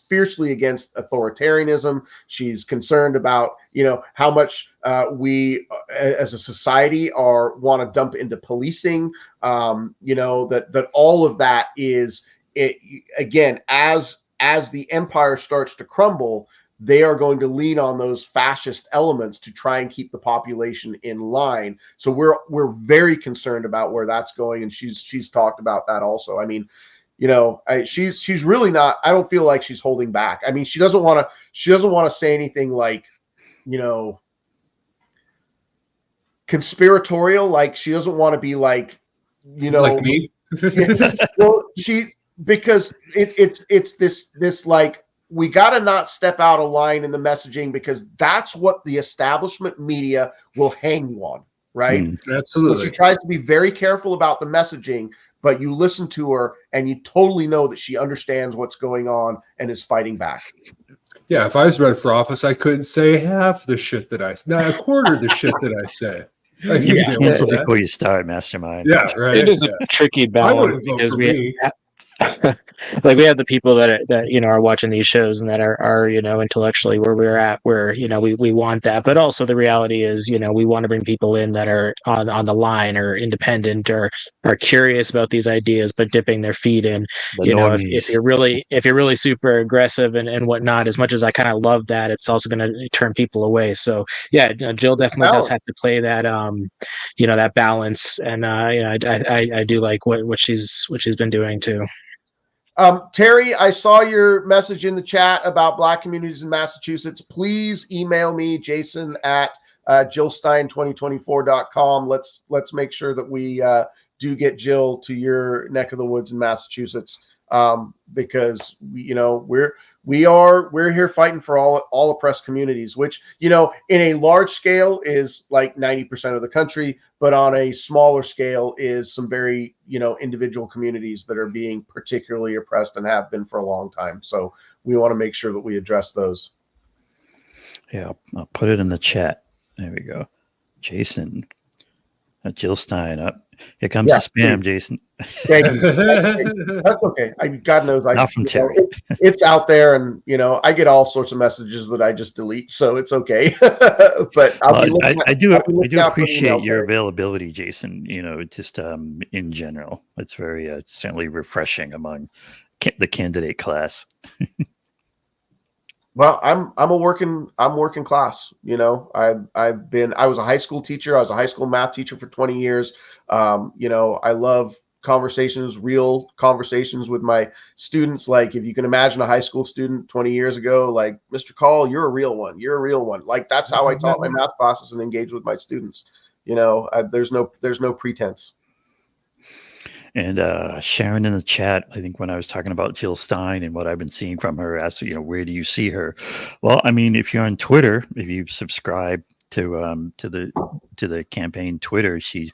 fiercely against authoritarianism. She's concerned about, how much we as a society want to dump into policing. That all of that is it, again, as the empire starts to crumble, they are going to lean on those fascist elements to try and keep the population in line. So we're very concerned about where that's going, and she's talked about that also. I mean, she's really not. I don't feel like she's holding back. I mean, she doesn't want to say anything like, conspiratorial. Like, she doesn't want to be like, like me. Well, because it's this like, we got to not step out of line in the messaging, because that's what the establishment media will hang you on, right? Absolutely. So she tries to be very careful about the messaging, but you listen to her and you totally know that she understands what's going on and is fighting back. Yeah, if I was running for office, I couldn't say half the shit that not a quarter of the shit that I say. You cancel before you start, Mastermind. Yeah, right. It is a tricky balance, because we like, we have the people that are watching these shows and that are intellectually where we're at, where we want that, but also the reality is, we want to bring people in that are on the line, or independent, or are curious about these ideas but dipping their feet in. If you're really super aggressive and whatnot, as much as I kind of love that, it's also going to turn people away. So yeah, Jill definitely does have to play that that balance, and I do like what she's been doing too. Terry, I saw your message in the chat about Black communities in Massachusetts. Please email me, Jason at jillstein2024.com. Let's make sure that we do get Jill to your neck of the woods in Massachusetts, because we're here fighting for all oppressed communities, which in a large scale is like 90% of the country, but on a smaller scale is some very individual communities that are being particularly oppressed and have been for a long time. So we want to make sure that we address those. Yeah, I'll put it in the chat. There we go. Jason, Jill Stein up. Here comes the spam, please. Jason. That's okay. God knows, not from Terry. It's out there, and I get all sorts of messages that I just delete, so it's okay. But I do appreciate your availability, Jason. Just in general, it's very certainly refreshing among the candidate class. Well, I'm working class. You know, I was a high school teacher. I was a high school math teacher for 20 years. You know, I love conversations, real conversations with my students. Like if you can imagine a high school student 20 years ago, like Mr. Call, you're a real one. You're a real one. Like that's how I taught my math classes and engaged with my students. You know, there's no pretense. And Sharon in the chat, I think when I was talking about Jill Stein and what I've been seeing from her, asked, where do you see her? Well, I mean, if you're on Twitter, if you subscribe to the campaign Twitter, she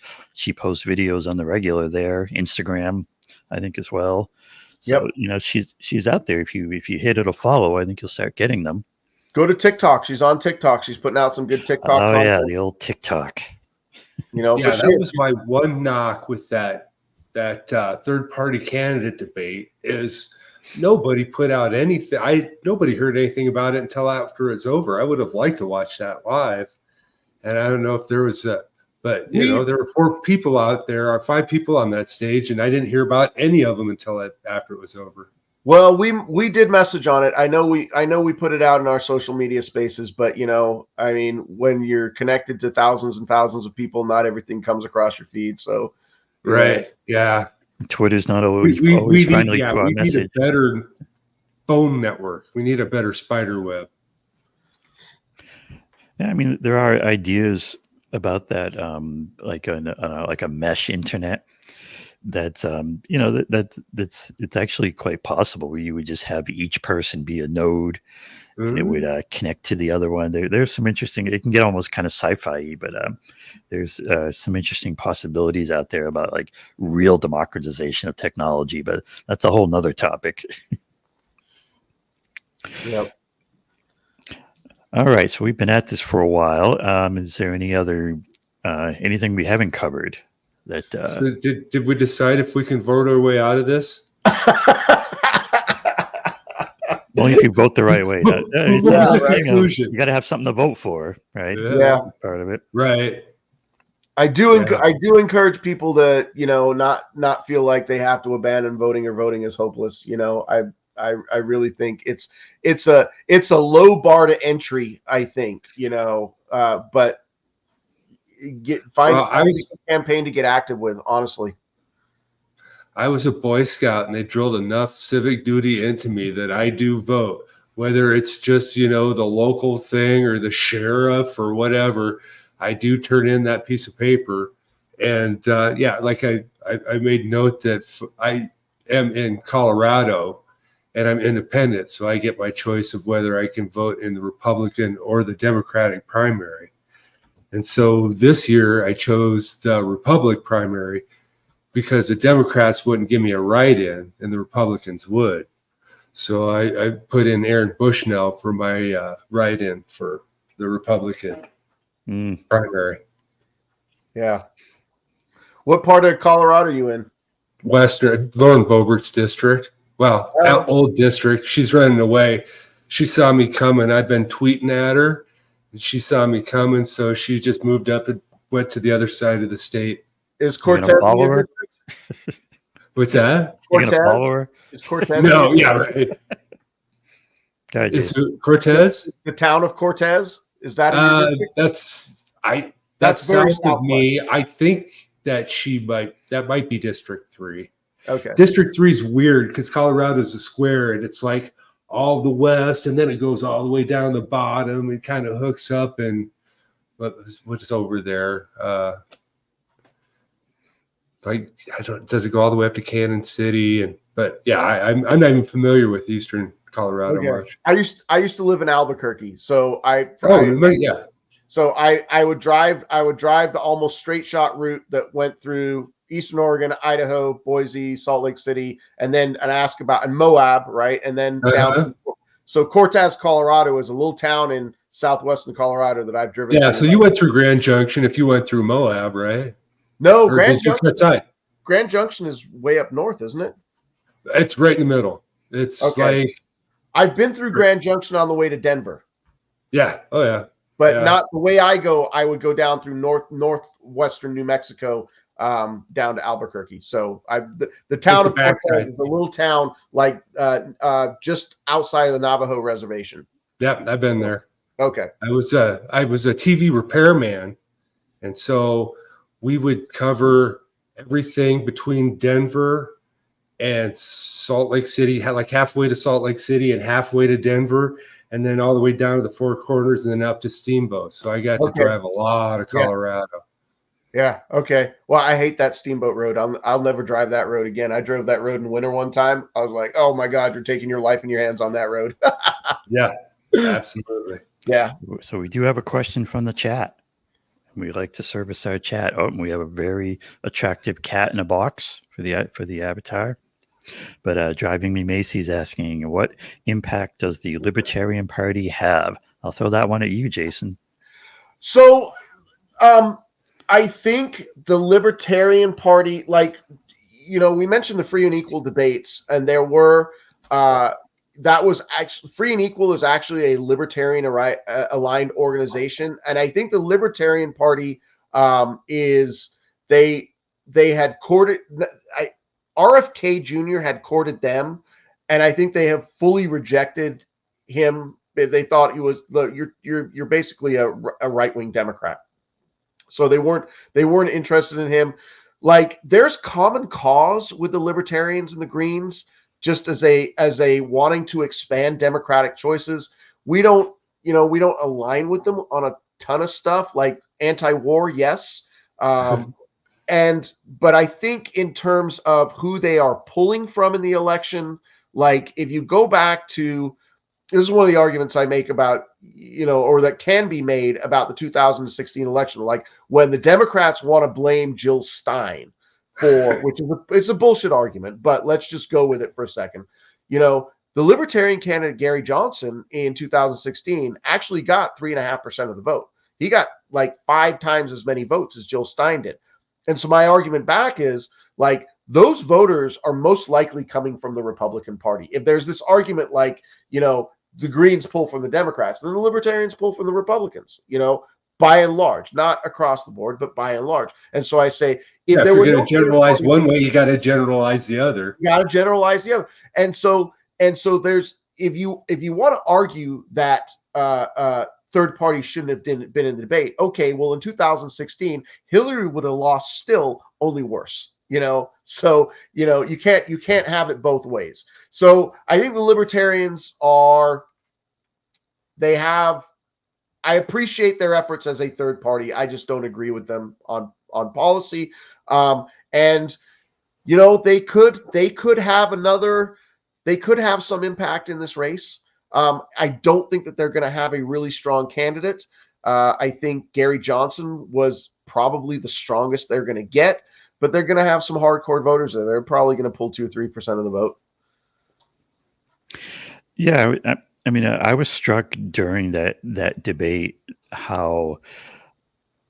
posts videos on the regular there. Instagram, I think as well. So she's out there. If you hit it or follow, I think you'll start getting them. Go to TikTok. She's on TikTok. She's putting out some good TikTok content. Yeah, the old TikTok. You know, yeah, that was my one knock with that third-party candidate debate is nobody put out anything. Nobody heard anything about it until after it's over. I would have liked to watch that live, and I don't know if there was but there were 4 people out there, or 5 people on that stage, and I didn't hear about any of them until after it was over. Well, we did message on it. I know we put it out in our social media spaces, but I mean, when you're connected to thousands and thousands of people, not everything comes across your feed. So, right, yeah, Twitter's not always friendly to our message. We need a better phone network. We need a better spider web. Yeah, I mean, there are ideas about that, like a mesh internet. That's that's it's actually quite possible where you would just have each person be a node. And it would connect to the other one. There's some interesting. It can get almost kind of sci-fi, but there's some interesting possibilities out there about like real democratization of technology. But that's a whole nother topic. Yep. All right, so we've been at this for a while. Is there any other anything we haven't covered? That so did we decide if we can vote our way out of this? Only if you vote the right way. It's conclusion? You got to have something to vote for, right? Yeah, part of it. Right. I do encourage people to not feel like they have to abandon voting or voting is hopeless. I really think it's a low bar to entry. I think but find a campaign to get active with. Honestly, I was a Boy Scout, and they drilled enough civic duty into me that I do vote, whether it's just the local thing or the sheriff or whatever. I do turn in that piece of paper, and like I made note that I am in Colorado, and I'm independent, so I get my choice of whether I can vote in the Republican or the Democratic primary. And so this year I chose the Republic primary because the Democrats wouldn't give me a write-in and the Republicans would. So I put in Aaron Bushnell for my write-in for the Republican primary. Yeah. What part of Colorado are you in? Western, Lauren Boebert's district. Well, old district. She's running away. She saw me coming. I've been tweeting at her. And she saw me coming, so she just moved up and went to the other side of the state. Is Cortez in your district? What's that? Cortez? You gonna follow her? Is Cortez? No, yeah, right. Is Cortez? The town of Cortez? Is that in your district? That's very south of me. I think that might be District 3. Okay. District 3 is weird because Colorado's a square, and it's like all the west, and then it goes all the way down the bottom and kind of hooks up. And what is over there? Does it go all the way up to Cannon City? But yeah, I'm not even familiar with Eastern Colorado much. I used to live in Albuquerque, so So I would drive the almost straight shot route that went through Eastern Oregon, Idaho, Boise, Salt Lake City, and Moab, right? And then down. So Cortez, Colorado is a little town in southwestern Colorado that I've driven. Yeah, so you went through Grand Junction if you went through Moab, right? No, Grand Junction is way up north, isn't it? It's right in the middle. It's like I've been through Grand Junction on the way to Denver. Yeah. Oh yeah. But not the way I go. I would go down through northwestern New Mexico, down to Albuquerque. So the town of Cortez is a little town like just outside of the Navajo reservation. Yeah, I've been there. Okay. I was a TV repairman, and so we would cover everything between Denver and Salt Lake City, like halfway to Salt Lake City and halfway to Denver, and then all the way down to the Four Corners and then up to Steamboat. So I got to drive a lot of Colorado. Yeah. Okay. Well, I hate that Steamboat Road. I'll never drive that road again. I drove that road in winter one time. I was like, oh my God, you're taking your life in your hands on that road. Yeah, absolutely. Yeah. So we do have a question from the chat. We like to service our chat. Oh, and we have a very attractive cat in a box for the avatar. But Driving Me Macy's asking, what impact does the Libertarian Party have? I'll throw that one at you, Jason. So, I think the Libertarian Party, like, we mentioned the Free and Equal debates, and there were that was actually Free and Equal is actually a libertarian aligned organization, and I think the Libertarian Party is they had courted RFK Jr. had courted them, and I think they have fully rejected him. They thought he was you're basically a right-wing Democrat, so they weren't interested in him. Like, there's common cause with the Libertarians and the Greens, just as a wanting to expand democratic choices. We don't align with them on a ton of stuff, like anti-war, yes. But I think in terms of who they are pulling from in the election, like, if you go back to, this is one of the arguments I make about, or that can be made about the 2016 election. Like, when the Democrats want to blame Jill Stein for, it's a bullshit argument, but let's just go with it for a second. The Libertarian candidate, Gary Johnson, in 2016 actually got 3.5% of the vote. He got like 5 times as many votes as Jill Stein did. And so my argument back is, like, those voters are most likely coming from the Republican Party. If there's this argument like, the Greens pull from the Democrats, then the Libertarians pull from the Republicans, by and large, not across the board, but by and large. And so I say, if you're going to generalize one way, you got to generalize the other. You got to generalize the other. And so there's, if you want to argue that third parties shouldn't have been in the debate, okay, well, in 2016, Hillary would have lost still, only worse. So you can't have it both ways. So I think the Libertarians I appreciate their efforts as a third party. I just don't agree with them on policy. And they could have some impact in this race. I don't think that they're going to have a really strong candidate. I think Gary Johnson was probably the strongest they're going to get, but they're going to have some hardcore voters there. They're probably going to pull 2 or 3% of the vote. Yeah, I mean, I was struck during that debate how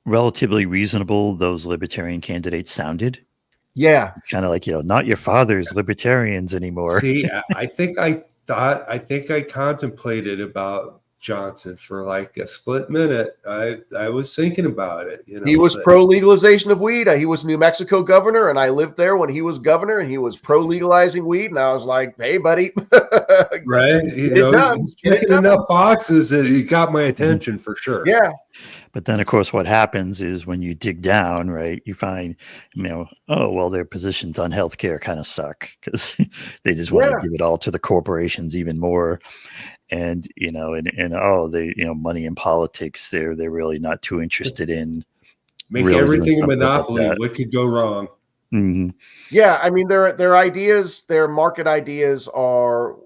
relatively reasonable those Libertarian candidates sounded. Yeah, it's kind of like, not your father's Libertarians anymore. See, I think I contemplated about Johnson for like a split minute. I was thinking about it. He was pro legalization of weed. He was New Mexico governor, and I lived there when he was governor, and he was pro legalizing weed. And I was like, "Hey, buddy, right? He's checking enough boxes that he got my attention for sure." Yeah. But then, of course, what happens is when you dig down, right, you find, oh, well, their positions on healthcare kind of suck because they just want to give it all to the corporations even more. And, money in politics, they're really not too interested in. Make really everything a monopoly. Like, what could go wrong? Mm-hmm. Yeah. I mean, their ideas, their market ideas are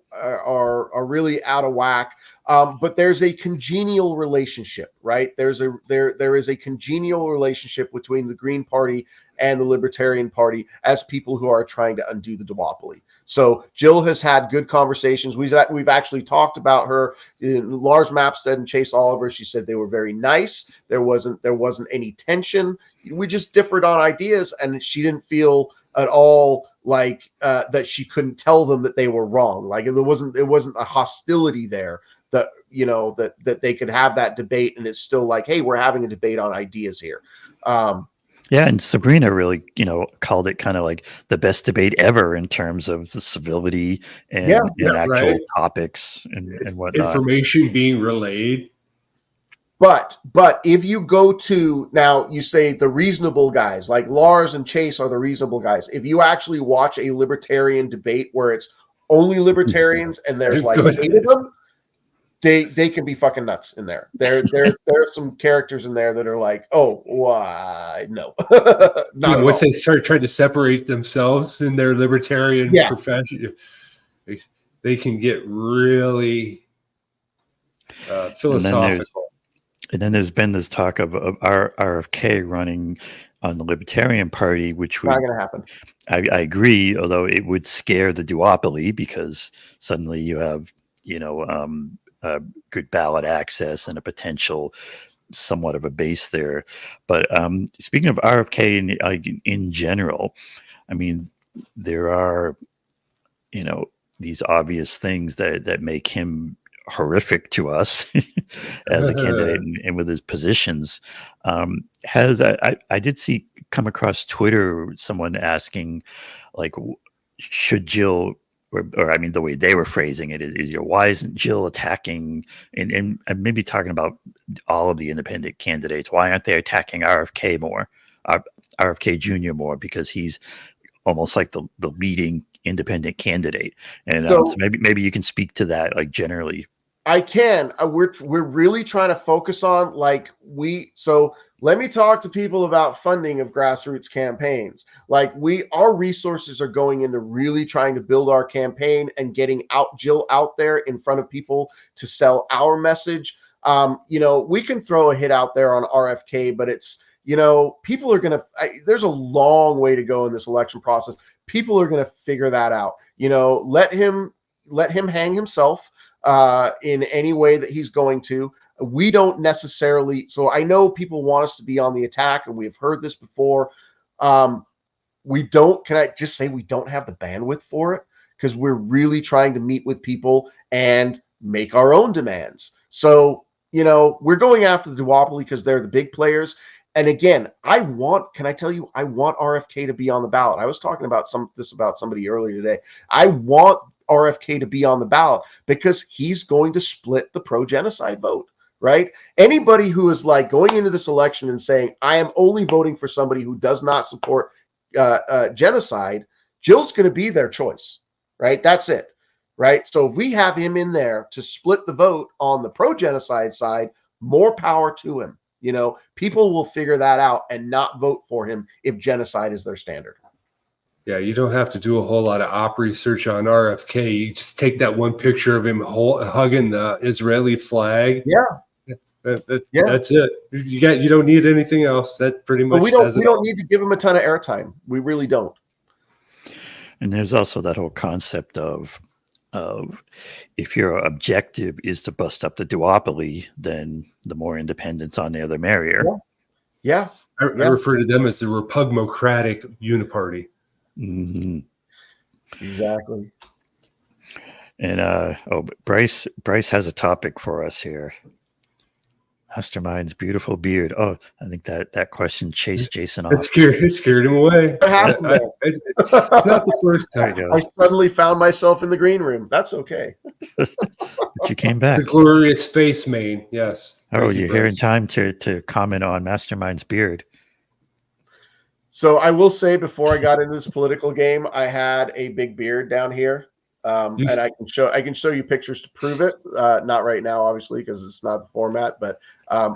really out of whack. But there's a congenial relationship, right? There is a congenial relationship between the Green Party and the Libertarian Party as people who are trying to undo the duopoly. So Jill has had good conversations. We've actually talked about her. Lars Mapstead and Chase Oliver, she said they were very nice. There wasn't any tension. We just differed on ideas, and she didn't feel at all like that she couldn't tell them that they were wrong. Like, there wasn't a hostility there that that they could have that debate, and it's still like, hey, we're having a debate on ideas here. Yeah, and Sabrina really, called it kind of like the best debate ever in terms of the civility and, Yeah, actual right. topics and whatnot. Information being relayed. But if you go to now, you say the reasonable guys like Lars and Chase are the reasonable guys. If you actually watch a libertarian debate where it's only libertarians and there's It's like good. 8 of them, they can be fucking nuts in there. There are some characters in there that are like, oh, why no, not at Once all. they start trying to separate themselves in their libertarian profession, they can get really philosophical. And then there's been this talk of RFK running on the Libertarian Party, which would Not going to happen. I agree, although it would scare the duopoly because suddenly you have, good ballot access and a potential somewhat of a base there. But speaking of RFK in general, I mean, there are, these obvious things that make him horrific to us as a candidate and with his positions. I did come across Twitter someone asking, like, should Jill or I mean the way they were phrasing it is why isn't Jill attacking and maybe talking about all of the independent candidates, why aren't they attacking RFK more, RFK Jr. more, because he's almost like the leading independent candidate. And so maybe you can speak to that, like, generally. I can. We're really trying to focus on so let me talk to people about funding of grassroots campaigns. Like our resources are going into really trying to build our campaign and getting Jill out there in front of people to sell our message. We can throw a hit out there on RFK, but it's, people are going to, there's a long way to go in this election process. People are going to figure that out. Let him hang himself in any way that he's going to. We don't necessarily. So I know people want us to be on the attack, and we've heard this before. We don't. Can I just say we don't have the bandwidth for it because we're really trying to meet with people and make our own demands. So we're going after the duopoly because they're the big players. And again, can I tell you, I want RFK to be on the ballot. I was talking about about somebody earlier today. I want RFK to be on the ballot because he's going to split the pro-genocide vote, right? Anybody who is like going into this election and saying, I am only voting for somebody who does not support genocide, Jill's going to be their choice, right? That's it, right? So if we have him in there to split the vote on the pro-genocide side, more power to him. People will figure that out and not vote for him if genocide is their standard. Yeah, you don't have to do a whole lot of op research on RFK. You just take that one picture of him hugging the Israeli flag. Yeah. That's it. You don't need anything else. That pretty much says it. We don't need to give him a ton of airtime. We really don't. And there's also that whole concept of if your objective is to bust up the duopoly, then the more independents on there, the merrier. Yeah. I refer to them as the Repugmocratic Uniparty. Mm-hmm. Exactly. And but Bryce has a topic for us here. Mastermind's beautiful beard. Oh, I think that question chased Jason off. It scared him away. What happened? It's not the first time. I suddenly found myself in the green room. That's okay. But you came back. The glorious face mane. Yes. Oh, you're here in time to comment on Mastermind's beard. So I will say, before I got into this political game, I had a big beard down here, and I can show you pictures to prove it. Not right now, obviously, because it's not the format. But I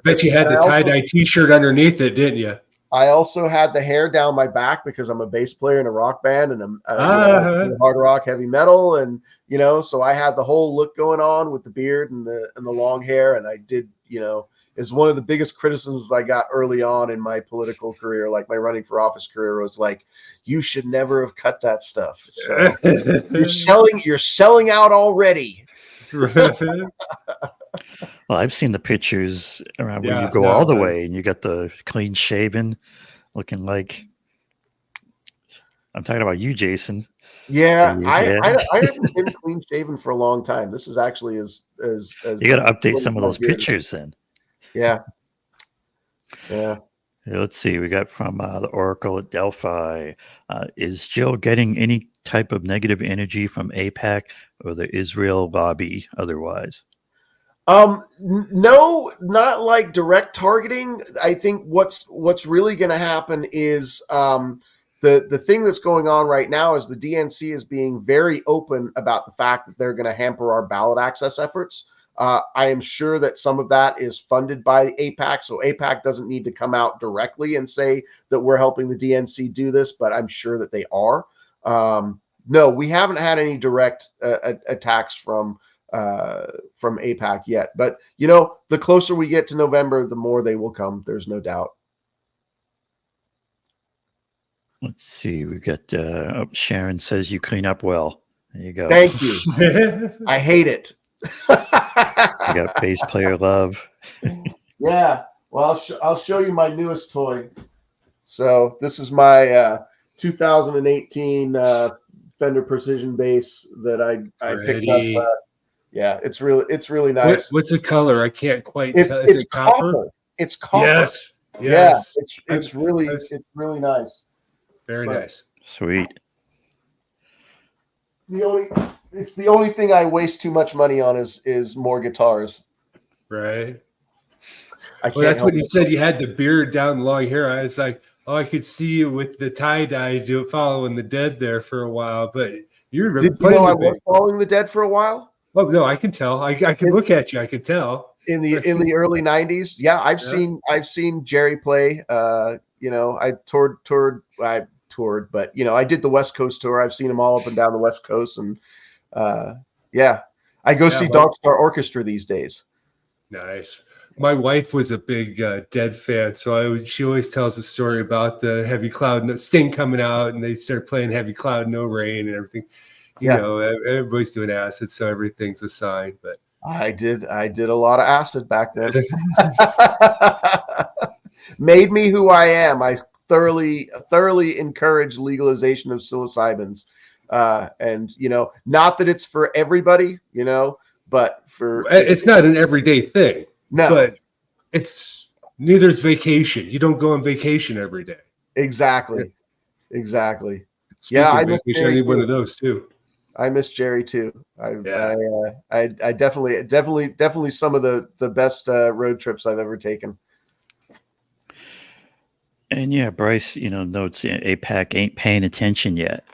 bet you had the tie-dye T-shirt underneath it, didn't you? I also had the hair down my back because I'm a bass player in a rock band, and I'm hard rock, heavy metal, and so I had the whole look going on with the beard and the long hair, and I did, is one of the biggest criticisms I got early on in my political career, like my running for office career, was like, you should never have cut that stuff. So you're selling out already. Well, I've seen the pictures around where you go all the way and you got the clean shaven looking like, I'm talking about you, Jason. Yeah, I haven't been clean shaven for a long time. This is actually as you got to update some of those pictures then. Yeah. Let's see. We got from the Oracle at Delphi. Is Jill getting any type of negative energy from AIPAC or the Israel lobby otherwise? No, not like direct targeting. I think what's really going to happen is the thing that's going on right now is the DNC is being very open about the fact that they're going to hamper our ballot access efforts. I am sure that some of that is funded by AIPAC, so AIPAC doesn't need to come out directly and say that we're helping the DNC do this, but I'm sure that they are. No, we haven't had any direct attacks from AIPAC yet, but the closer we get to November, the more they will come. There's no doubt. Let's see. We got Sharon says you clean up well. There you go. Thank you. I hate it. We got bass player love. Yeah. Well, I'll show you my newest toy. So this is my 2018 Fender Precision bass that I picked up. Yeah, it's really nice. What's the color? I can't quite tell. It's copper. It's copper. Yes. Yeah, it's really nice. Very nice. Sweet. It's the only thing I waste too much money on is more guitars. Right. Well, that's what you said. You had the beard down, the long hair. I was like, oh, I could see you with the tie dye following the Dead there for a while. But you're Did you know I was following the Dead for a while? Oh no, I can tell. I can look at you. I can tell. In the early '90s, yeah, I've seen Jerry play. I toured, but I did the West Coast tour. I've seen him all up and down the West Coast, and I go see Dark Star Orchestra these days. Nice. My wife was a big Dead fan, so she always tells a story about the Heavy Cloud Sting coming out, and they start playing Heavy Cloud, No Rain, and everything. Everybody's doing acid, so everything's a sign. But I did a lot of acid back then. Made me who I am. I thoroughly encourage legalization of psilocybins, and not that it's for everybody, but it's not an everyday thing. No, but neither's vacation. You don't go on vacation every day. Exactly. I need one of those too. I miss Jerry too. I definitely some of the best road trips I've ever taken. And yeah, Bryce, notes AIPAC ain't paying attention yet.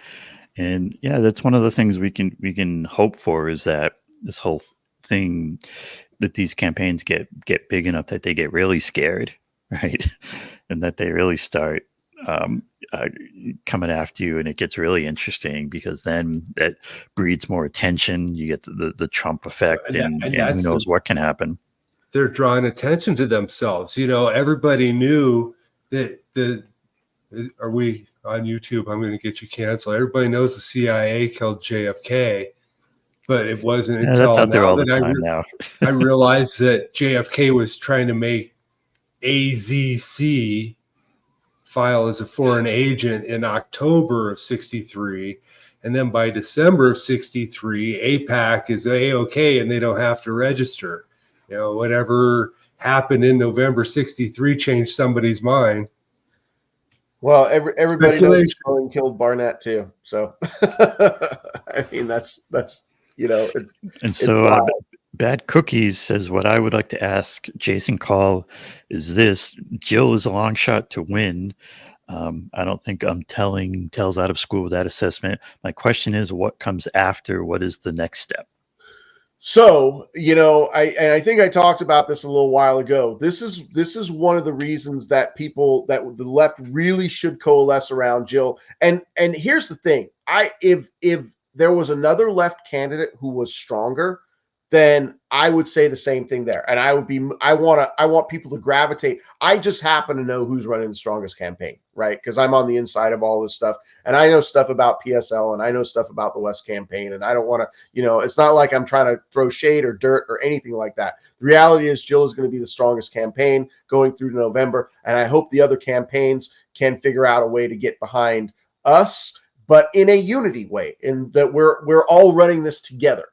And yeah, that's one of the things we can hope for, is that this whole thing, that these campaigns get big enough that they get really scared, right? And that they really start coming after you, and it gets really interesting, because then that breeds more attention. You get the Trump effect, and who knows what can happen. They're drawing attention to themselves. Everybody knew that are we on YouTube? I'm going to get you canceled. Everybody knows the CIA killed JFK, but it wasn't until that's out there all the time now. I realized that JFK was trying to make AZC file as a foreign agent in October of '63, and then by December of '63, AIPAC is A-OK and they don't have to register. Whatever happened in November '63 changed somebody's mind. Well, everybody knows Stalin killed Barnett too. So, I mean, that's And so, Bad Cookies says, what I would like to ask Jason Call is this: Jill is a long shot to win. I don't think I'm telling tales out of school with that assessment. My question is, what comes after? What is the next step? So, I think I talked about this a little while ago. This is one of the reasons that the left really should coalesce around Jill. And here's the thing: if there was another left candidate who was stronger, then I would say the same thing there. And I want people to gravitate. I just happen to know who's running the strongest campaign, right? Because I'm on the inside of all this stuff, and I know stuff about PSL, and I know stuff about the West campaign, and I don't want to, it's not like I'm trying to throw shade or dirt or anything like that. The reality is Jill is going to be the strongest campaign going through to November, and I hope the other campaigns can figure out a way to get behind us, but in a unity way, in that we're all running this together.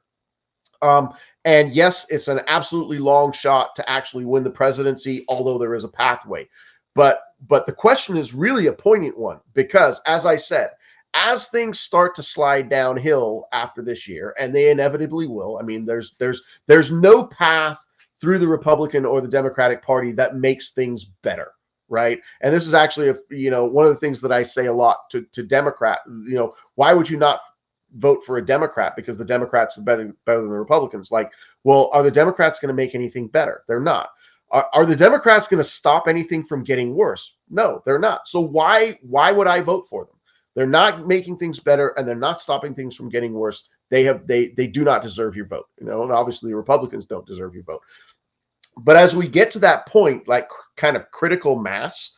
And yes, it's an absolutely long shot to actually win the presidency, although there is a pathway. But But the question is really a poignant one, because as I said, as things start to slide downhill after this year, and they inevitably will, I mean, there's no path through the Republican or the Democratic Party that makes things better, right? And this is actually one of the things that I say a lot to Democrat. Why would you not vote for a Democrat? Because the Democrats are better than the Republicans. Like, well, are the Democrats going to make anything better? They're not. Are the Democrats going to stop anything from getting worse? No, they're not. So why would I vote for them? They're not making things better, and they're not stopping things from getting worse. They do not deserve your vote. And obviously the Republicans don't deserve your vote. But as we get to that point, like kind of critical mass,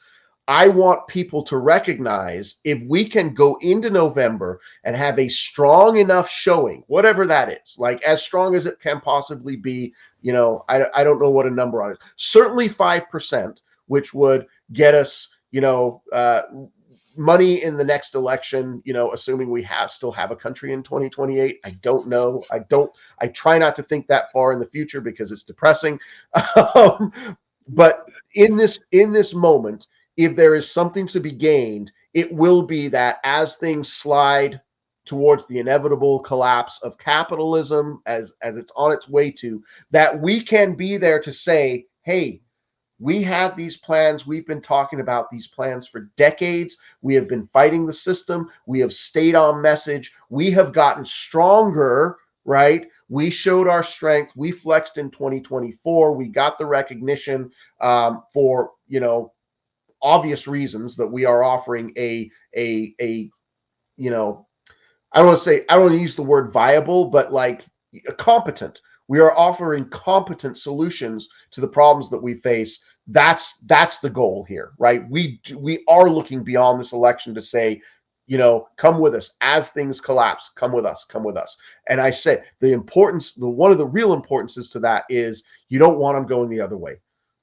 I want people to recognize, if we can go into November and have a strong enough showing, whatever that is, like as strong as it can possibly be, I don't know what a number on it. Certainly 5%, which would get us, money in the next election, assuming we still have a country in 2028. I don't know. I try not to think that far in the future because it's depressing. But in this moment, if there is something to be gained, it will be that as things slide towards the inevitable collapse of capitalism, as it's on its way to, that we can be there to say, hey, we have these plans. We've been talking about these plans for decades. We have been fighting the system. We have stayed on message. We have gotten stronger, right? We showed our strength. We flexed in 2024. We got the recognition for, obvious reasons that we are offering I don't want to use the word viable, but like competent. We are offering competent solutions to the problems that we face. That's the goal here, right? We are looking beyond this election to say, come with us as things collapse. Come with us. And I say one of the real importances to that is you don't want them going the other way,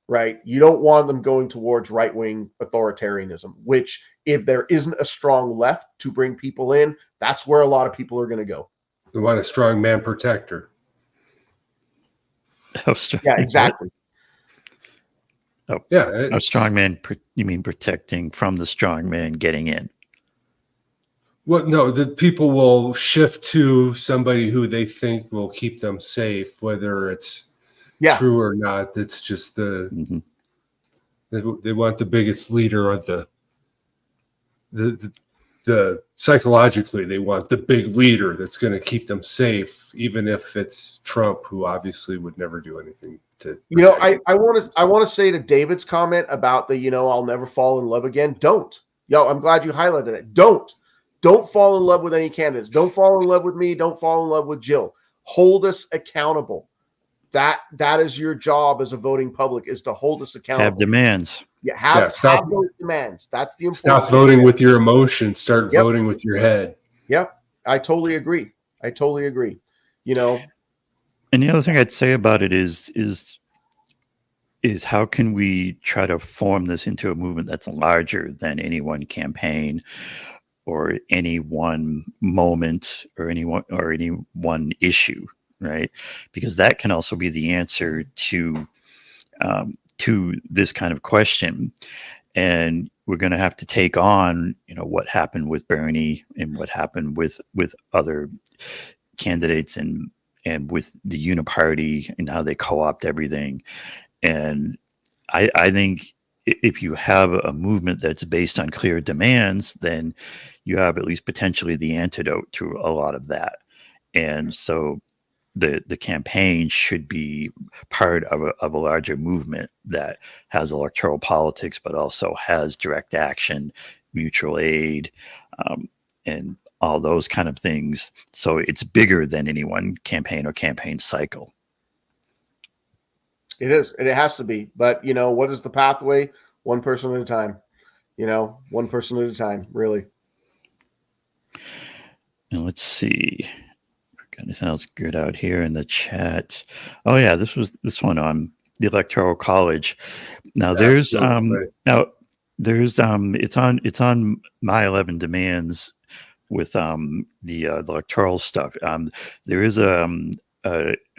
right? You don't want them going towards right-wing authoritarianism, which, if there isn't a strong left to bring people in, that's where a lot of people are going to go. They want a strong man protector. Yeah, exactly. Oh, yeah. A strong man, you mean protecting from the strong man getting in? Well, no, the people will shift to somebody who they think will keep them safe, whether it's true or not. It's just they want the biggest leader of the psychologically, they want the big leader that's going to keep them safe, even if it's Trump, who obviously would never do anything to. I want to say to David's comment about I'll never fall in love again. Don't. I'm glad you highlighted it. Don't fall in love with any candidates. Don't fall in love with me. Don't fall in love with Jill. Hold us accountable. That is your job as a voting public, is to hold us accountable. Have demands. Yeah, have those demands. That's the important. Stop voting with your emotions. Start voting with your head. Yep, I totally agree. And the other thing I'd say about it is how can we try to form this into a movement that's larger than any one campaign or any one moment or any one issue, right? Because that can also be the answer to this kind of question. And we're going to have to take on, what happened with Bernie and what happened with other candidates and with the Uniparty and how they co-opt everything. And I think if you have a movement that's based on clear demands, then you have at least potentially the antidote to a lot of that. And so the campaign should be part of a larger movement that has electoral politics, but also has direct action, mutual aid, and all those kind of things. So it's bigger than any one campaign or campaign cycle. It is, and it has to be. But what is the pathway? One person at a time. One person at a time, really. Now let's see. Got anything else good out here in the chat? Oh yeah, this one on the Electoral College. Now it's on My 11 Demands with the electoral stuff. There is an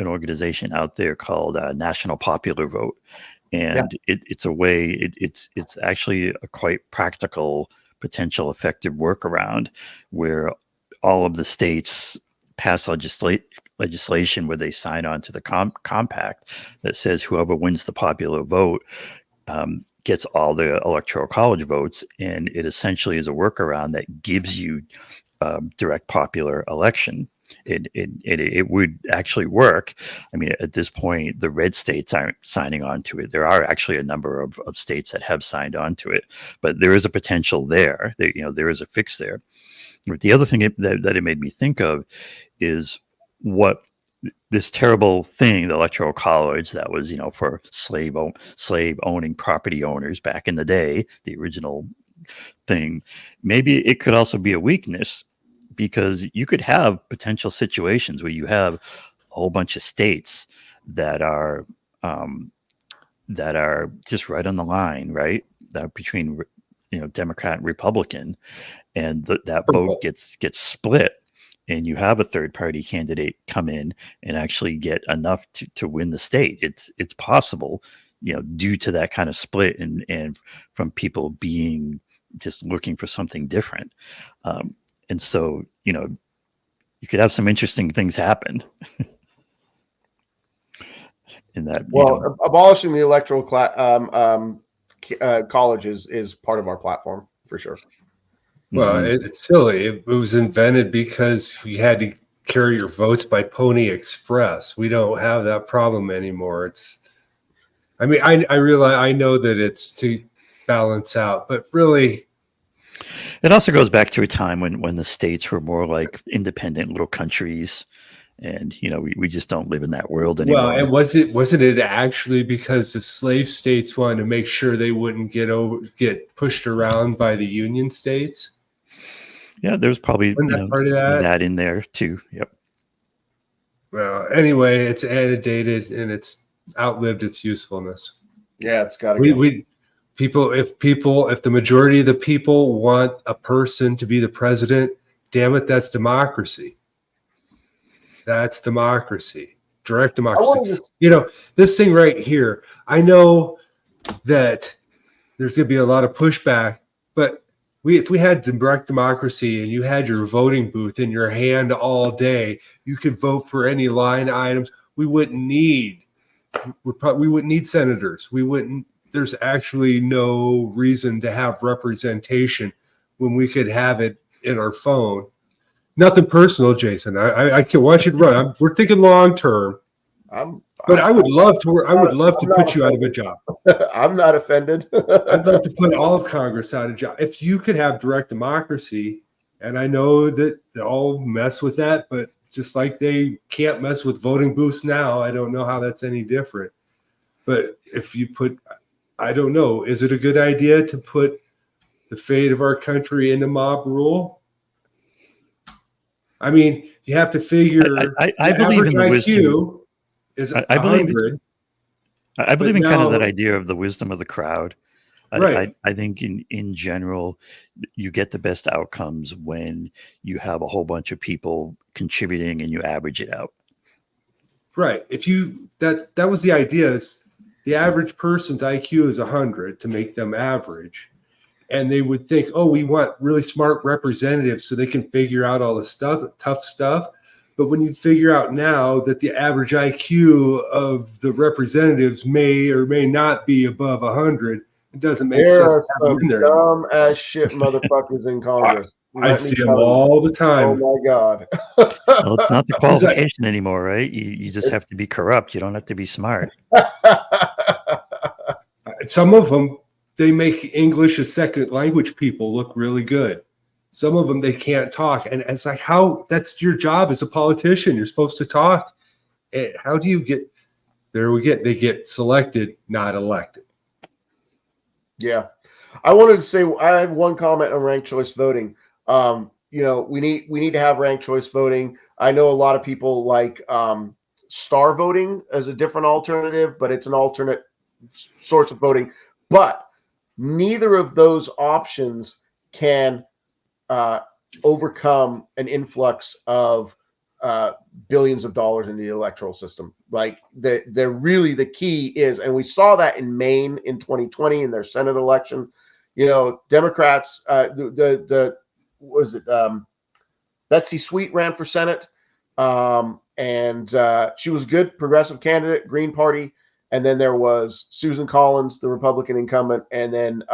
organization out there called National Popular Vote, and it's a way. It's actually a quite practical, potential effective workaround where all of the states pass legislation where they sign on to the compact that says whoever wins the popular vote gets all the electoral college votes, and it essentially is a workaround that gives you direct popular election. It would actually work. I mean, at this point, the red states aren't signing on to it. There are actually a number of states that have signed on to it, but there is a potential there. There is a fix there. But the other thing that it made me think of is what this terrible thing, the electoral college, that was for slave owning property owners back in the day, the original thing. Maybe it could also be a weakness, because you could have potential situations where you have a whole bunch of states that are just right on the line, right? That between Democrat and Republican, and that vote gets split, and you have a third party candidate come in and actually get enough to win the state. It's possible, due to that kind of split and from people being just looking for something different. And so, you could have some interesting things happen in that. Well, abolishing the electoral college is part of our platform for sure. Well, it's silly. It was invented because we had to carry your votes by Pony Express. We don't have that problem anymore. I realize, I know that it's to balance out, but really, it also goes back to a time when the states were more like independent little countries, and we just don't live in that world anymore. Well, and wasn't it actually because the slave states wanted to make sure they wouldn't get pushed around by the Union states? Yeah, there's probably part of that in there too. Yep. Well, anyway, it's annotated and it's outlived its usefulness. Yeah, it's got to go. If the majority of the people want a person to be the president, damn it, that's democracy. That's democracy. Direct democracy. This thing right here, I know that there's going to be a lot of pushback, but if we had direct democracy and you had your voting booth in your hand all day, you could vote for any line items. We wouldn't need senators. There's actually no reason to have representation when we could have it in our phone. Nothing personal, Jason. I can watch it run. We're thinking long term. But I would love to put you out of a job. I'm not offended. I'd love to put all of Congress out of job. If you could have direct democracy, and I know that they all mess with that, but just like they can't mess with voting booths now, I don't know how that's any different. But if you put, I don't know, is it a good idea to put the fate of our country into mob rule? I mean, you have to figure. I believe in the wisdom. I believe in kind of that idea of the wisdom of the crowd. Right. I think in general, you get the best outcomes when you have a whole bunch of people contributing and you average it out. Right. That was the idea. Is the average person's IQ is 100 to make them average. And they would think, oh, we want really smart representatives so they can figure out all the tough stuff. But when you figure out now that the average IQ of the representatives may or may not be above 100, it doesn't make sense. There are some dumb ass shit motherfuckers in Congress. I see them all the time. Oh my God. Well, it's not the qualification anymore, right? You just have to be corrupt. You don't have to be smart. Some of them, they make English as second language people look really good. Some of them, they can't talk. And it's like, that's your job as a politician. You're supposed to talk. And how do you they get selected, not elected. Yeah. I wanted to say, I have one comment on ranked choice voting. We need to have ranked choice voting. I know a lot of people like star voting as a different alternative, but it's an alternate source of voting. But neither of those options can overcome an influx of billions of dollars into the electoral system. Like they're really, the key is, and we saw that in Maine in 2020 in their Senate election. You know, Democrats, what was it? Betsy Sweet ran for Senate, and she was a good progressive candidate, Green Party. And then there was Susan Collins, the Republican incumbent, and then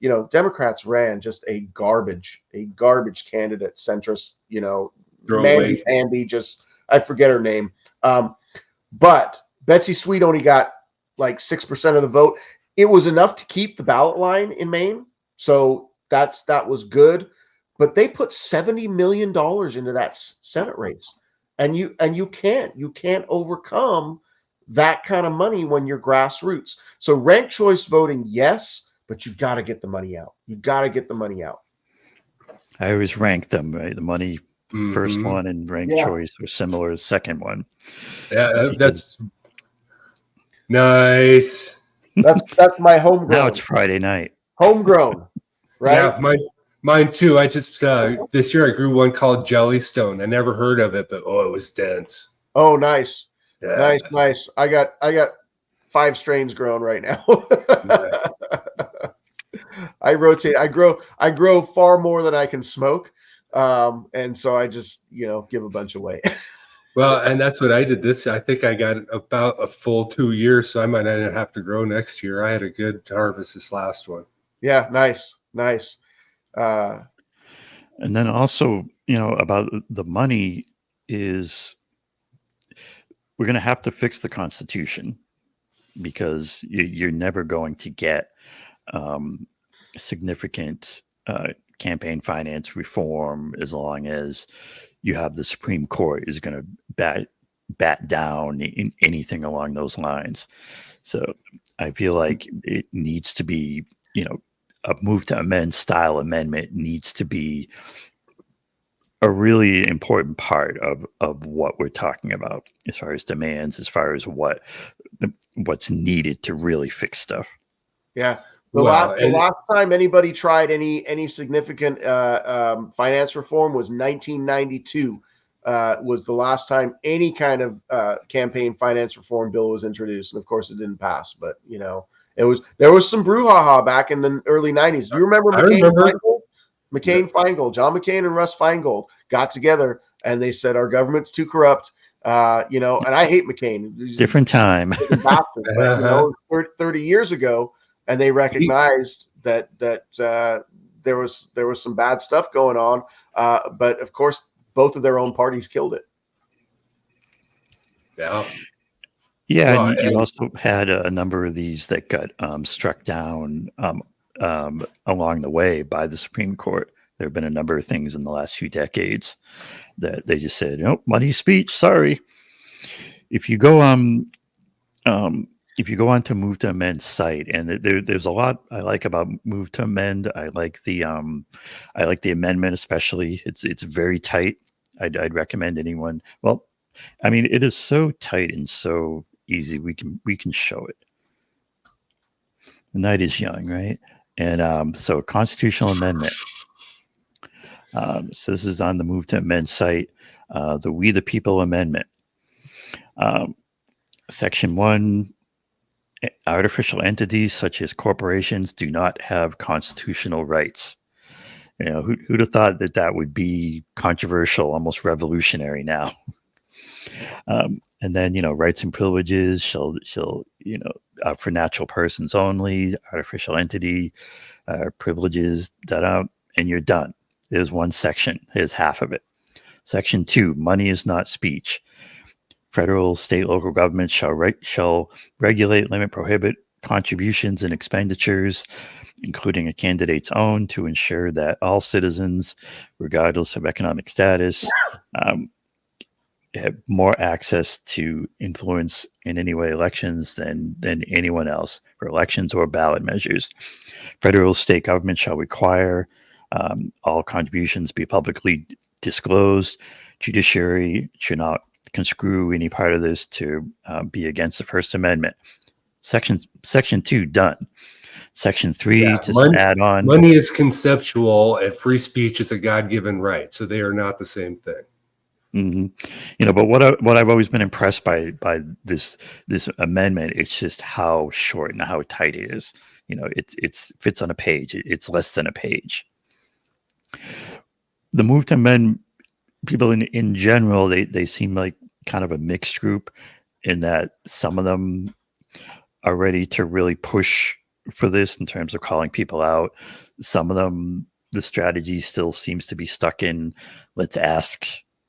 you know, Democrats ran just a garbage candidate, centrist, you know, Throwaway. Mandy, just I forget her name. But Betsy Sweet only got like 6% of the vote. It was enough to keep the ballot line in Maine, so that was good. But they put $70 million into that Senate race, and you can't overcome that kind of money when you're grassroots. So ranked choice voting, yes. But you got to get the money out. You got to get the money out. I always rank them, right? The money first one and ranked choice were similar. The second one. Yeah, that's nice. That's my homegrown. Now it's Friday night. Homegrown, right? Yeah, mine too. I just this year I grew one called Jellystone. I never heard of it, but it was dense. Oh, nice. Yeah. Nice. I got 5 strains grown right now. I rotate. I grow far more than I can smoke, and so I just give a bunch away. Well, and that's what I did. I think I got about a full 2 years, so I might not have to grow next year. I had a good harvest this last one. Yeah, nice. And then also, about the money is we're going to have to fix the Constitution, because you're never going to get significant campaign finance reform as long as you have the Supreme Court is going to bat down in anything along those lines. So I feel like it needs to be, a move to amend style amendment needs to be a really important part of what we're talking about as far as demands, as far as what's needed to really fix stuff. Yeah. The last time anybody tried any significant finance reform was 1992. Was the last time any kind of campaign finance reform bill was introduced, and of course it didn't pass. But there was some brouhaha back in the early 90s. Do you remember Feingold, John McCain and Russ Feingold got together and they said our government's too corrupt. And I hate McCain. Different time. But 30 years ago. And they recognized that there was some bad stuff going on, but of course, both of their own parties killed it. Yeah. Yeah, and you also had a number of these that got struck down along the way by the Supreme Court. There have been a number of things in the last few decades that they just said, "No, money speech. Sorry." If you go onto Move to Amend site, and there's a lot I like about Move to Amend. I like the amendment, especially. It's very tight. I'd recommend anyone. Well, I mean, it is so tight and so easy. We can show it. The night is young, right? And so constitutional amendment. So this is on the Move to Amend site. The We the People Amendment. Section 1. Artificial entities such as corporations do not have constitutional rights. Who'd have thought that would be controversial, almost revolutionary now? And then, rights and privileges shall for natural persons only, artificial entity, privileges, and you're done. There's one section. Here's half of it. Section 2, money is not speech. Federal, state, local governments shall regulate, limit, prohibit contributions and expenditures, including a candidate's own, to ensure that all citizens, regardless of economic status, have more access to influence in any way elections than anyone else for elections or ballot measures. Federal, state government shall require all contributions be publicly disclosed. Judiciary should not construe any part of this to be against the First Amendment. Section 2 done. Section 3 add on. Money is conceptual and free speech is a God-given right, so they are not the same thing. hmm You know, but what I've always been impressed by this amendment, it's just how short and how tight it is. You know, it's fits on a page. It's less than a page. The move to amend, people in general, they seem like kind of a mixed group in that some of them are ready to really push for this in terms of calling people out. Some of them, the strategy still seems to be stuck in, let's ask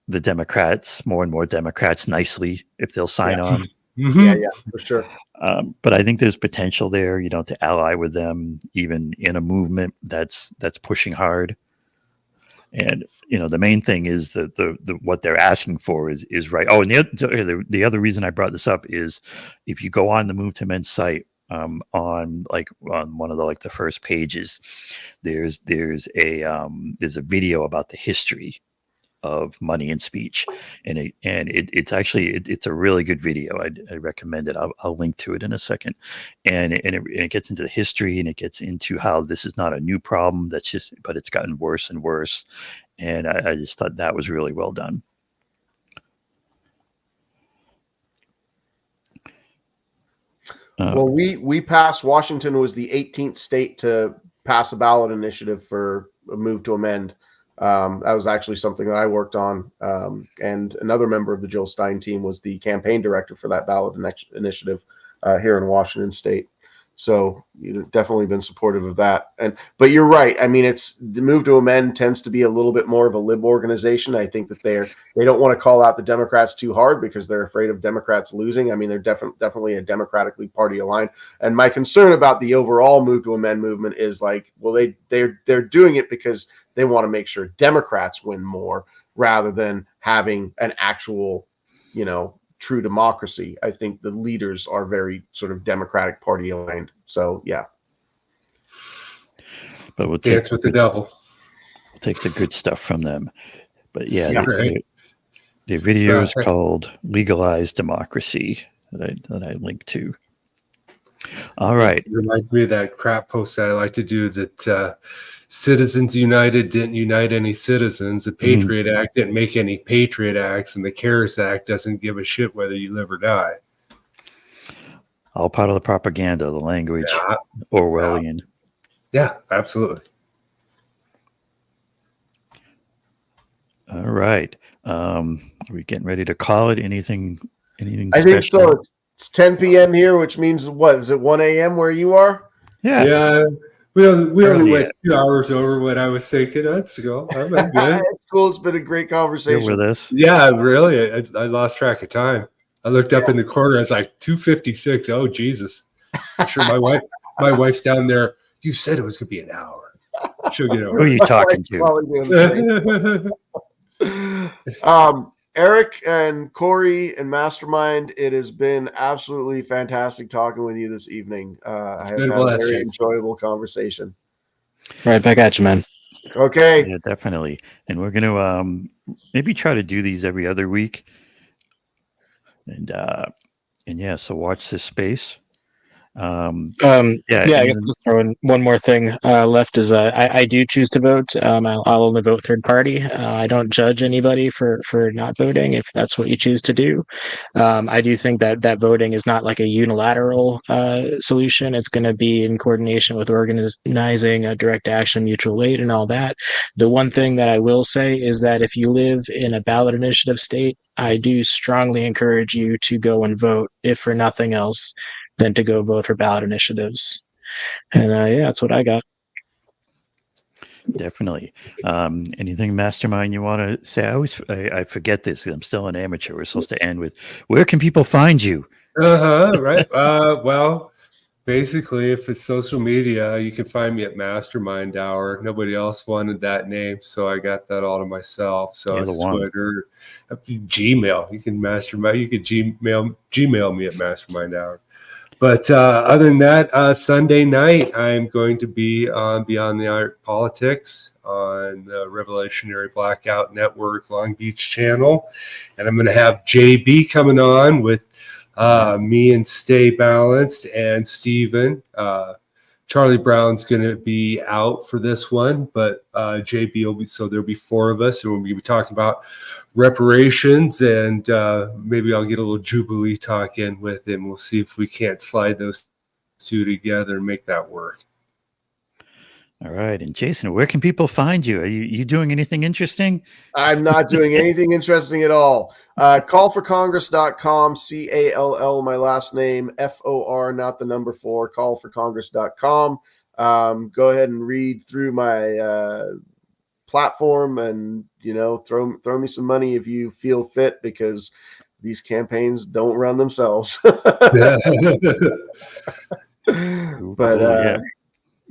the Democrats, more and more Democrats, nicely if they'll sign on. Yeah, for sure. But I think there's potential there, you know, to ally with them, even in a movement that's pushing hard. And you know, the main thing is that the what they're asking for is right. Oh, and the other reason I brought this up is if you go on the Move to Amend site, on one of the first pages, there's a video about the history of money and speech, and it's a really good video. I recommend it. I'll link to it in a second, and it gets into the history, and it gets into how this is not a new problem. But it's gotten worse and worse, and I just thought that was really well done. Well, we passed. Washington was the 18th state to pass a ballot initiative for a move to amend. That was actually something that I worked on, and another member of the Jill Stein team was the campaign director for that ballot initiative here in Washington State. So you've definitely been supportive of that. But you're right. I mean, it's the Move to Amend tends to be a little bit more of a lib organization. I think that they don't want to call out the Democrats too hard because they're afraid of Democrats losing. I mean, they're definitely a democratically party aligned. And my concern about the overall Move to Amend movement is like, well, they're doing it because they want to make sure Democrats win more rather than having an actual, you know, true democracy. I think the leaders are very sort of Democratic Party aligned. So yeah. But we'll dance with the devil. Take the good stuff from them. But yeah, right. the video is called "Legalized Democracy" that I linked to. All right. It reminds me of that crap post that I like to do that Citizens United didn't unite any citizens. The Patriot Act didn't make any Patriot Acts, and the CARES Act doesn't give a shit whether you live or die. All part of the propaganda, the language, Orwellian. Yeah, absolutely. All right. Are we getting ready to call it? Anything I special? think so. It's 10 p.m. here, which means what? Is it 1 a.m. where you are? Yeah. We only went 2 hours over what I was thinking. That's cool. I'm good. It's cool. It's been a great conversation. You're with us? Yeah, really. I lost track of time. I looked up in the corner. I was like 2:56. Oh Jesus! I'm sure my wife's down there. You said it was going to be an hour. She'll get over. Who are you talking to? Eric and Cory and Mastermind, it has been absolutely fantastic talking with you this evening. I have had a very enjoyable conversation. Right back at you, man. Okay. Yeah, definitely. And we're going to maybe try to do these every other week. And yeah, so watch this space. I guess I'll throw in one more thing left is I do choose to vote. I'll only vote third party. I don't judge anybody for not voting if that's what you choose to do. I do think that voting is not like a unilateral solution. It's going to be in coordination with organizing a direct action, mutual aid, and all that. The one thing that I will say is that if you live in a ballot initiative state, I do strongly encourage you to go and vote, if for nothing else, than to go vote for ballot initiatives. And that's what I got. Definitely. Anything, Mastermind, you want to say? I forget this. I'm still an amateur. We're supposed to end with, where can people find you? Right. Well, basically, if it's social media, you can find me at Mastermind Hour. Nobody else wanted that name, so I got that all to myself. So it's Twitter, Gmail. You can Gmail me at Mastermind Hour. But other than that, Sunday night, I'm going to be on Beyond the Art Politics on the Revolutionary Blackout Network Long Beach channel. And I'm going to have JB coming on with me and Stay Balanced and Steven Charlie Brown's going to be out for this one, but JB will be, so there'll be 4 of us, and we'll be talking about reparations, and maybe I'll get a little Jubilee talk in with him. We'll see if we can't slide those 2 together and make that work. All right. And Jason, where can people find you? Are you doing anything interesting? I'm not doing anything interesting at all. Callforcongress.com, CALL, my last name, FOR, not the number 4, callforcongress.com. Go ahead and read through my platform, and, you know, throw me some money if you feel fit, because these campaigns don't run themselves. But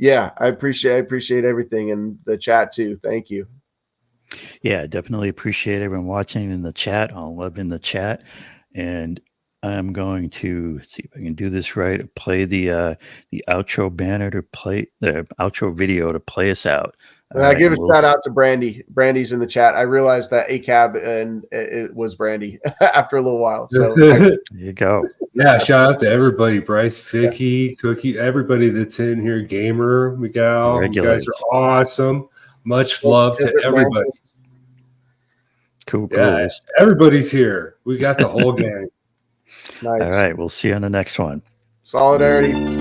yeah, I appreciate everything, and the chat too. Thank you. Yeah, definitely appreciate everyone watching in the chat. I'll love in the chat, and I'm going to see if I can do this right. Play the outro banner to play the outro video to play us out. And I give a shout out to Brandy. Brandy's in the chat. I realized that ACAB and it was Brandy after a little while. So there you go. Yeah, shout out to everybody, Bryce, Vicky, Cookie, everybody that's in here, Gamer, Miguel. You guys are awesome. Much love to everybody. Cool. Yeah, everybody's here. We got the whole gang. Nice. All right, we'll see you on the next one. Solidarity.